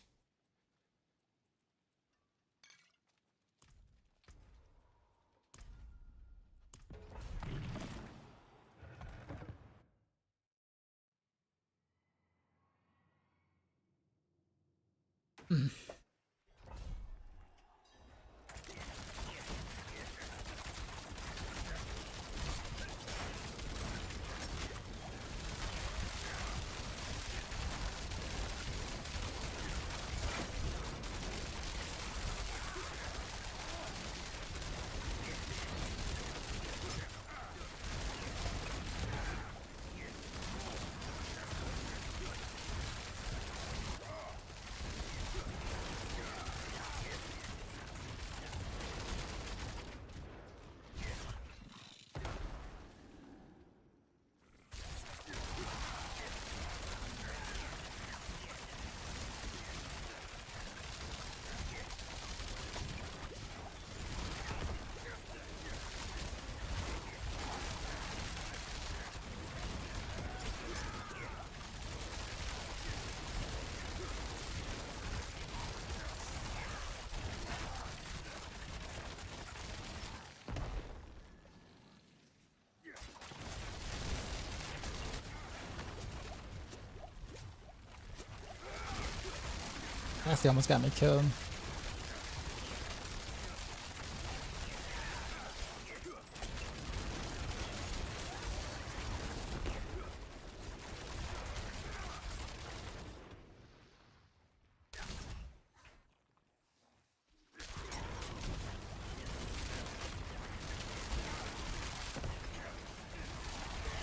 Actually, almost got me killed.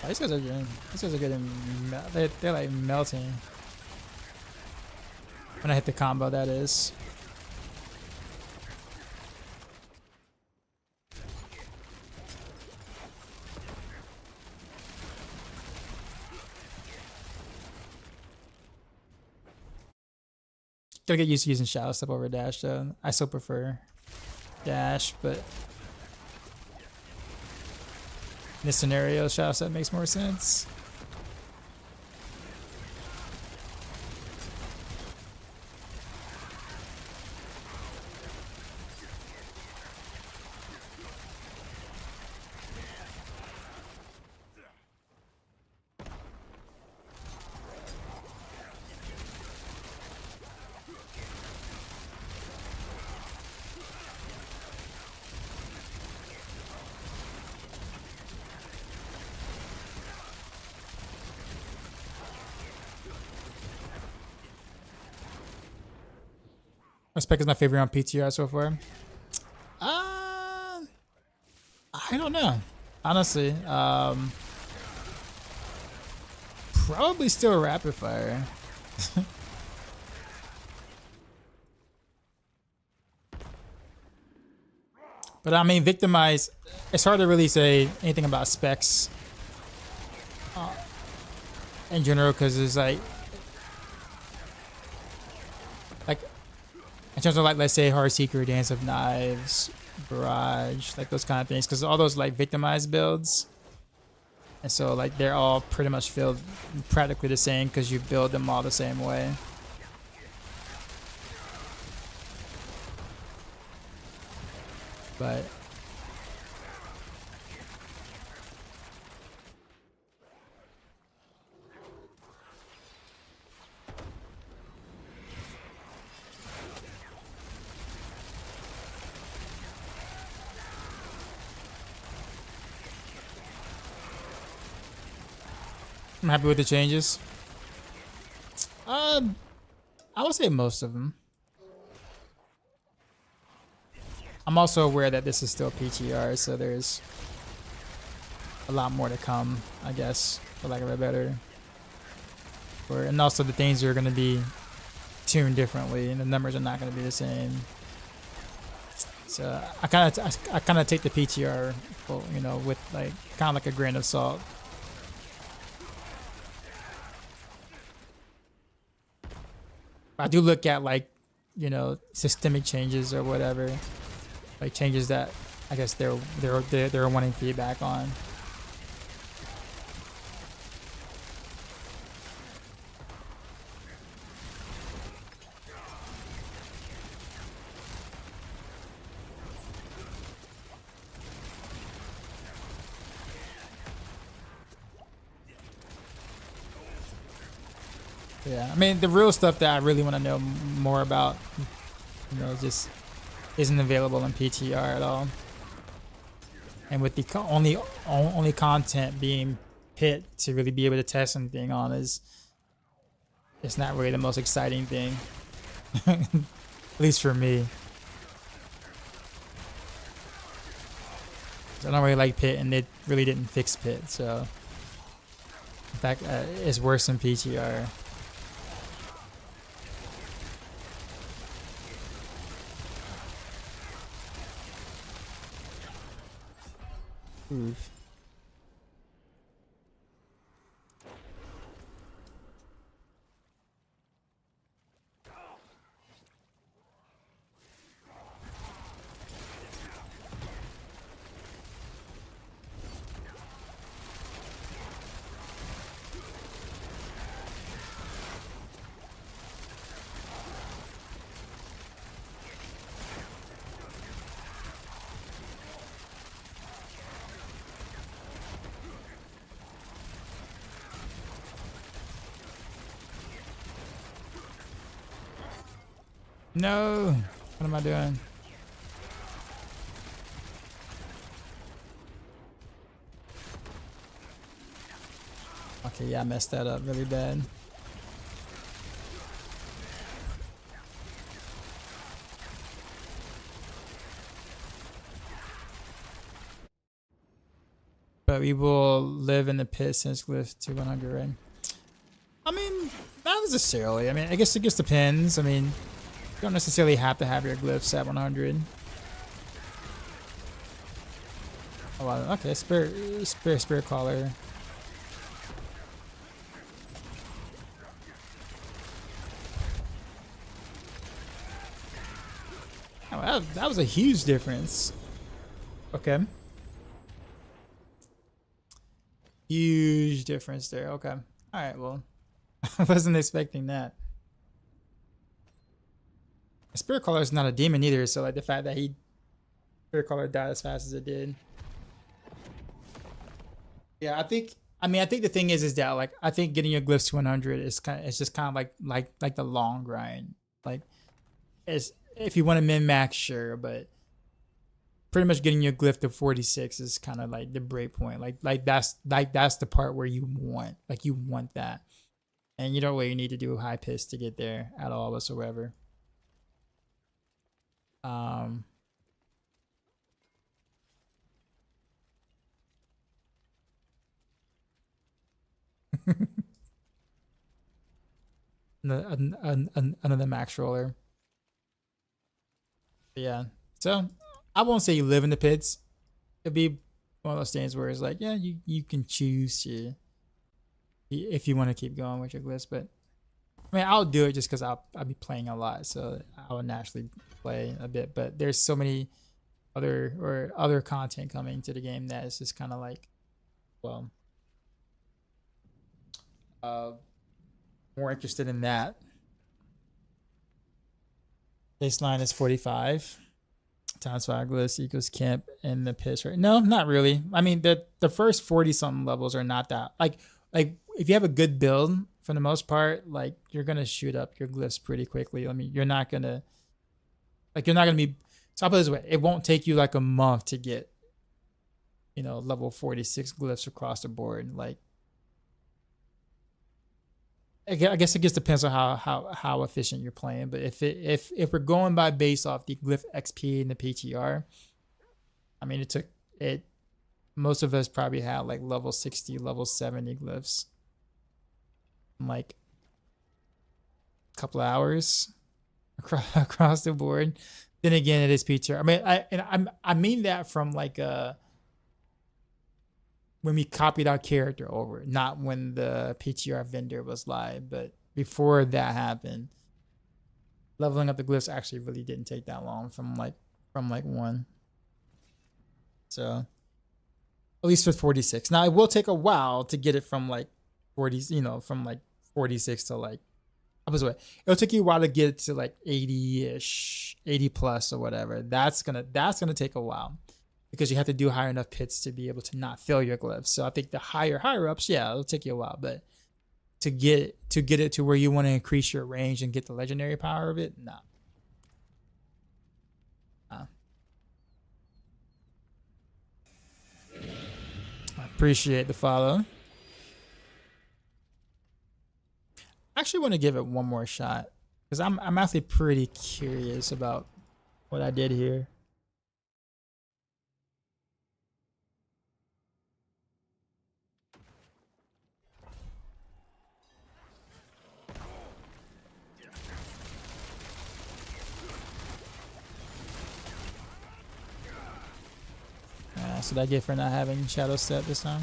Oh, these guys are good. These guys are good. They're like melting. When I hit the combo, that is. Gotta get used to using Shadow Step over Dash though. I still prefer Dash, but in this scenario, Shadow Step makes more sense. What spec is my favorite on PTR so far? I don't know. Honestly, probably still Rapid Fire. But I mean, victimize. It's hard to really say anything about specs in general because it's like in terms of like, let's say Heartseeker, Dance of Knives, Barrage, like those kind of things, because all those like victimized builds, and so like they're all pretty much feel practically the same because you build them all the same way. But I'm happy with the changes. I would say most of them. I'm also aware that this is still PTR, so there's a lot more to come, I guess, for lack of a better word. And also the things are going to be tuned differently, and the numbers are not going to be the same. So I kind of take the PTR, you know, with like kind of like a grain of salt. I do look at like, you know, systemic changes or whatever, like changes that I guess they're wanting feedback on. Yeah, I mean the real stuff that I really want to know more about, you know, just isn't available in PTR at all. And with the only content being hit to really be able to test anything on is, it's not really the most exciting thing, at least for me. I don't really like Pit, and they really didn't fix Pit, so in fact, it's worse than PTR. Oof. No! What am I doing? Okay, yeah, I messed that up really bad. But we will live in the pit since glyph to 100, right? I mean, not necessarily. I mean, I guess it just depends. I mean, you don't necessarily have to have your glyphs at 100. Oh, wow. Okay, spirit caller. Oh, that was a huge difference. Okay. Huge difference there. Okay. All right. Well, I wasn't expecting that. Spirit Caller is not a demon either, so like the fact that Spirit Caller died as fast as it did. Yeah, I think the thing is that like I think getting your glyphs to 100 is just kind of like the long grind. Like, it's, if you want to min max, sure, but pretty much getting your glyph to 46 is kind of like the break point. Like that's the part where you want that, and you don't really need to do high piss to get there at all whatsoever. Another max roller. But yeah, so I won't say you live in the pits. It'd be one of those things where it's like, yeah, you can choose to if you want to keep going with your glyphs, but I mean, I'll do it just because I'll be playing a lot, so I will naturally play a bit. But there's so many other content coming to the game that it's just kind of like, well, more interested in that. Baseline is 45 times 5 glyphs equals camp in the pitch, right? No, not really. I mean, the first 40 something levels are not that like if you have a good build, for the most part, like you're gonna shoot up your glyphs pretty quickly. I mean, you're not gonna be. So I'll put it this way: it won't take you like a month to get, level 46 glyphs across the board. Like, I guess it just depends on how efficient you're playing. But if we're going by based off the glyph XP and the PTR, I mean, most of us probably had like level 60, level 70 glyphs in like a couple of hours across the board. Then again, it is PTR. I mean, I mean that from like when we copied our character over, not when the PTR vendor was live, but before that happened, leveling up the glyphs actually really didn't take that long from like 1. So at least with 46. Now it will take a while to get it from like 40, from like 46 to like, it'll take you a while to get it to like 80-ish, 80 plus or whatever. That's gonna take a while because you have to do high enough pits to be able to not fail your glyphs. So I think the higher ups, yeah, it'll take you a while, but to get it to where you want to increase your range and get the legendary power of it, nah. I appreciate the follow. I actually want to give it one more shot because I'm actually pretty curious about what I did here. So that I get for not having Shadow Step this time.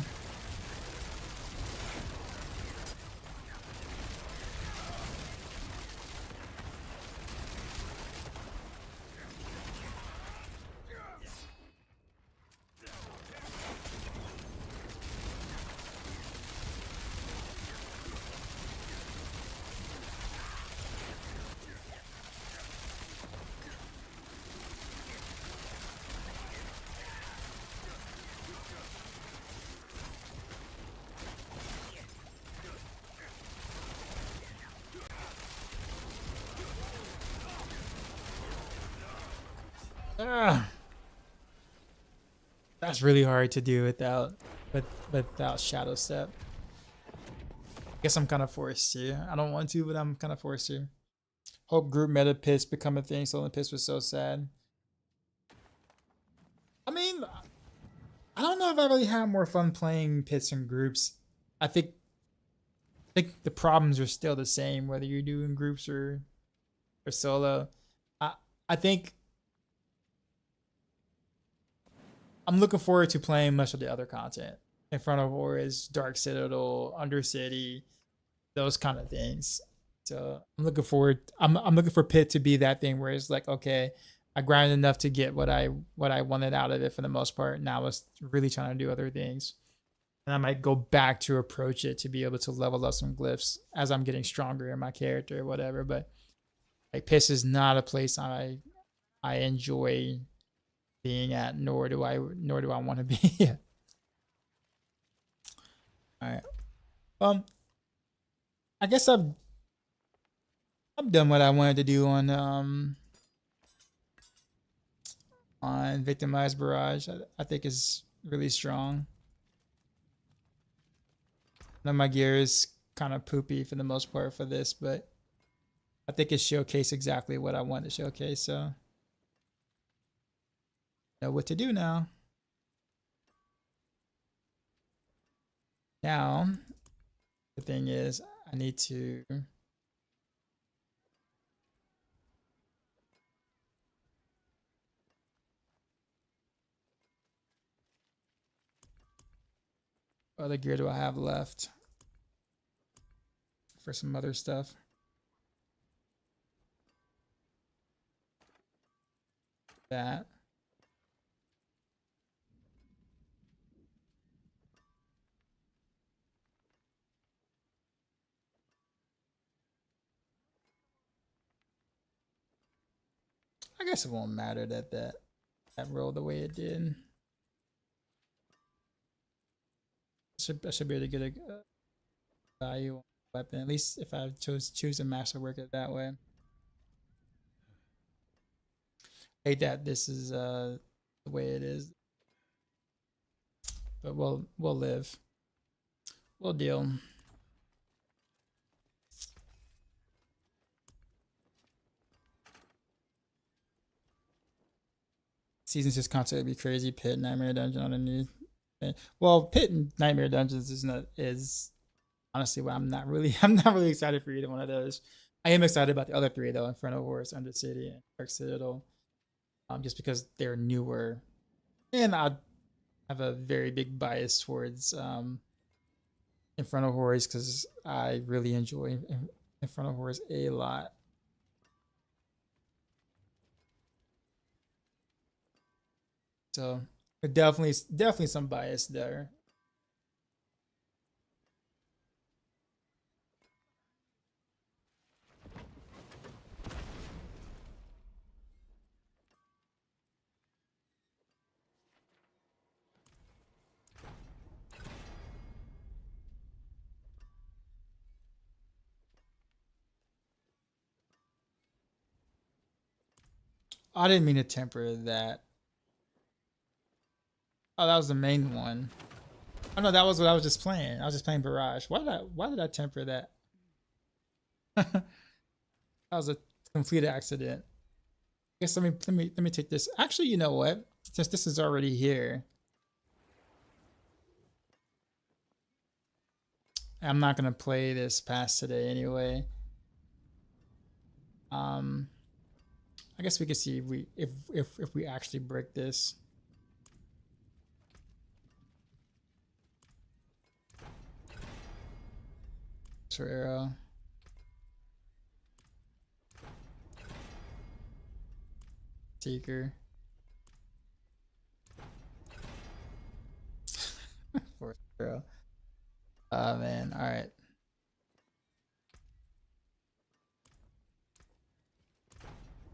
That's really hard to do without Shadow Step. I guess I'm kind of forced to. I don't want to, but I'm kind of forced to. Hope group meta pits become a thing. Solo pits was so sad. I mean, I don't know if I really had more fun playing pits in groups. I think the problems are still the same whether you're doing groups or solo. I think I'm looking forward to playing much of the other content. In Front of Wars, Dark Citadel, Undercity, those kind of things. So I'm looking forward. I'm looking for Pit to be that thing where it's like, okay, I grinded enough to get what I wanted out of it for the most part. Now I was really trying to do other things. And I might go back to approach it to be able to level up some glyphs as I'm getting stronger in my character or whatever. But like Piss is not a place I enjoy being at, nor do I want to be. All right. I guess I've done what I wanted to do on Victimized Barrage. I think is really strong. I know my gear is kind of poopy for the most part for this, but I think it showcased exactly what I wanted to showcase. So know what to do now. Now, the thing is, I need to What other gear do I have left for some other stuff? That. I guess it won't matter that rolled the way it did. I should be able to get a value on the weapon, at least if I choose to masterwork it that way. I hate that this is the way it is, but we'll live. We'll deal. Season 6 content would be crazy. Pit, Nightmare Dungeon underneath. Well, Pit and Nightmare Dungeons is honestly why I'm not really excited for either one of those. I am excited about the other three though: Inferno Horse, Undercity, and Dark Citadel. Just because they're newer, and I have a very big bias towards Inferno Horse because I really enjoy Inferno Horse a lot. So definitely some bias there. I didn't mean to temper that. Oh, that was the main one. Oh no, that was what I was just playing. I was just playing Barrage. Why did I temper that? That was a complete accident. I guess let me take this. Actually, you know what? Since this is already here, I'm not gonna play this past today anyway. I guess we could see if we actually break this. Arrow. Seeker. Fourth arrow. Oh man, alright.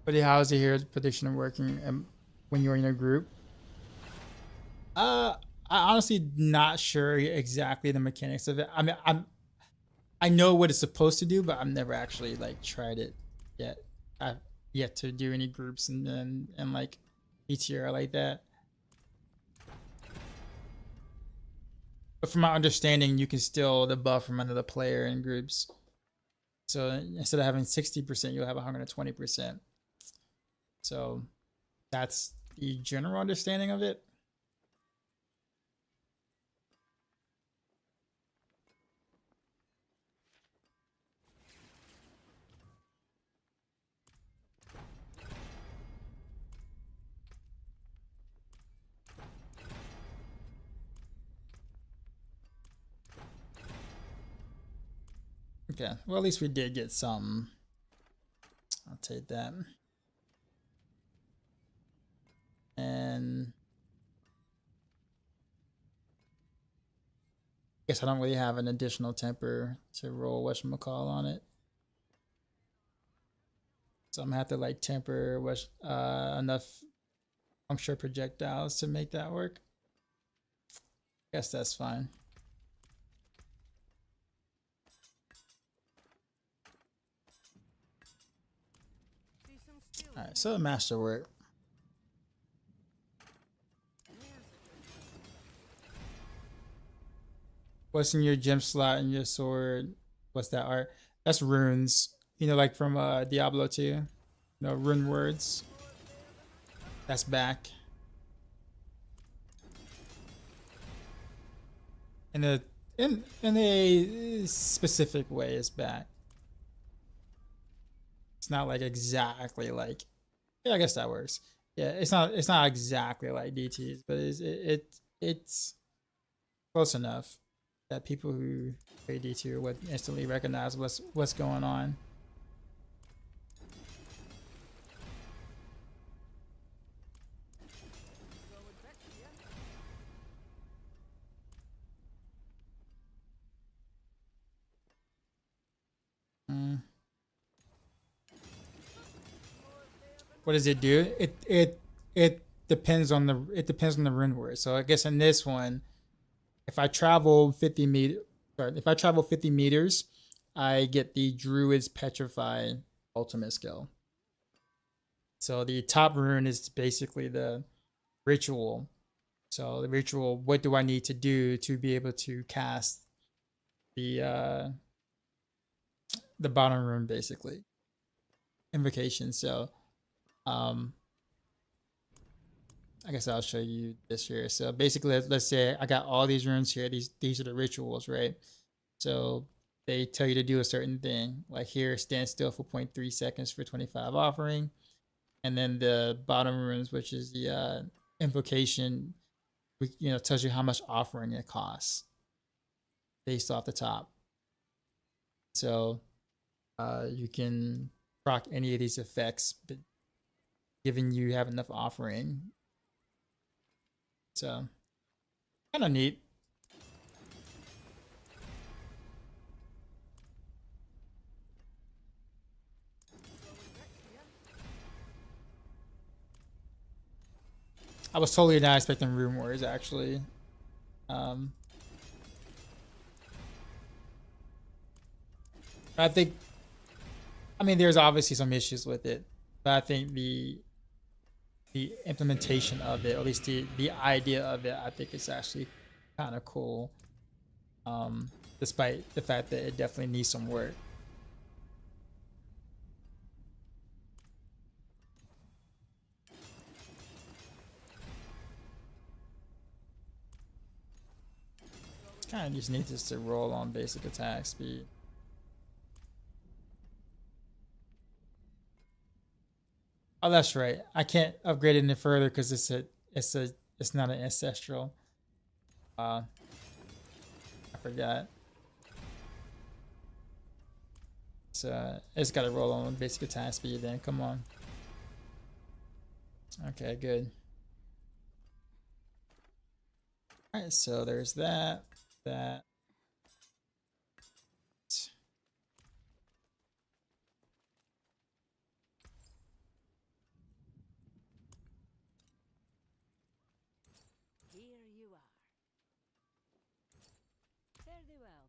But how is it here prediction working when you're in a group? I honestly not sure exactly the mechanics of it. I mean, I know what it's supposed to do, but I've never actually like tried it yet. I've yet to do any groups and like PTR like that. But from my understanding, you can still debuff from another player in groups. So instead of having 60%, you'll have 120%. So that's the general understanding of it. Okay, well at least we did get some. I'll take that. And I guess I don't really have an additional temper to roll whatchamacall on it. So I'm gonna have to like temper enough puncture projectiles to make that work. Guess that's fine. Alright, so masterwork. What's in your gem slot and your sword? What's that art? That's runes. You know, like from Diablo 2. You know, rune words. That's back. In a specific way, it's back. It's not like exactly like, yeah, I guess that works. Yeah, it's not exactly like DTs, but it's close enough. that people who play D2 would instantly recognize what's going on. What does it do? It depends on the Runeword. So I guess in this one, if I travel 50 meters, I get the Druid's Petrify ultimate skill. So the top rune is basically the ritual. So the ritual, what do I need to do to be able to cast the bottom rune, basically invocation. So I guess I'll show you this here. So basically, let's say I got all these runes here. These are the rituals, right? So they tell you to do a certain thing. Like here, stand still for 0.3 seconds for 25 offering. And then the bottom runes, which is the invocation, tells you how much offering it costs based off the top. So you can proc any of these effects, but given you have enough offering. So kind of neat. I was totally not expecting Rune Wars, actually. I think, there's obviously some issues with it, but I think the implementation of it, or at least the idea of it, I think it's actually kind of cool. Despite the fact that it definitely needs some work. Kind of just needs this to roll on basic attack speed. Oh, that's right. I can't upgrade it any further because it's not an ancestral. I forgot. It's got to roll on basic attack speed. Then come on. Okay, good. All right, so there's that. Here you are. Fare thee well.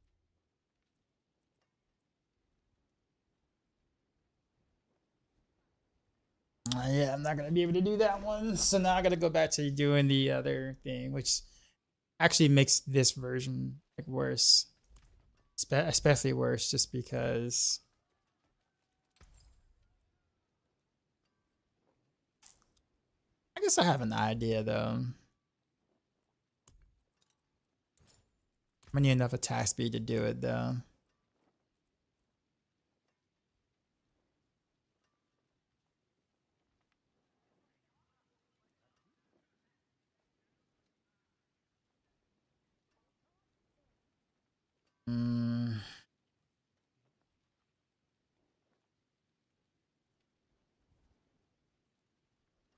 Yeah, I'm not gonna be able to do that one. So now I gotta go back to doing the other thing, which actually makes this version like worse, especially worse, just because I guess I have an idea though. I need enough attack speed to do it though.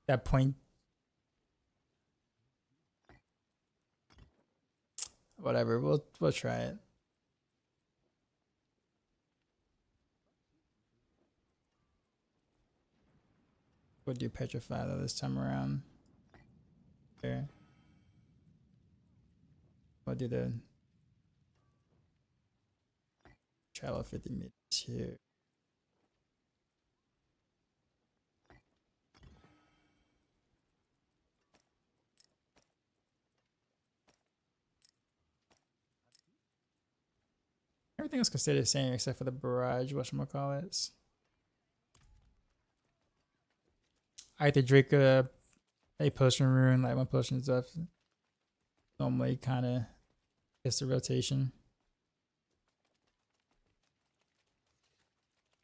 That point. Whatever, we'll try it. We'll do Petrify though this time around. There. We'll do the travel 50 meters here. Everything else can stay the same except for the barrage, whatchamacallits. I like to drink a potion rune, like one potion stuff. Normally kind of gets the rotation.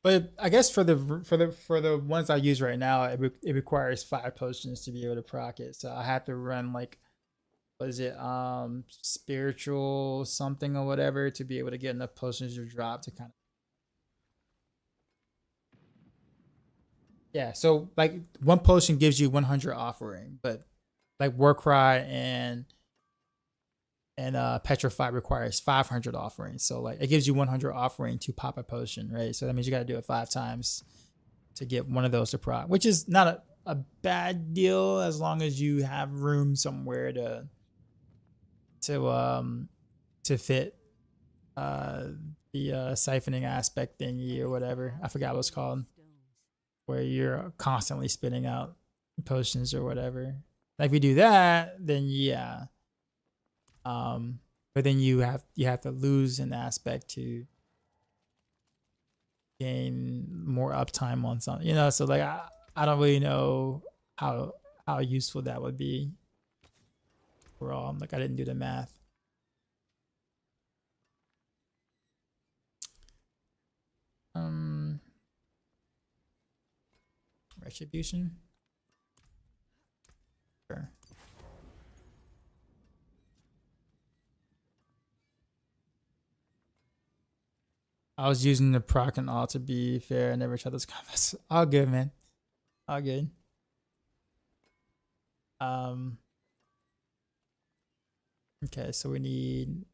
But I guess for the ones I use right now, it requires 5 potions to be able to proc it. So I have to run like was it spiritual something or whatever to be able to get enough potions to drop to kind of. Yeah, so like one potion gives you 100 offering, but like Warcry and Petrify requires 500 offerings. So like it gives you 100 offering to pop a potion, right? So that means you got to do it 5 times to get one of those to prop, which is not a bad deal as long as you have room somewhere to fit the siphoning aspect thingy or whatever. I forgot what it's called, where you're constantly spitting out potions or whatever. Like if you do that, then yeah. But then you have to lose an aspect to gain more uptime on something, you know. So like I don't really know how useful that would be overall. Like I didn't do the math. Retribution. Sure. I was using the proc and all, to be fair. I never tried those combos. All good, man. All good. Okay, so we need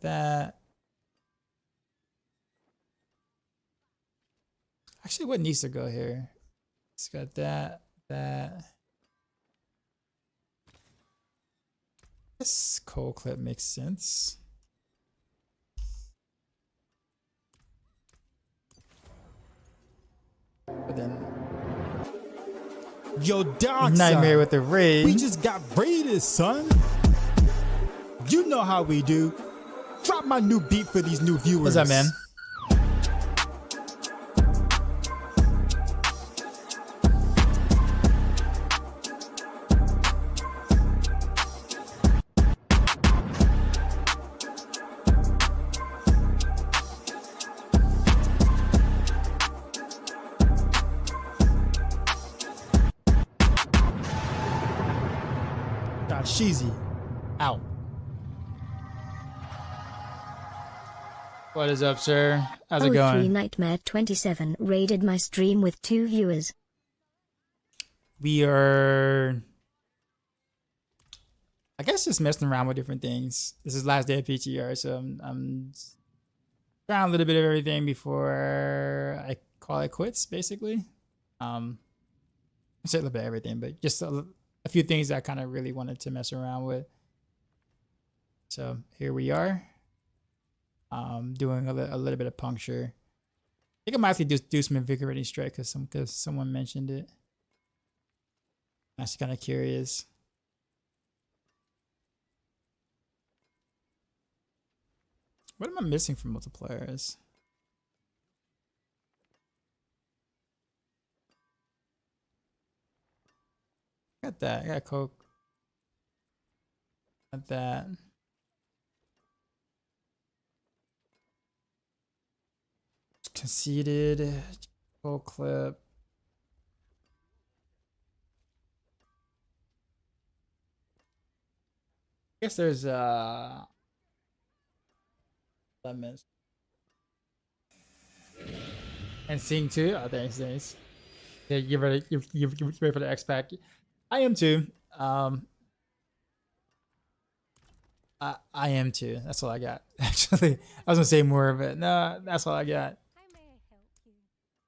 that. Actually, what needs to go here? It's got that. This cold clip makes sense. But then Yo, dog Nightmare son, with the raid. we just got raided, son. You know how we do. Drop my new beat for these new viewers. What's up, man? Sheezy, out. What is up, sir? How's it 03 going? Nightmare 27 raided my stream with 2 viewers. We are, I guess, just messing around with different things. This is last day of PTR, so I'm trying a little bit of everything before I call it quits, basically. I say a little bit of everything, but just a few things that I kind of really wanted to mess around with. So here we are. Doing a little bit of puncture. I think I might actually do some invigorating strike because someone mentioned it. I'm actually kind of curious. What am I missing from multipliers? Got that. I got coke. Got that. Conceded. Full clip. I guess there's lemons. And seeing too. Oh, thanks. Yeah, you ready? You ready for the X pack? I am too. I am too. That's all I got. Actually, I was gonna say more of it. No, that's all I got. I may help you.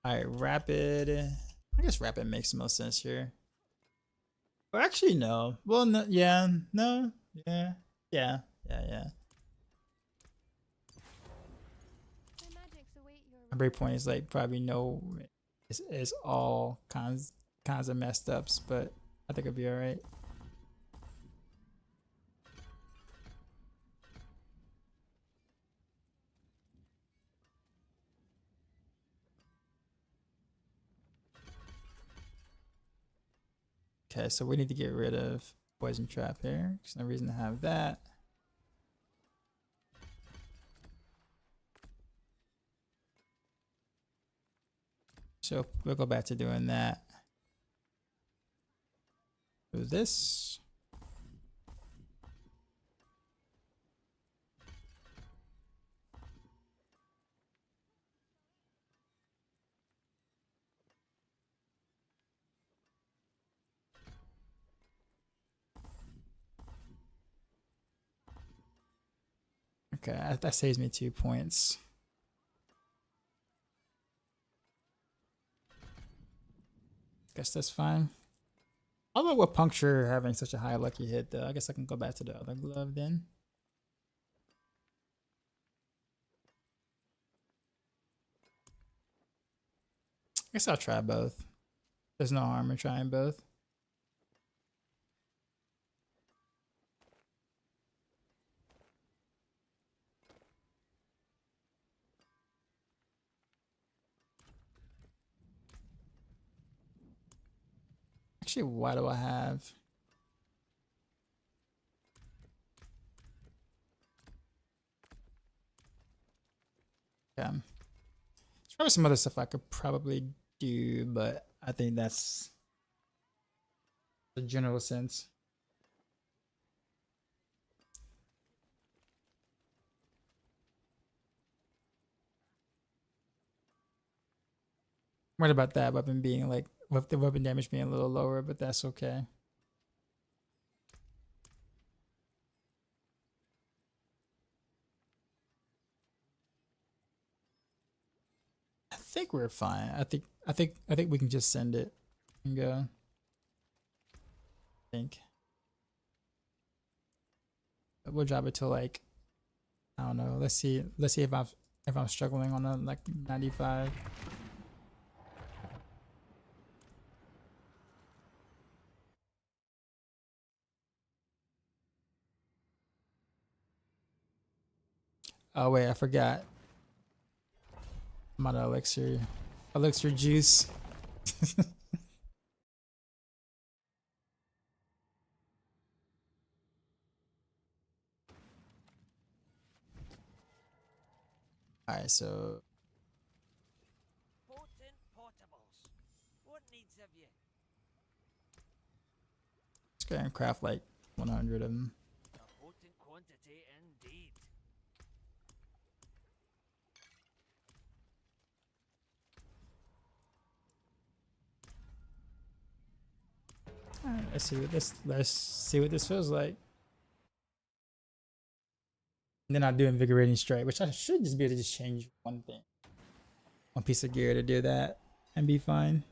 All right, rapid. I guess rapid makes the most sense here. Or actually, no. Well, no. Yeah. No. Yeah. Yeah. My magics await your My breakpoint is like probably no. It's all kinds of messed ups, but I think it'll be all right. Okay, so we need to get rid of poison trap here. There's no reason to have that. So we'll go back to doing that. Do this. Okay, that saves me 2 points. Guess that's fine. I don't know what puncture having such a high lucky hit though. I guess I can go back to the other glove then. I guess I'll try both. There's no harm in trying both. Actually, why do I have? Yeah. There's probably some other stuff I could probably do, but I think that's the general sense. I'm worried about that weapon being like, with the weapon damage being a little lower, but that's okay. I think we're fine. I think we can just send it and go. I think. We'll drop it to like, I don't know. Let's see if I'm struggling on a like 95. Oh wait, I forgot. I'm out of elixir juice. Alright, so Potent portables. What needs of you? let's go ahead and craft like 100 of them. A potent quantity indeed. Alright, let's see what this feels like. And then I'll do invigorating strike, which I should just be able to just change one piece of gear to do that and be fine.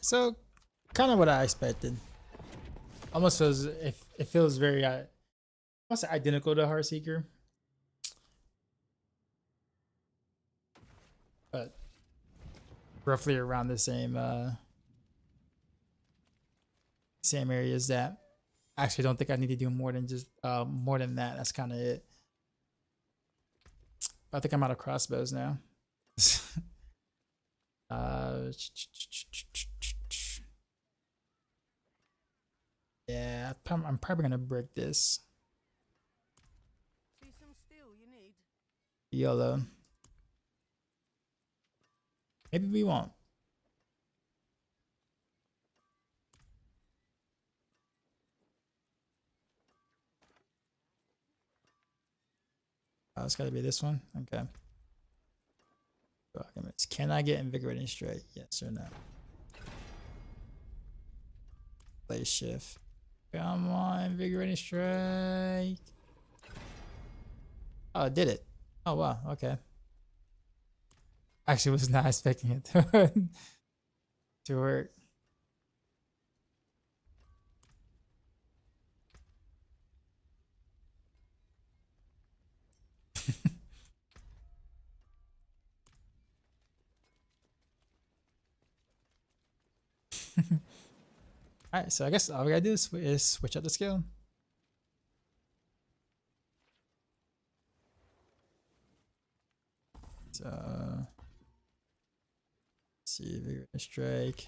So kind of what I expected. Almost feels it feels very almost identical to Heartseeker, but roughly around the same areas. That I actually don't think I need to do more than just more than that. That's kind of it. I think I'm out of crossbows now. Yeah, I'm probably gonna break this. See some steel you need. YOLO. Maybe we won't. Oh, it's gotta be this one. Okay. Can I get invigorating straight? Yes or no? Play shift. Come on, invigorating strike. Oh, it did it. Oh wow, okay. Actually was not expecting it to work. Alright, so I guess all we gotta do is switch up the skill. So let's see, vigorous strike.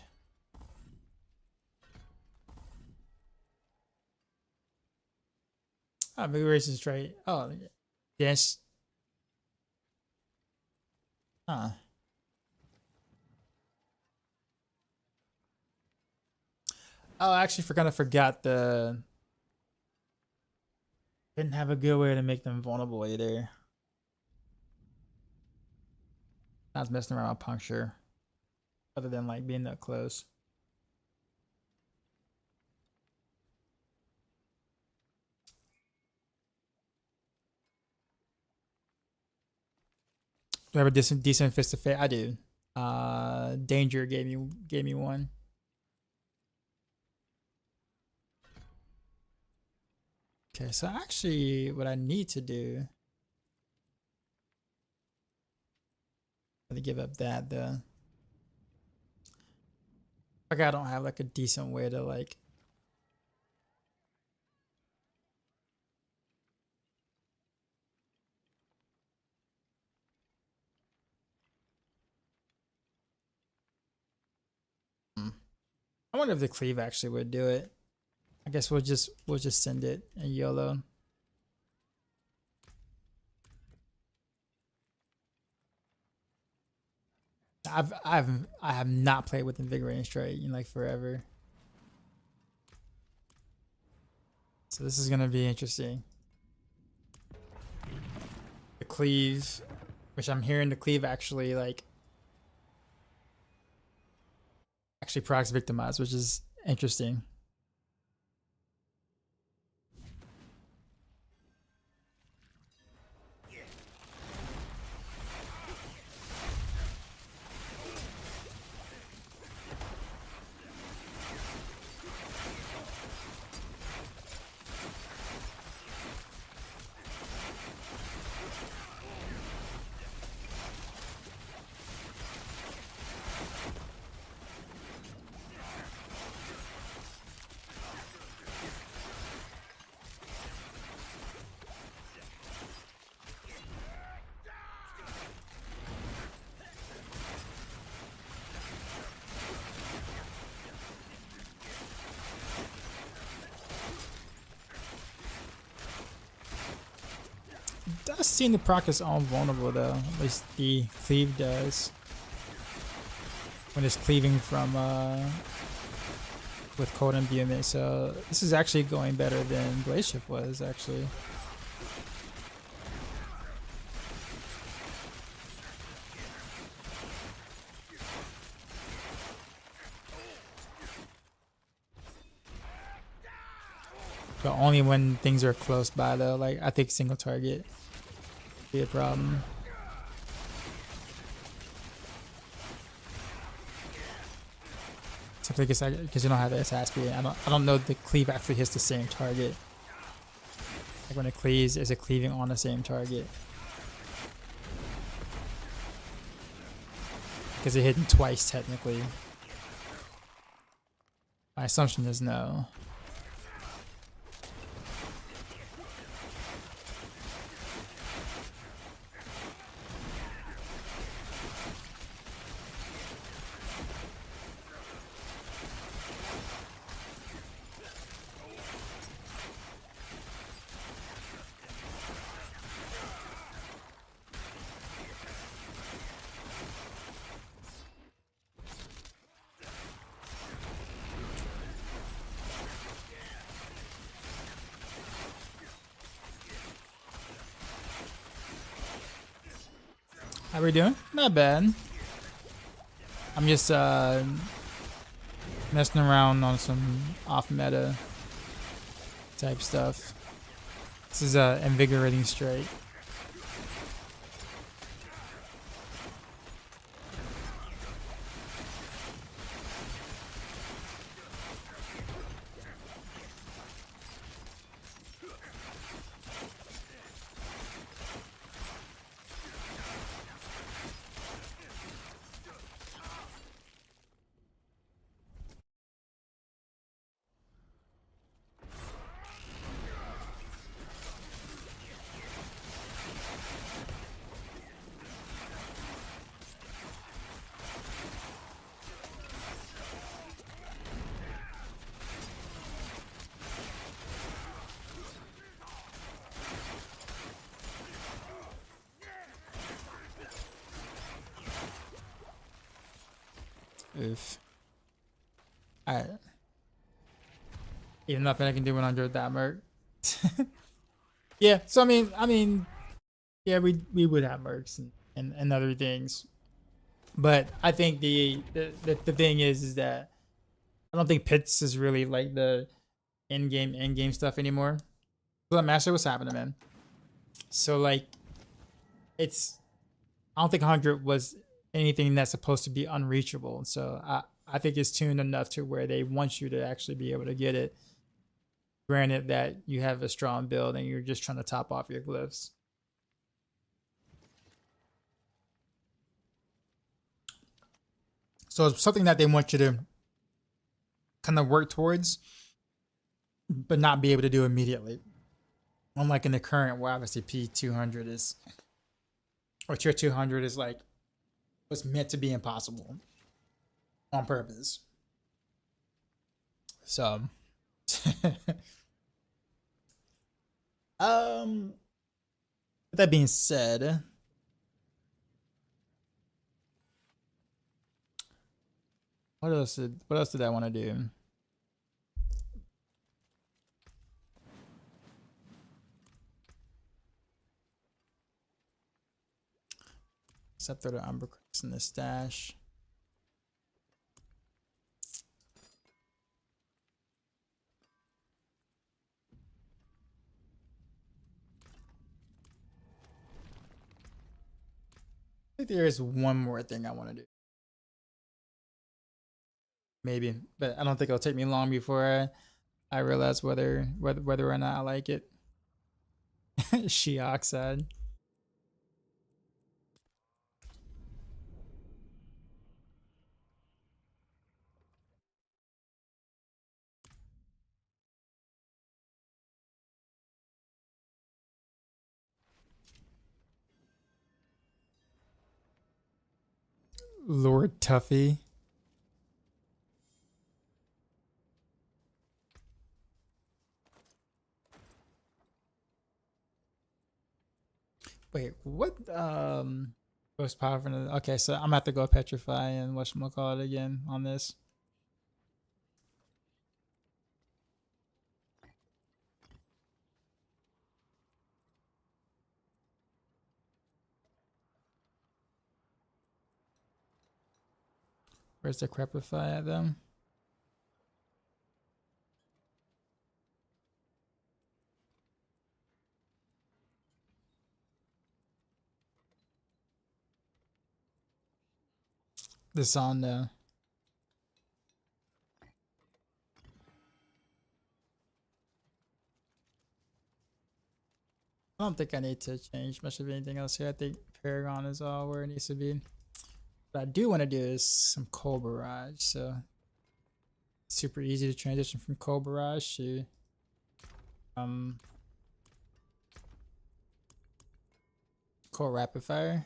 Oh, vigorous strike. Oh, yes. Huh. Oh, I actually forgot the. Didn't have a good way to make them vulnerable either. I was messing around with puncture, other than like being that close. Do I have a decent fist of fate? I do. Danger gave me one. Okay, so actually, what I need to do. I'm gonna give up that though. Like I don't have like a decent way to like. I wonder if the cleave actually would do it. I guess we'll just send it in YOLO. I have not played with Invigorating Strike in like forever. So this is gonna be interesting. The cleave, which I'm hearing the cleave actually like procs victimize, which is interesting. Does seem to proc his own vulnerable though. At least the cleave does. When it's cleaving from with cold imbuement. So this is actually going better than Blaze Shift was actually. But only when things are close by though. Like I think single target would be a problem. because you don't have the SSP. I don't know if the cleave actually hits the same target. Like when it cleaves, is it cleaving on the same target? Because it hit him twice technically. My assumption is no. How we doing? Not bad. I'm just messing around on some off-meta type stuff. This is a Invigorating straight. Oof. Alright. Even nothing I can do when I'm with that merc. Yeah, so I mean, yeah, we would have mercs and other things. But I think the thing is that I don't think Pits is really like the end game stuff anymore. So that master was happening, man. So like I don't think 100 was anything that's supposed to be unreachable. So I think it's tuned enough to where they want you to actually be able to get it. Granted that you have a strong build and you're just trying to top off your glyphs. So it's something that they want you to kind of work towards, but not be able to do immediately. Unlike in the current, where obviously P200 is, or tier 200 is like, was meant to be impossible on purpose. So, with that being said, what else did I want to do? Except for the Umber Crux in the stash. I think there is one more thing I want to do. Maybe, but I don't think it'll take me long before I realize whether or not I like it. She oxide. Lord Tuffy. Wait, what? Most powerful. Okay, so I'm gonna have to go petrify and whatchamacallit again on this. Where's the crepify at them? This on the I don't think I need to change much of anything else here. I think Paragon is all where it needs to be. What I do want to do is some cold barrage. So super easy to transition from cold barrage to cold rapid fire.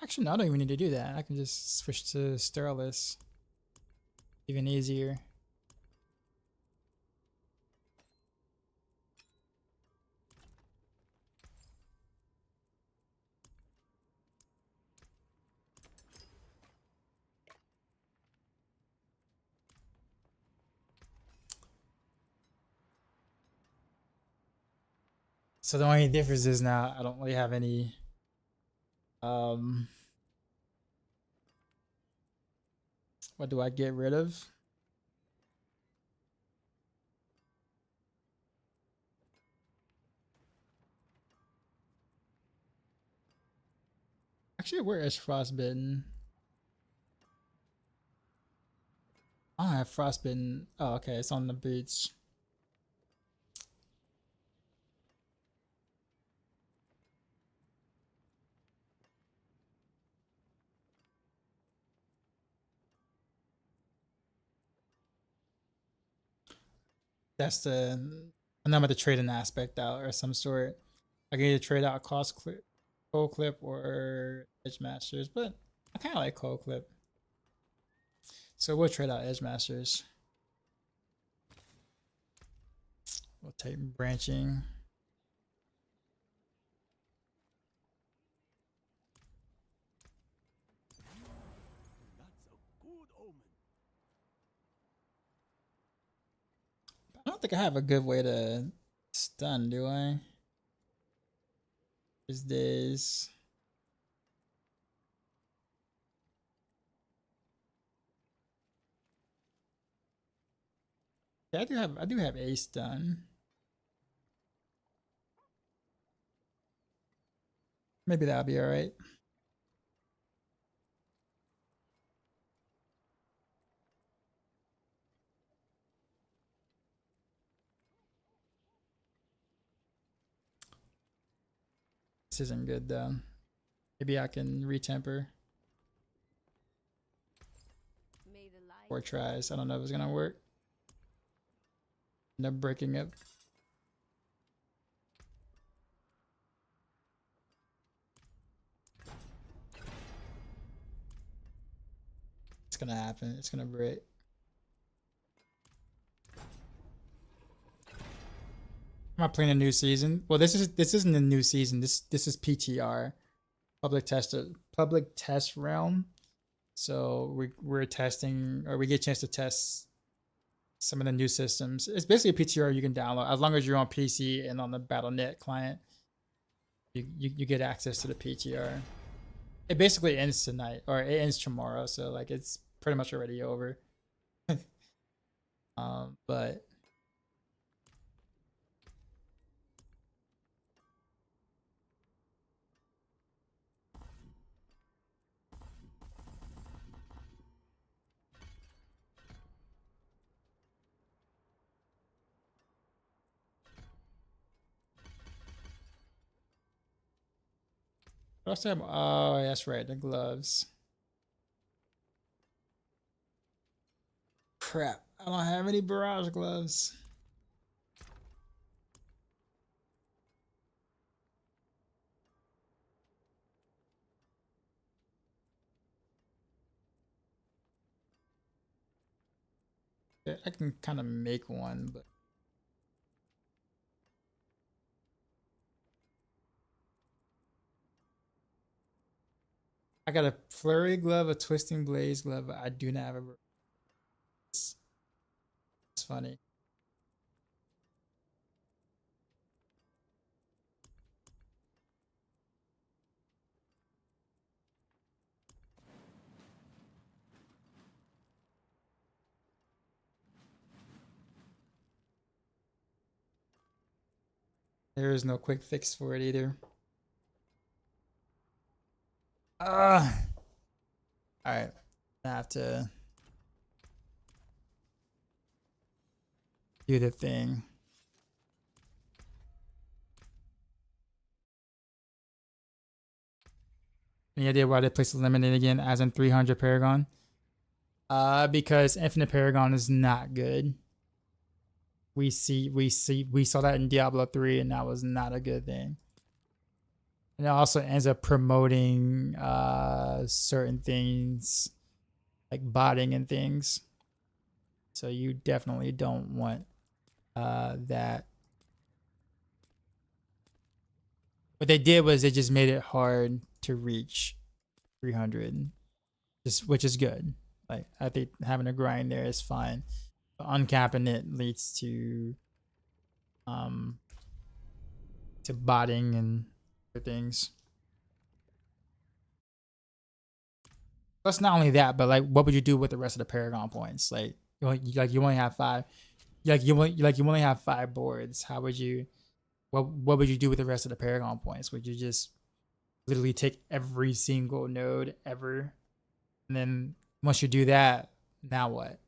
Actually, no, I don't even need to do that. I can just switch to Sterilus. Even easier. So the only difference is now I don't really have any what do I get rid of? Actually, where is Frostbitten? I don't have Frostbitten. Oh, okay, it's on the boots. That's the, and I'm going to trade an aspect out or some sort. I can either trade out cost clip, cold clip, or edge masters, but I kind of like cold clip. So we'll trade out edge masters. We'll take branching. I don't think I have a good way to stun, do I? Is this? Yeah, I do have a stun. Maybe that'll be all right. This isn't good though. Maybe I can retemper. May the light 4 tries. I don't know if it's gonna work. End up breaking it. It's gonna happen. It's gonna break. I'm not playing a new season. Well, this isn't a new season. This is PTR, public test realm. So we're testing, or we get a chance to test some of the new systems. It's basically a PTR you can download as long as you're on PC and on the Battle.net client. You get access to the PTR. It basically ends tonight, or it ends tomorrow. So like it's pretty much already over. But I also have, oh, that's right, the gloves. Crap, I don't have any barrage gloves. Yeah, I can kind of make one, but I got a Flurry glove, a Twisting Blaze glove. I do not have a. It's funny. There is no quick fix for it either. All right, I have to do the thing. Any idea why they placed limited again, as in 300 Paragon? Because Infinite Paragon is not good. We saw that in Diablo 3, and that was not a good thing. And it also ends up promoting certain things like botting and things. So you definitely don't want that. What they did was they just made it hard to reach 300, which is good. Like, I think having a grind there is fine. But uncapping it leads to botting and other things. Plus, not only that, but like, what would you do with the rest of the Paragon points? Like you only have 5. You only have 5 boards. How would you? What would you do with the rest of the Paragon points? Would you just literally take every single node ever, and then once you do that, now what?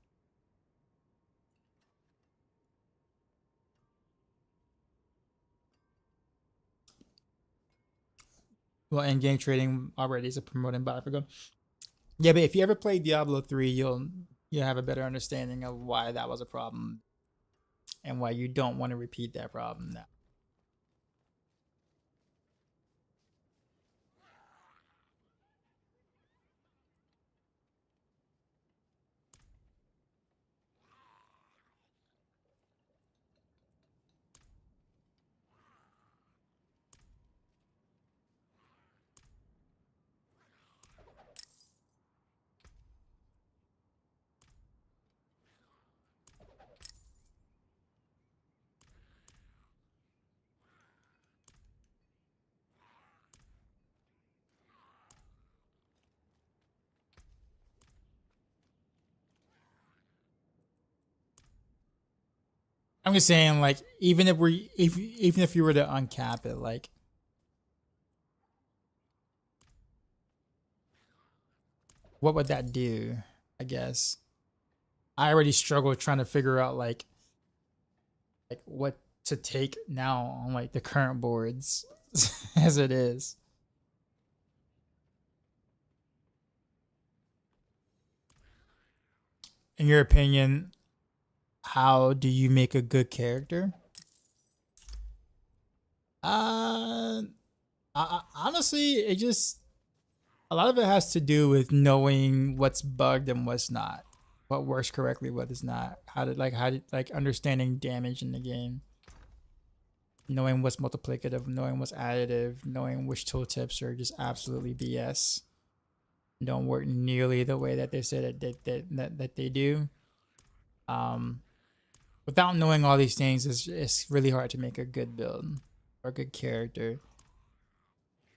Well, in-game trading already is a promoting Paragon. Yeah, but if you ever play Diablo 3, you'll have a better understanding of why that was a problem and why you don't want to repeat that problem now. I'm just saying, like, even if you were to uncap it, like, what would that do? I guess I already struggle trying to figure out like what to take now on like the current boards as it is. In your opinion, how do you make a good character? Honestly, it just, a lot of it has to do with knowing what's bugged and what's not, what works correctly, what is not, how to understanding damage in the game, knowing what's multiplicative, knowing what's additive, knowing which tooltips are just absolutely BS, don't work nearly the way that they say that they do. Without knowing all these things, it's really hard to make a good build or a good character.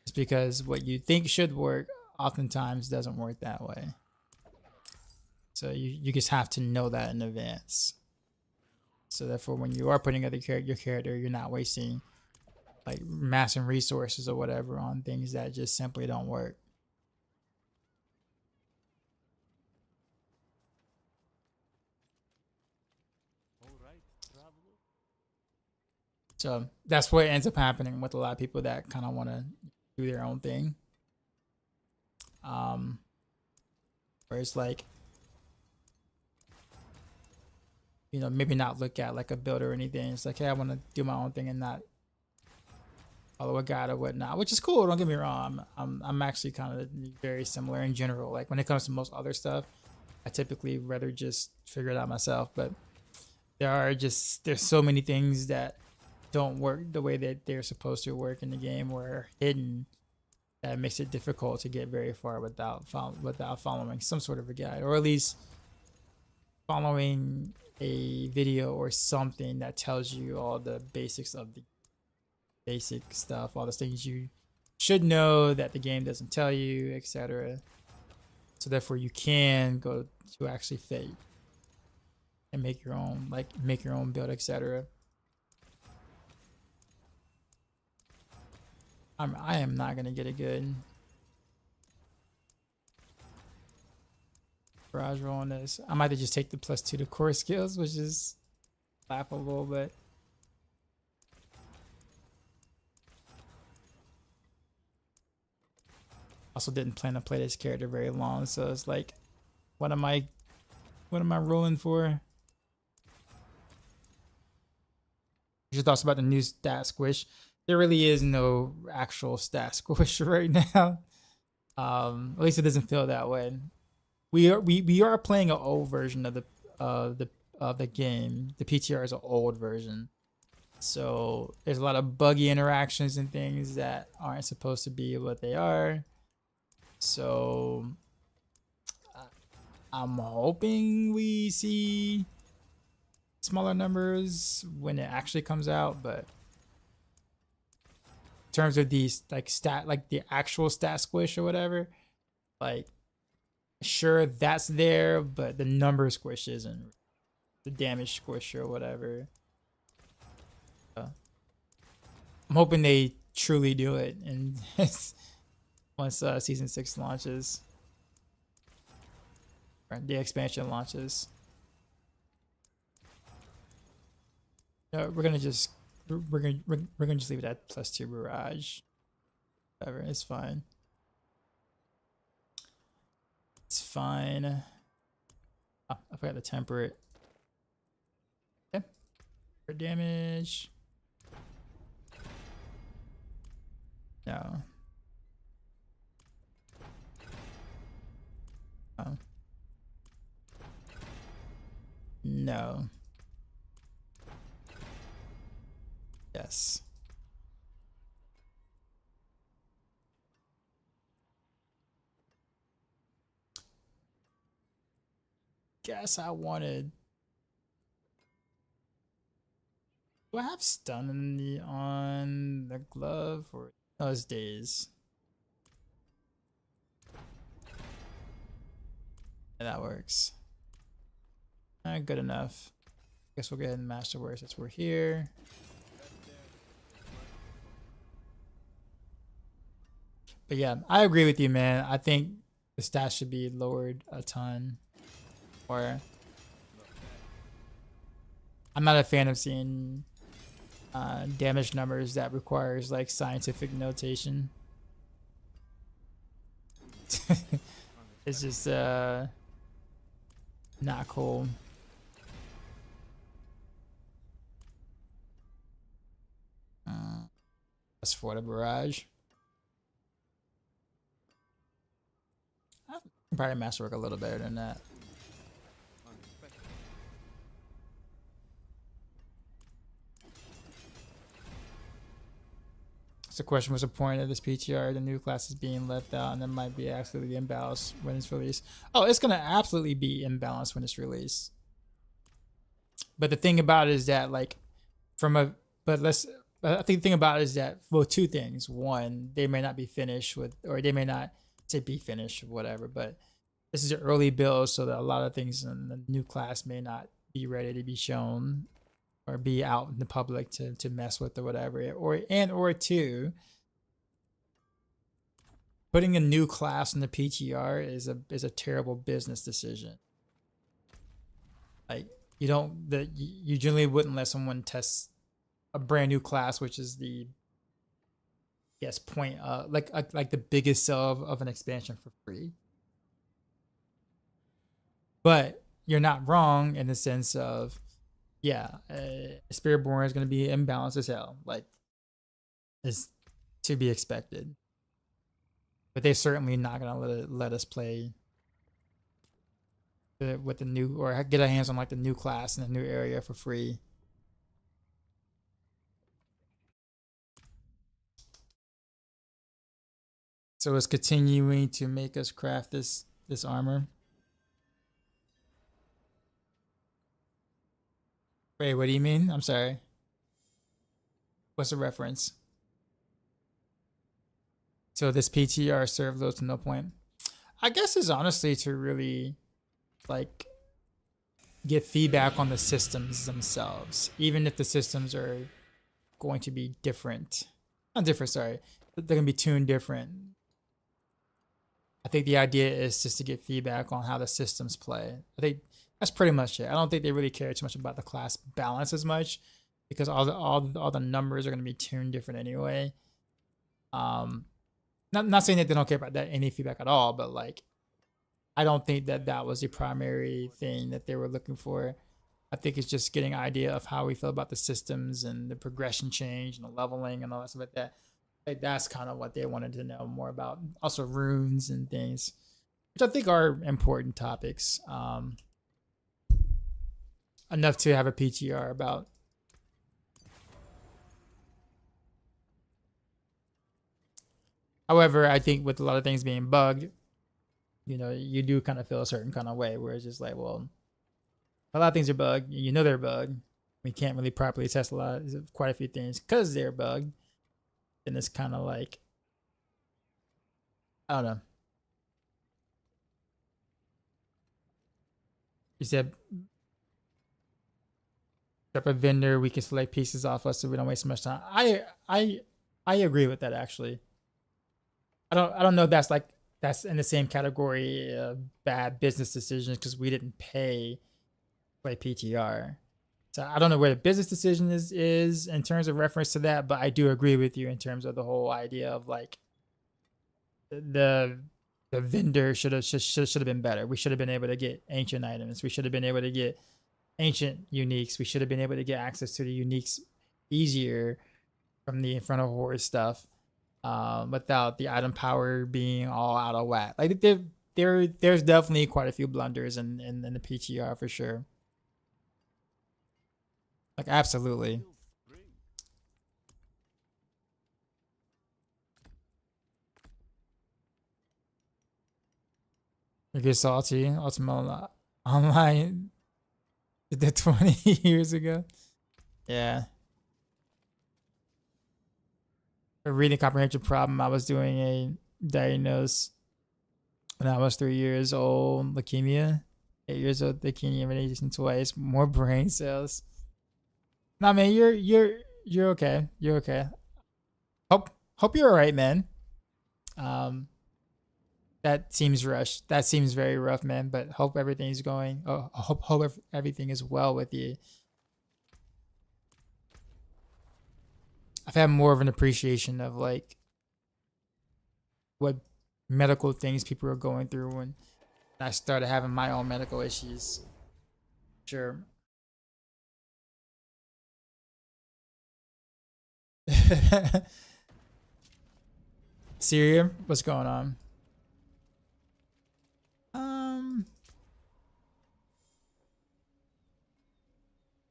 It's because what you think should work oftentimes doesn't work that way. So you just have to know that in advance. So therefore, when you are putting other your character, you're not wasting like massive resources or whatever on things that just simply don't work. So that's what ends up happening with a lot of people that kind of want to do their own thing. Where it's like, you know, maybe not look at like a build or anything. It's like, hey, I want to do my own thing and not follow a guide or whatnot, which is cool. Don't get me wrong. I'm actually kind of very similar in general. Like when it comes to most other stuff, I typically rather just figure it out myself. But there's so many things that don't work the way that they're supposed to work in the game, or are hidden, that makes it difficult to get very far without following some sort of a guide, or at least following a video or something that tells you all the basics of the basic stuff, all the things you should know that the game doesn't tell you, etc. So therefore you can go to actually fate and make your own build, etc. I am not gonna get a good barrage roll on this. I might have just take the +2 to core skills, which is laugh a little bit. Also didn't plan to play this character very long, so it's like, what am I rolling for? Your thoughts about the new stat squish? There really is no actual stat squish right now. At least it doesn't feel that way. We are playing an old version of the game. The PTR is an old version, so there's a lot of buggy interactions and things that aren't supposed to be what they are. So I'm hoping we see smaller numbers when it actually comes out, but in terms of these like the actual stat squish or whatever, like sure that's there, but the number squish isn't. The damage squish or whatever. I'm hoping they truly do it and once season 6 launches, or the expansion launches. No, we're gonna just leave it at +2 Barrage. Whatever, it's fine. It's fine. Oh, I forgot to temper it. Okay. For damage. No. Oh. No. Yes. Guess I wanted. Do I have stun on the glove or those days? Yeah, that works. Good enough. Guess we'll go ahead and masterwork since we're here. But yeah, I agree with you, man. I think the stats should be lowered a ton. Or I'm not a fan of seeing damage numbers that requires like scientific notation. It's just not cool. That's for the Barrage. I can probably masterwork a little better than that. So the question was the point of this PTR, the new class is being left out and it might be absolutely imbalanced when it's released. Oh, it's gonna absolutely be imbalanced when it's released. But the thing about it is that like I think the thing about it is that, well, two things. One, they may not be finished with, or they may not say be finished or whatever, but this is an early build, so that a lot of things in the new class may not be ready to be shown or be out in the public to mess with or whatever. Or two, putting a new class in the PTR is a terrible business decision. Like you generally wouldn't let someone test a brand new class, which is the point like the biggest sell of an expansion for free. But you're not wrong in the sense of, yeah, Spiritborn is going to be imbalanced as hell, like is to be expected. But they're certainly not going to let us play with the new, or get our hands on like the new class in the new area for free. So it's continuing to make us craft this armor. Wait, what do you mean? I'm sorry. What's the reference? So this PTR served those to no point. I guess it's honestly to really like get feedback on the systems themselves, even if the systems are going to be different. Not different, sorry. They're going to be tuned different. I think the idea is just to get feedback on how the systems play. I think That's pretty much it. I don't think they really care too much about the class balance as much because all the numbers are going to be tuned different anyway. Not saying that they don't care about that any feedback at all, but like I don't think that that was the primary thing that they were looking for. I think it's just getting an idea of how we feel about the systems and the progression change and the leveling and all that stuff like that. Like that's kind of what they wanted to know more about. Also runes and things, which I think are important topics. Enough to have a PTR about. However, I think with a lot of things being bugged, you know, you do kind of feel a certain kind of way where it's just like, well, a lot of things are bugged. You know they're bugged. We can't really properly test quite a few things because they're bugged. And it's kind of like, I don't know. You said, up a vendor we can select pieces off us so we don't waste so much time. I agree with that actually. I don't know if that's in the same category of bad business decisions because we didn't pay for a PTR. So I don't know where the business decision is in terms of reference to that, but I do agree with you in terms of the whole idea of like the vendor should have been better. We should have been able to get ancient items. We should have been able to get ancient uniques. We should have been able to get access to the uniques easier from the Infernal Horde stuff, without the item power being all out of whack. Like there's definitely quite a few blunders in the PTR for sure. Like absolutely. You get salty. Ultimate Online did that 20 years ago. Yeah. A reading comprehension problem. I was doing a diagnose when I was 3 years old. Leukemia. 8 years old. Leukemia radiation twice. More brain cells. Nah, man, you're okay. You're okay. Hope you're alright, man. That seems rushed. That seems very rough, man. But hope everything's going. Oh, hope everything is well with you. I've had more of an appreciation of like what medical things people are going through when I started having my own medical issues. Sure. Syria, what's going on?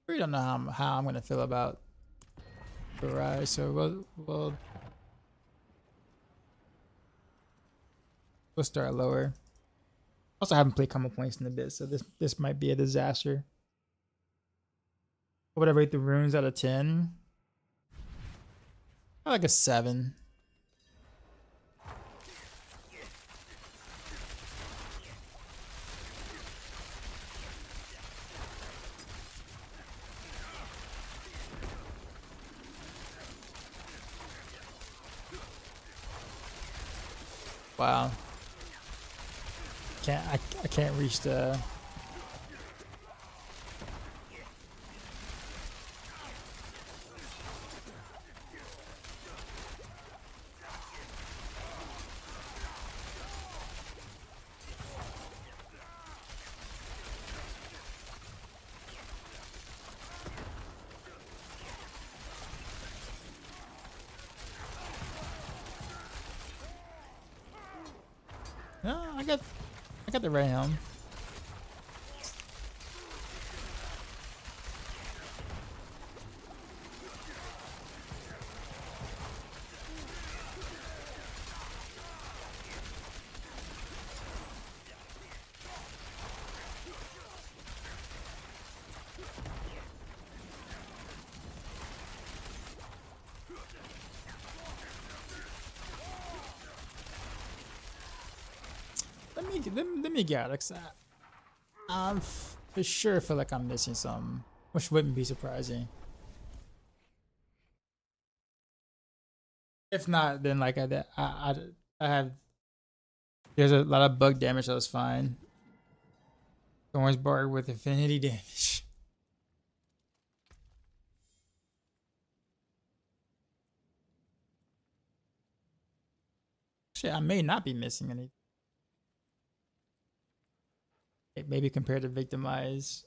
We don't know how I'm gonna feel about Barrage, so we'll start lower. Also, I haven't played combo points in a bit, so this might be a disaster. What would I rate the runes out of 10? I like a 7. Wow. I can't reach the No, I got the right helm. Let me get it. I for sure feel like I'm missing something, which wouldn't be surprising. If not, then like I have. There's a lot of bug damage that was fine. Thornsbark with infinity damage. Shit, I may not be missing anything. Maybe compared to Victimize,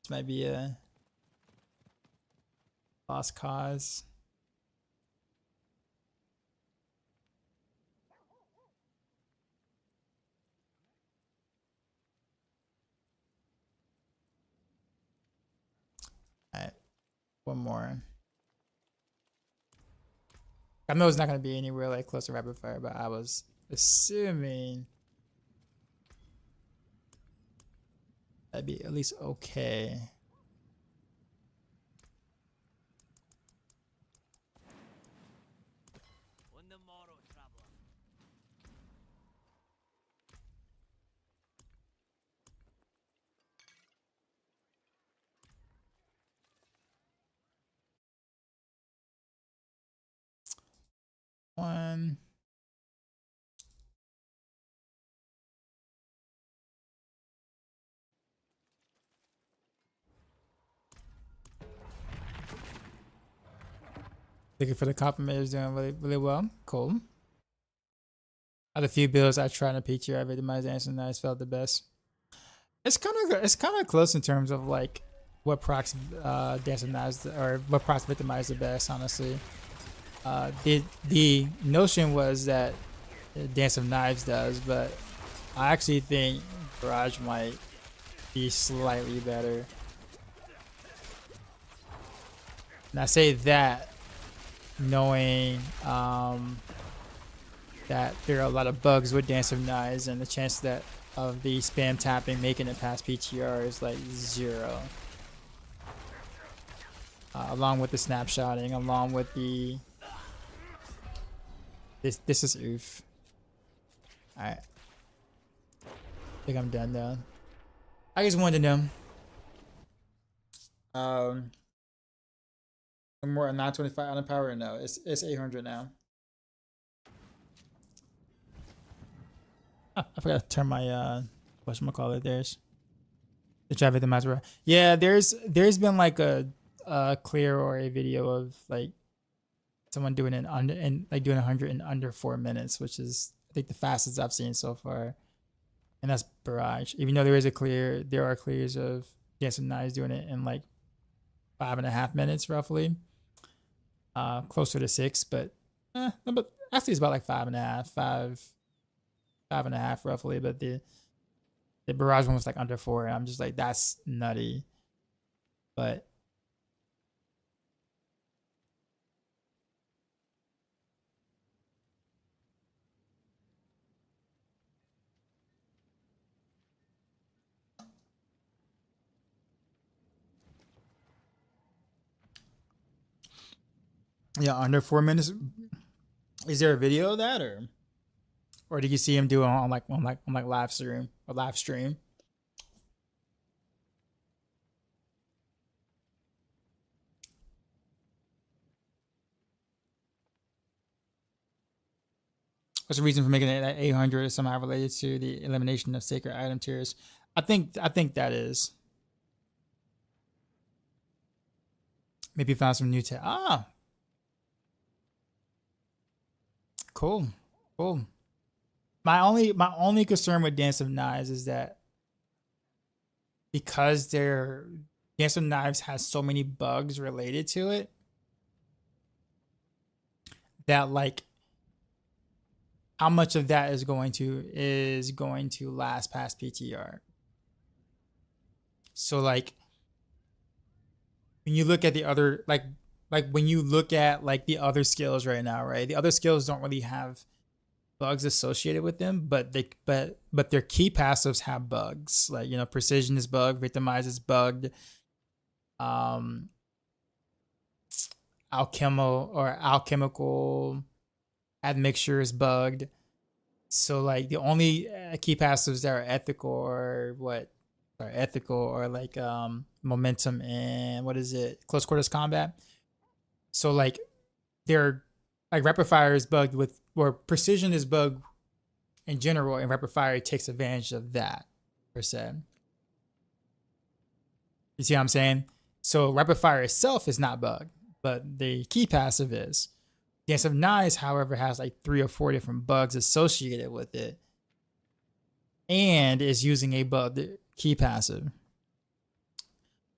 this might be a lost cause. All right, one more. I know it's not gonna be anywhere like close to rapid fire, but I was assuming that'd be at least okay. One. Looking for the compliment is doing really, really well. Cool. Out of the few builds I tried in PTR, Victimize Answer Nice felt the best. It's kind of close in terms of like what procs Dancing Knives or what procs Victimize the best, honestly. The notion was that Dance of Knives does, but I actually think Barrage might be slightly better. And I say that knowing that there are a lot of bugs with Dance of Knives, and the chance that of the spam tapping making it past PTR is like 0. Along with the snapshotting, along with the this is oof. Alright. I think I'm done though. I just wanted to know. More 925 on the power? No, it's 800 now. Oh, I forgot to turn my whatchamacallit there's the traffic the Maxroll. Yeah, there's been like a clear or a video of like someone doing it under and like doing 100 in under 4 minutes, which is I think the fastest I've seen so far. And that's Barrage. Even though there are clears of Dancing Knives doing it in like 5.5 minutes roughly. Closer to 6, but actually it's about like 5.5 roughly. But the Barrage one was like under 4. And I'm just like, that's nutty. But yeah, under 4 minutes. Is there a video of that, or did you see him do it on live stream or live stream? What's the reason for making it at 800? Is somehow related to the elimination of sacred item tiers? I think that is. Maybe found some new tech. Ah, cool. My only concern with Dance of Knives is that because Dance of Knives has so many bugs related to it that like how much of that is going to last past PTR. So like when you look at the other like when you look at like the other skills right now, right? The other skills don't really have bugs associated with them, but their key passives have bugs. Like, you know, precision is bugged, victimize is bugged, alchemical admixture is bugged. So like the only key passives that are ethical or like momentum and what is it, close quarters combat. So like they're like rapid fire is bugged with, or precision is bugged in general, and rapid fire takes advantage of that. per se. You see what I'm saying? So rapid fire itself is not bugged, but the key passive is. Dance of Knives, however, has like 3 or 4 different bugs associated with it, and is using a bugged key passive.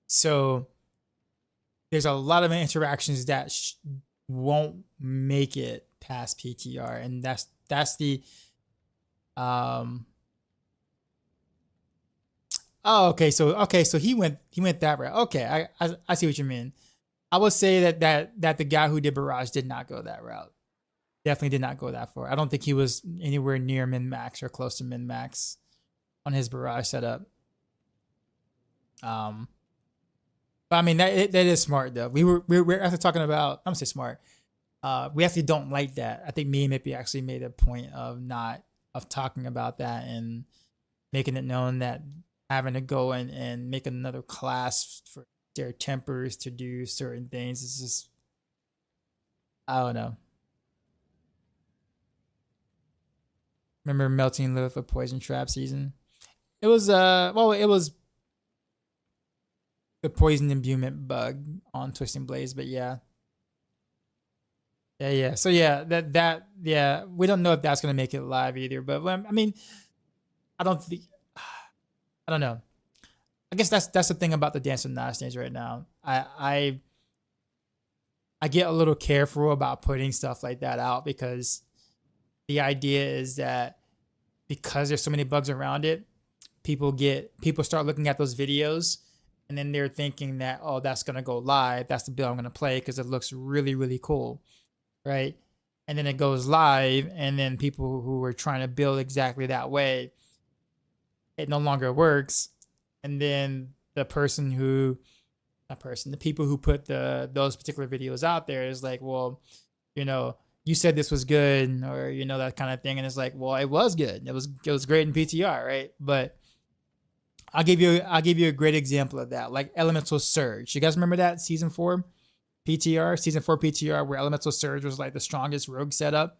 So there's a lot of interactions that won't make it past PTR, and that's the Oh, okay. So he went that route. Okay, I see what you mean. I would say that the guy who did Barrage did not go that route. Definitely did not go that far. I don't think he was anywhere near min max or close to min max on his Barrage setup. But I mean that is smart though. We're actually talking about. I'm gonna say smart. We actually don't like that. I think me and Mippy actually made a point of talking about that and making it known that having to go in and make another class for their tempers to do certain things is just, I don't know. Remember Melting Love for Poison Trap season? It was it was the poison imbuement bug on Twisting Blades, but yeah. So yeah, that we don't know if that's gonna make it live either, but I mean, I don't know. I guess that's the thing about the Dance of Knives stage right now. I get a little careful about putting stuff like that out because the idea is that because there's so many bugs around it, people start looking at those videos and then they're thinking that, oh, that's gonna go live. That's the build I'm gonna play because it looks really, really cool, right? And then it goes live, and then people who were trying to build exactly that way, it no longer works. And then the people who put those particular videos out there is like, well, you said this was good, or that kind of thing, and it's like, well, it was good. It was great in PTR, right? But I'll give you a great example of that, like Elemental Surge. You guys remember that season 4 PTR, where Elemental Surge was like the strongest rogue setup?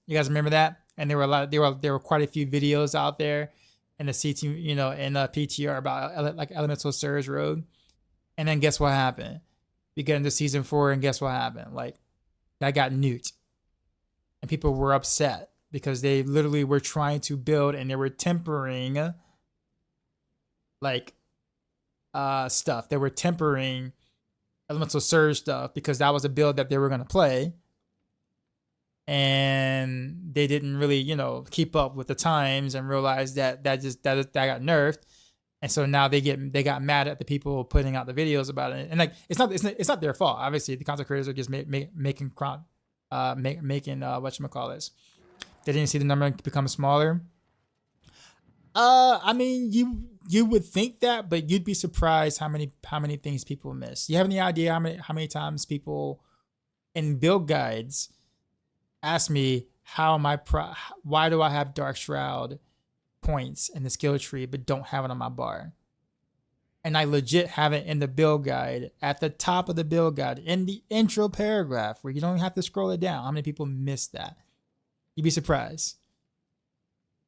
You guys remember that? And there were quite a few videos out there in the CT, in PTR about like Elemental Surge rogue. And then guess what happened? We get into season 4, and guess what happened? Like, that got nuked. And people were upset because they literally were trying to build, and they were tempering like stuff. They were tempering Elemental Surge stuff because that was a build that they were gonna play. And they didn't really, keep up with the times and realize that got nerfed, and so now they got mad at the people putting out the videos about it. And like, it's not their fault. Obviously, the content creators are just making whatchamacallits. They didn't see the number become smaller. I mean, you would think that, but you'd be surprised how many things people miss. You have any idea how many times people in build guides ask me why do I have Dark Shroud points in the skill tree but don't have it on my bar? And I legit have it in the build guide, at the top of the build guide, in the intro paragraph where you don't have to scroll it down. How many people miss that? You'd be surprised.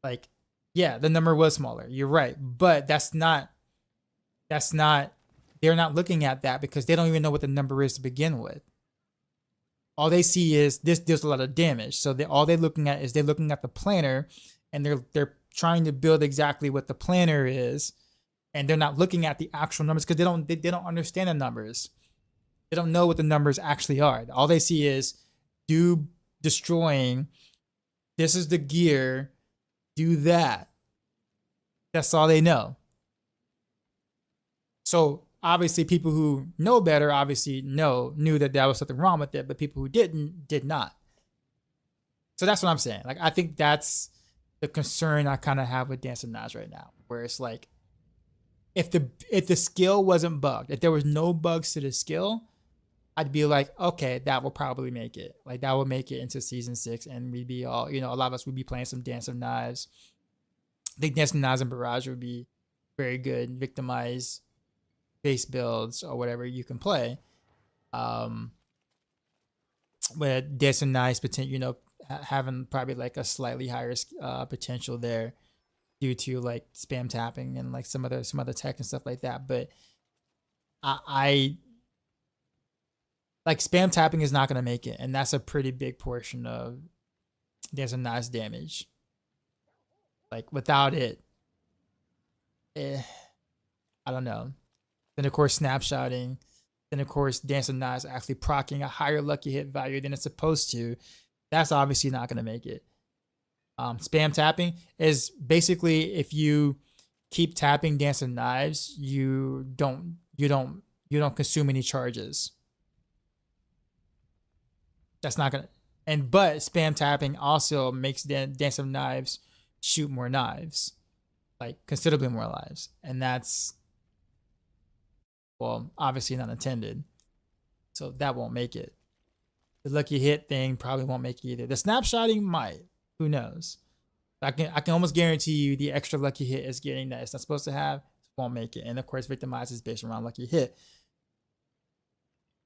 Like, yeah, the number was smaller. You're right, but they're not looking at that because they don't even know what the number is to begin with. All they see is this deals a lot of damage. So all they're looking at is the planner, and they're trying to build exactly what the planner is, and they're not looking at the actual numbers because they don't understand the numbers. They don't know what the numbers actually are. All they see is do destroying. This is the gear. Do that. That's all they know. So obviously, people who know better knew that there was something wrong with it, but people who did not. So that's what I'm saying. Like, I think that's the concern I kind of have with Dance of Knives right now, where it's like, if the skill wasn't bugged, if there was no bugs to the skill, I'd be like, okay, that will probably make it. Like, that will make it into season 6, and we'd be all, a lot of us would be playing some Dance of Knives. I think Dance of Knives and Barrage would be very good. Victimize base builds or whatever you can play. With Dance of Knives, having probably like a slightly higher potential there. due to like spam tapping and like some other tech and stuff like that. But I like spam tapping is not gonna make it, and that's a pretty big portion of Dance of Knives damage. Like without it, I don't know. Then of course snapshotting. Then of course Dance of Knives actually proccing a higher lucky hit value than it's supposed to. That's obviously not gonna make it. Spam tapping is basically if you keep tapping Dance of Knives, you don't consume any charges. That's not gonna. But spam tapping also makes Dance of Knives shoot more knives, like considerably more lives, and that's, well, obviously not intended. So that won't make it. The lucky hit thing probably won't make it either. The snapshotting might. Who knows? I can almost guarantee you the extra lucky hit is getting that it's not supposed to have won't make it. And of course, victimize is based around lucky hit.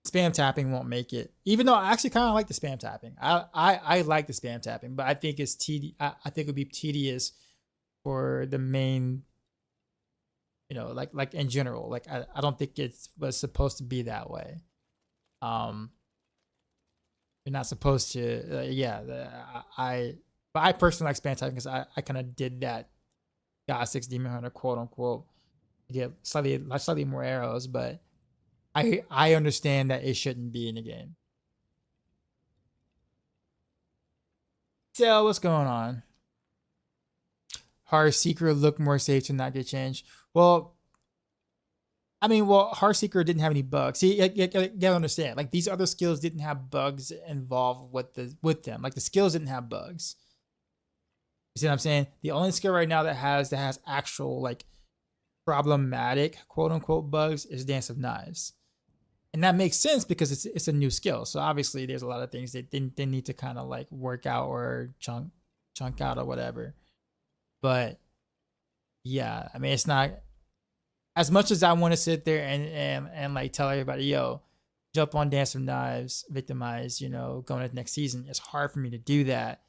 Spam tapping won't make it, even though I actually kind of like the spam tapping. I like the spam tapping, but I think it's I think it would be tedious for the main, you know, like in general. Like I don't think it was supposed to be that way. You're not supposed to. But I personally like spam tapping because I kind of did that God 6 Demon Hunter quote unquote. Get slightly more arrows, but I understand that it shouldn't be in the game. So what's going on? Heartseeker look more safe to not get changed. Well, I mean, Heartseeker didn't have any bugs. See, you gotta understand. Like these other skills didn't have bugs involved with them. Like the skills didn't have bugs. You see what I'm saying? The only skill right now that has actual like problematic quote unquote bugs is Dance of Knives. And that makes sense because it's a new skill. So obviously there's a lot of things that they need to kind of like work out or chunk out or whatever. But yeah, I mean, it's not as much as I want to sit there and like tell everybody, yo, jump on Dance of Knives, victimize, you know, going into next season. It's hard for me to do that.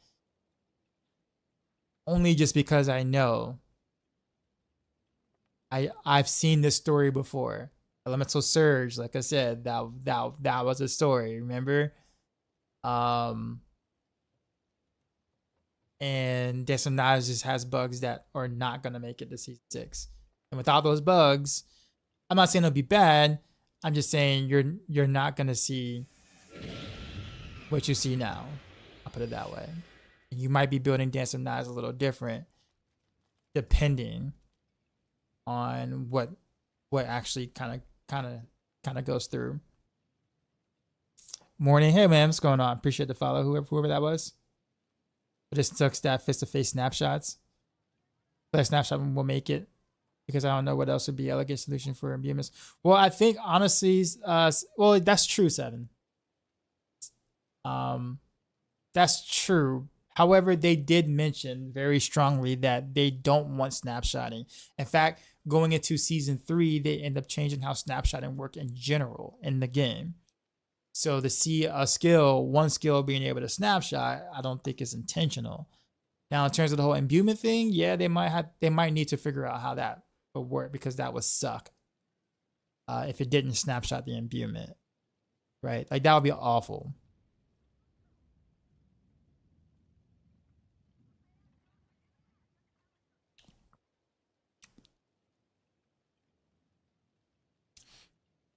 Only just because I know I've seen this story before. Elemental Surge, like I said, that was a story, remember? And Dance of Knives just has bugs that are not gonna make it to season 6. And without those bugs, I'm not saying it'll be bad. I'm just saying you're not gonna see what you see now. I'll put it that way. You might be building Dance of Knives a little different, depending on what actually kind of goes through. Morning, hey man, what's going on? Appreciate the follow, whoever that was. But it sucks that face-to-face snapshots. But a snapshot will make it because I don't know what else would be elegant solution for imbuements. Well, I think honestly, well, that's true, Seven. That's true. However, they did mention very strongly that they don't want snapshotting. In fact, going into season 3, they end up changing how snapshotting work in general in the game. So to see one skill being able to snapshot, I don't think is intentional. Now, in terms of the whole imbuement thing, yeah, they might need to figure out how that would work because that would suck if it didn't snapshot the imbuement, right? Like that would be awful.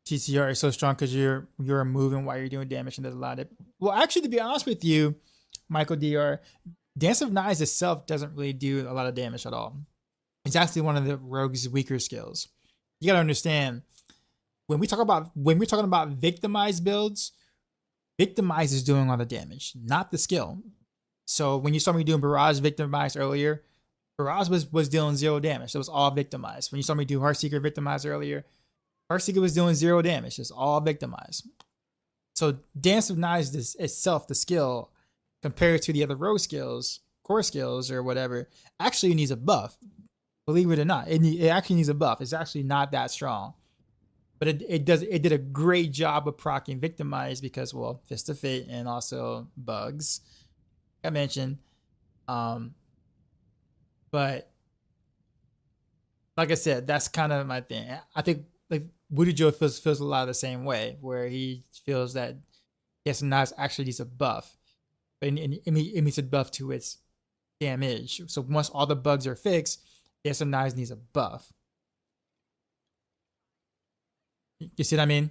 TCR is so strong because you're moving while you're doing damage, and there's a lot of. Well, actually, to be honest with you, Michael DR, Dance of Knives itself doesn't really do a lot of damage at all. It's actually one of the rogue's weaker skills. You gotta understand when we're talking about victimized builds, victimize is doing all the damage, not the skill. So when you saw me doing Barrage victimized earlier, Barrage was dealing 0 damage. It was all victimized. When you saw me do Heartseeker victimized earlier, Heartseeker was doing 0 damage. It's all victimized. So Dance of Knives itself, the skill, compared to the other rogue skills, core skills or whatever, actually needs a buff. Believe it or not, it actually needs a buff. It's actually not that strong. But it did a great job of proccing victimize because, well, Fist of Fate and also bugs. I mentioned. But like I said, that's kind of my thing. I think like Woody Joe feels a lot of the same way, where he feels that yes, Nas actually needs a buff, but it needs a buff to its damage. So once all the bugs are fixed, yes, Nas needs a buff. You see what I mean?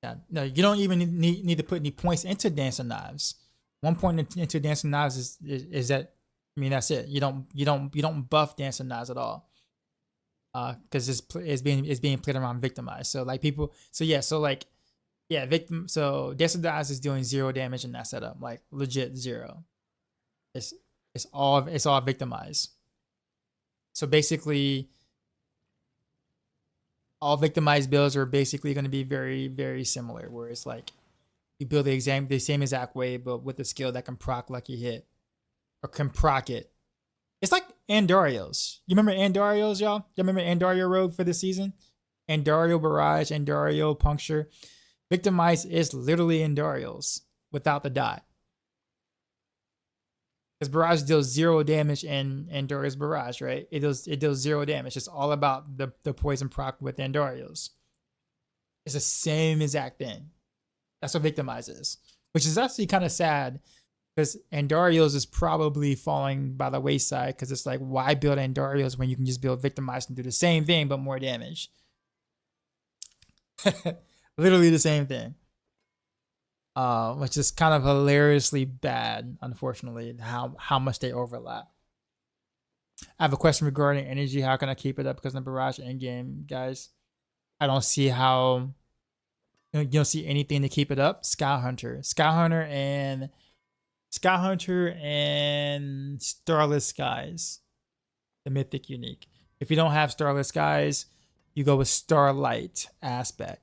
Yeah. No, you don't even need to put any points into Dancing Knives. 1 point into Dancing Knives is that, I mean, that's it. You don't buff Dancing Knives at all. Because it's being played around victimized. So like people, so yeah, so like yeah, victim. So Dancing Knives is doing 0 damage in that setup, like legit 0. It's all victimized. So basically, all victimized builds are basically going to be very, very similar. Where it's like you build the same exact way, but with a skill that can proc Lucky Hit or can proc it. It's like Andarios. You remember Andarios, y'all? You remember Andario Rogue for this season? Andario Barrage, Andario Puncture. Victimize is literally Andarios without the dot. Because Barrage deals 0 damage in Andarios Barrage, right? It deals 0 damage. It's all about the poison proc with Andarios. It's the same exact thing. That's what Victimize is. Which is actually kind of sad, because Andarios is probably falling by the wayside, because it's like, why build Andarios when you can just build Victimize and do the same thing but more damage? Literally the same thing. Which is kind of hilariously bad, unfortunately, how much they overlap. I have a question regarding energy. How can I keep it up because of the Barrage endgame, guys? I don't see how. You don't see anything to keep it up. Sky Hunter and Starless Skies, the Mythic Unique. If you don't have Starless Skies, you go with Starlight Aspect.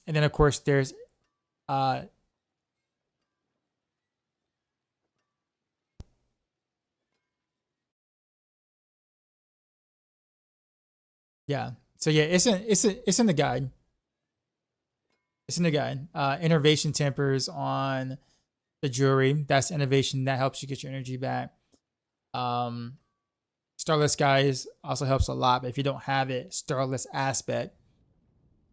And then of course there's yeah. So yeah, it's in the guide. It's in the guide. Innervation tempers on the jewelry. That's innovation that helps you get your energy back. Starless Skies also helps a lot, but if you don't have it, Starless Aspect.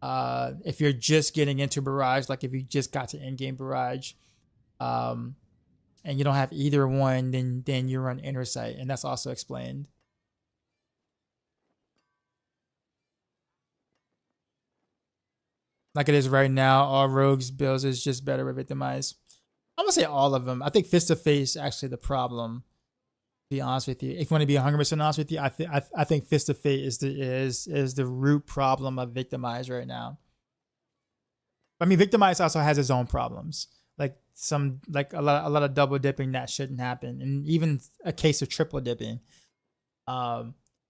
If you're just getting into Barrage, like if you just got to in-game Barrage, and you don't have either one, then you run Inner Sight, and that's also explained. Like it is right now, all Rogues builds is just better with Victimize. I'm gonna say all of them. I think Fist of Fate is actually the problem. To be honest with you, if you want to be 100% honest with you, I think Fist of Fate is the root problem of Victimize right now. I mean, Victimize also has its own problems, like a lot of double dipping that shouldn't happen, and even a case of triple dipping.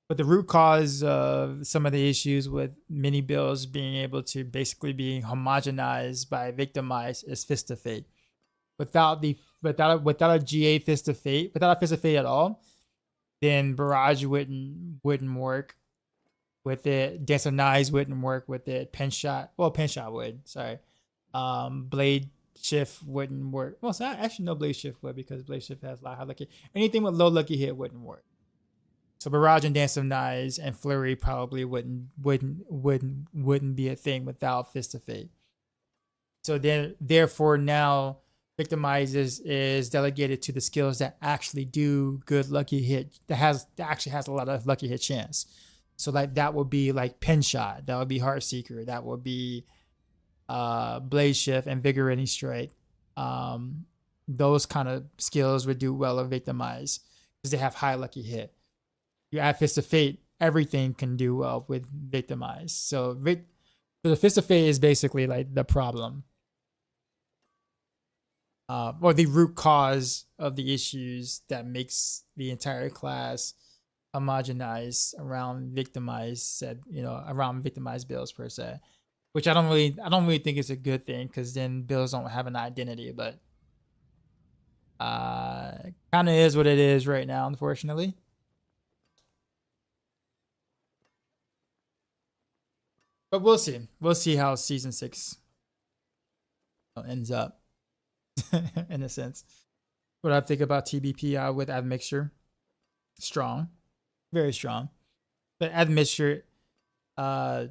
But the root cause of some of the issues with mini builds being able to basically be homogenized by Victimize is Fist of Fate. Without a GA Fist of Fate, without a Fist of Fate at all, then Barrage wouldn't work with it. Dance of Knives wouldn't work with it. Pen Shot would. Sorry. Blade Shift wouldn't work. Well, so actually no, Blade Shift would, because Blade Shift has a lot of high lucky. Anything with low lucky hit wouldn't work. So Barrage and Dance of Knives and Flurry probably wouldn't be a thing without Fist of Fate. So then, therefore, now Victimize is delegated to the skills that actually do good lucky hit. That actually has a lot of lucky hit chance. So like that would be like Pen Shot. That would be Heartseeker. That would be Blade Shift, Invigorating Strike. Those kind of skills would do well with Victimize because they have high lucky hit. You add Fist of Fate, everything can do well with Victimize. So the Fist of Fate is basically like the problem. Or the root cause of the issues that makes the entire class homogenized around Victimize, around Victimized builds per se. Which I don't really think is a good thing, because then builds don't have an identity, but kind of is what it is right now, unfortunately. But we'll see. We'll see how season 6 ends up in a sense. What I think about TBP with admixture, strong, very strong. But admixture has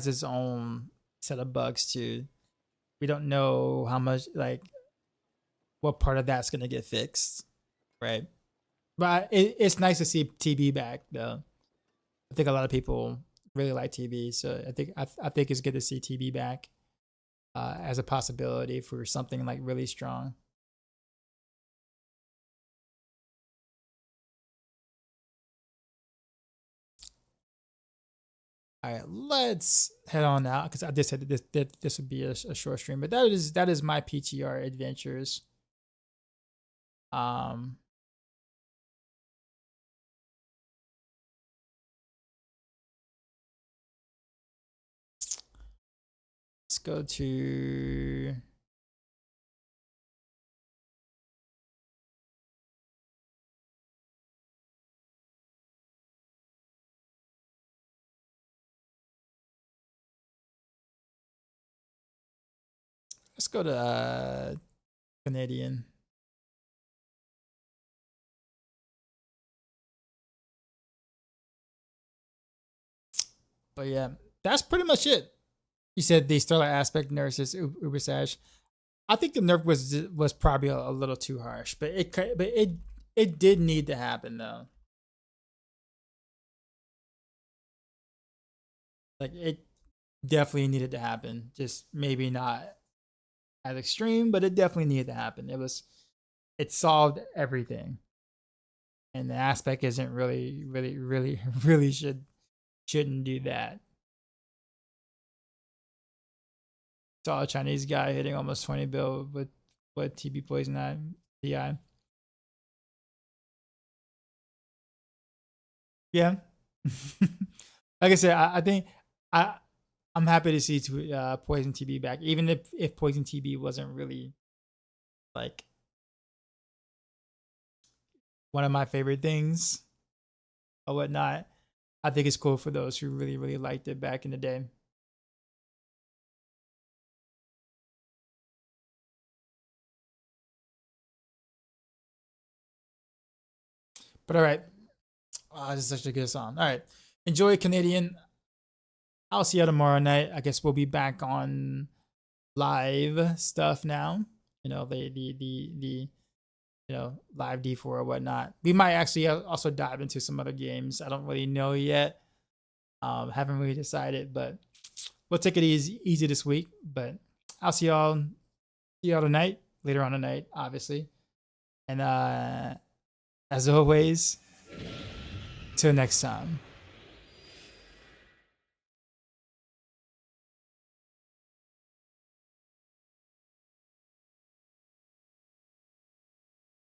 its own set of bugs too. We don't know how much, like, what part of that's gonna get fixed, right? But it's nice to see TB back though. I think a lot of people really like TB, so I think it's good to see TB back as a possibility for something like really strong. All right, let's head on out because I just said this would be a short stream, but that is my PTR adventures. Let's go to Canadian. But yeah, that's pretty much it. You said the Starlight Aspect nerfs is Uber Sash. I think the nerf was probably a little too harsh, but it did need to happen though. Like, it definitely needed to happen. Just maybe not as extreme, but it definitely needed to happen. It solved everything. And the aspect isn't really shouldn't do that. Saw a Chinese guy hitting almost 20 bill with TB poison DI. Yeah. Like I said, I think I'm happy to see poison TB back, even if poison TB wasn't really like one of my favorite things or whatnot. I think it's cool for those who really liked it back in the day. But all right, this is such a good song. All right, enjoy Canadian. I'll see you tomorrow night. I guess we'll be back on live stuff now. You know, the live D4 or whatnot. We might actually also dive into some other games. I don't really know yet. Haven't really decided, but we'll take it easy this week. But I'll see y'all tonight, later on tonight, obviously. And as always, till next time.